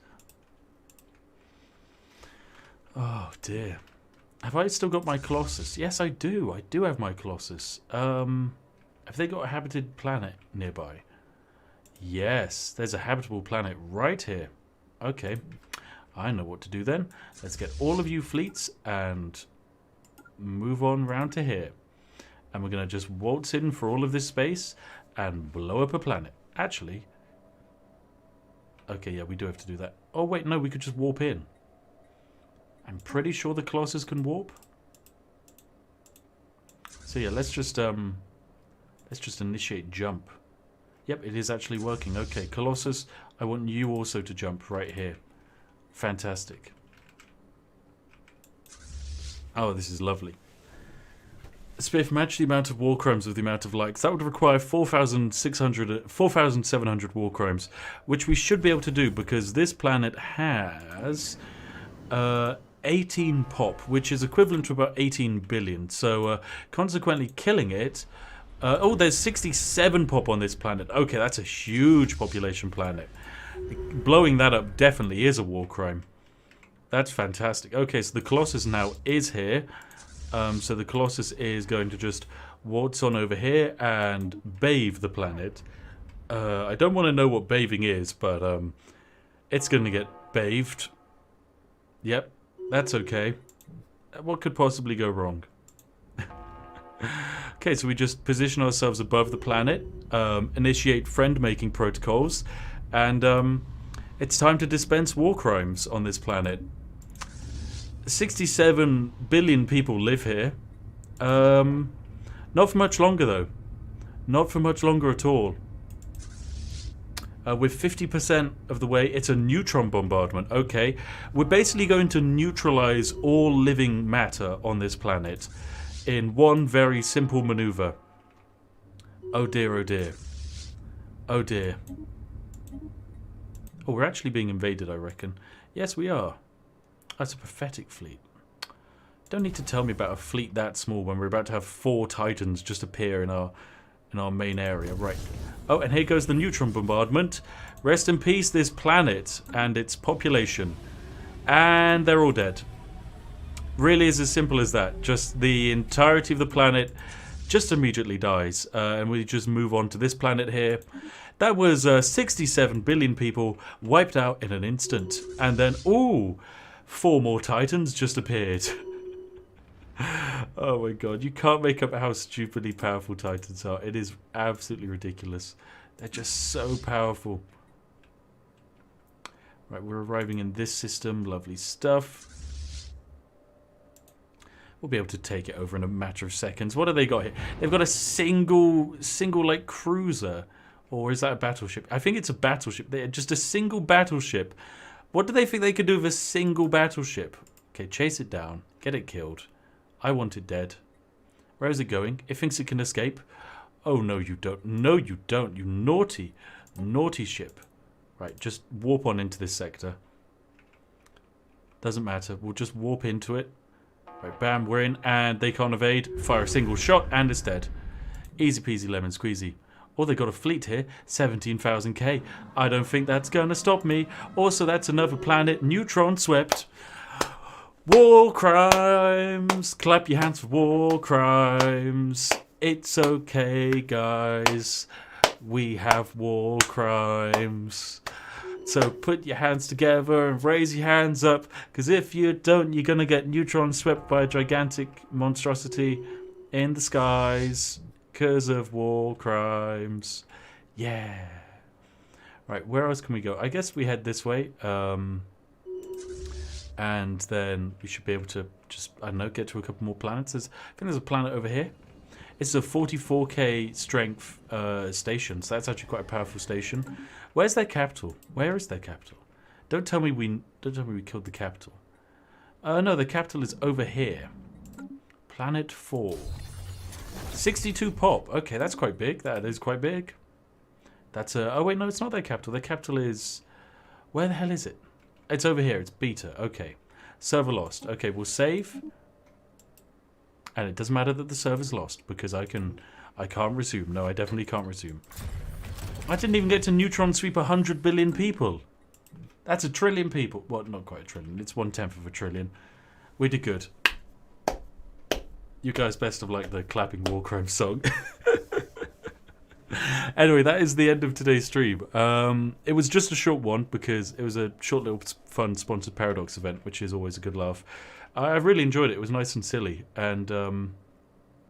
Oh, dear. Have I still got my Colossus? Yes, I do. I do have my Colossus. Have they got a habited planet nearby? Yes, there's a habitable planet right here. Okay, I know what to do then. Let's get all of you fleets and move on round to here. And we're going to just waltz in for all of this space and blow up a planet. Actually, okay, yeah, we do have to do that. Oh, wait, no, we could just warp in. I'm pretty sure the Colossus can warp. So yeah, let's just initiate jump. Yep, it is actually working. Okay, Colossus, I want you also to jump right here. Fantastic. Oh, this is lovely. Spiff, match the amount of war crimes with the amount of likes. That would require 4,700 war crimes, which we should be able to do because this planet has 18 pop, which is equivalent to about 18 billion. So consequently killing it... oh, there's 67 pop on this planet. Okay, that's a huge population planet. Blowing that up definitely is a war crime. That's fantastic. Okay, so the Colossus now is here. So the Colossus is going to just waltz on over here and bathe the planet. I don't want to know what bathing is, but it's going to get bathed. Yep, that's okay. What could possibly go wrong? Okay, so we just position ourselves above the planet, initiate friend-making protocols, and it's time to dispense war crimes on this planet. 67 billion people live here. Not for much longer, though. Not for much longer at all. With 50% of the way, it's a neutron bombardment. Okay, we're basically going to neutralize all living matter on this planet in one very simple maneuver. Oh dear, oh dear. Oh dear. Oh, we're actually being invaded, I reckon. Yes, we are. That's a pathetic fleet. Don't need to tell me about a fleet that small when we're about to have 4 Titans just appear in our in our main area. Right. Oh, and here goes the neutron bombardment. Rest in peace, this planet and its population. And they're all dead. Really is as simple as that. Just the entirety of the planet just immediately dies. And we just move on to this planet here. That was 67 billion people wiped out in an instant. And then, ooh, 4 more Titans just appeared. Oh my god, you can't make up how stupidly powerful Titans are. It is absolutely ridiculous. They're just so powerful. Right, we're arriving in this system. Lovely stuff. We'll be able to take it over in a matter of seconds. What have they got here? They've got a single like cruiser. Or is that a battleship? I think it's a battleship. They're just a single battleship. What do they think they could do with a single battleship? Okay, chase it down. Get it killed. I want it dead. Where is it going? It thinks it can escape. Oh, no, you don't. No, you don't. You naughty, naughty ship. Right, just warp on into this sector. Doesn't matter. We'll just warp into it. Right, bam, we're in, and they can't evade. Fire a single shot, and it's dead. Easy peasy lemon squeezy. Oh, they got a fleet here. 17,000k. I don't think that's going to stop me. Also, that's another planet. Neutron swept. War crimes. Clap your hands for war crimes. It's okay, guys. We have war crimes. So put your hands together and raise your hands up. Because if you don't, you're going to get neutron swept by a gigantic monstrosity in the skies. Because of war crimes. Yeah. Right, where else can we go? I guess we head this way. And then we should be able to just, I don't know, get to a couple more planets. I think there's a planet over here. It's a 44k strength station, so that's actually quite a powerful station. Where's their capital? Where is their capital? Don't tell me we killed the capital. No, the capital is over here. Planet 4. 62 pop. Okay, that's quite big. That is quite big. That's a... Oh, wait, no, it's not their capital. Their capital is... Where the hell is it? It's over here. It's beta. Okay. Server lost. Okay, we'll save. And it doesn't matter that the server's lost because I can't resume. No, I definitely can't resume. I didn't even get to neutron sweep 100 billion people. That's a trillion people. Well, not quite a trillion. It's 1/10 of a trillion. We did good. You guys best have liked the clapping war crime song. Anyway, that is the end of today's stream. It was just a short one because it was a short little fun sponsored Paradox event, which is always a good laugh. I really enjoyed it. It was nice and silly, and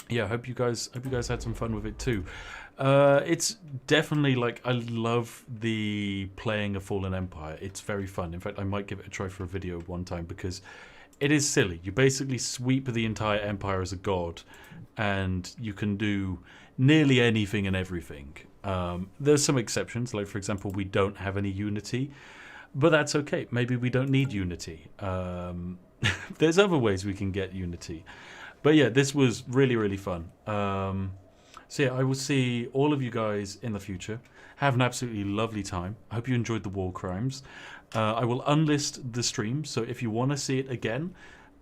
yeah, I hope you guys had some fun with it too. It's definitely like I love the playing a Fallen Empire. It's very fun. In fact, I might give it a try for a video one time because it is silly. You basically sweep the entire empire as a god, and you can do nearly anything and everything. There's some exceptions, like for example, we don't have any unity, but that's okay. Maybe we don't need unity. There's other ways we can get unity. But yeah, this was really, really fun. So yeah, I will see all of you guys in the future. Have an absolutely lovely time. I hope you enjoyed the war crimes. I will unlist the stream, so if you want to see it again,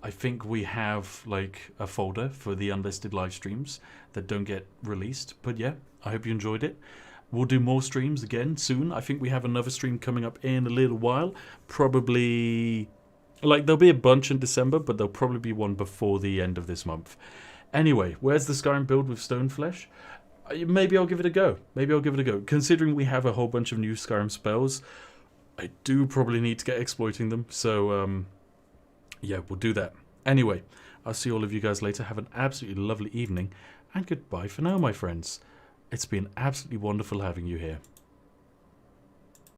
I think we have like a folder for the unlisted live streams that don't get released. But yeah, I hope you enjoyed it. We'll do more streams again soon. I think we have another stream coming up in a little while. Probably, like there'll be a bunch in December, but there'll probably be one before the end of this month. Anyway, where's the Skyrim build with Stoneflesh? Maybe I'll give it a go. Considering we have a whole bunch of new Skyrim spells, I do probably need to get exploiting them. So, yeah, we'll do that. Anyway, I'll see all of you guys later. Have an absolutely lovely evening. And goodbye for now, my friends. It's been absolutely wonderful having you here.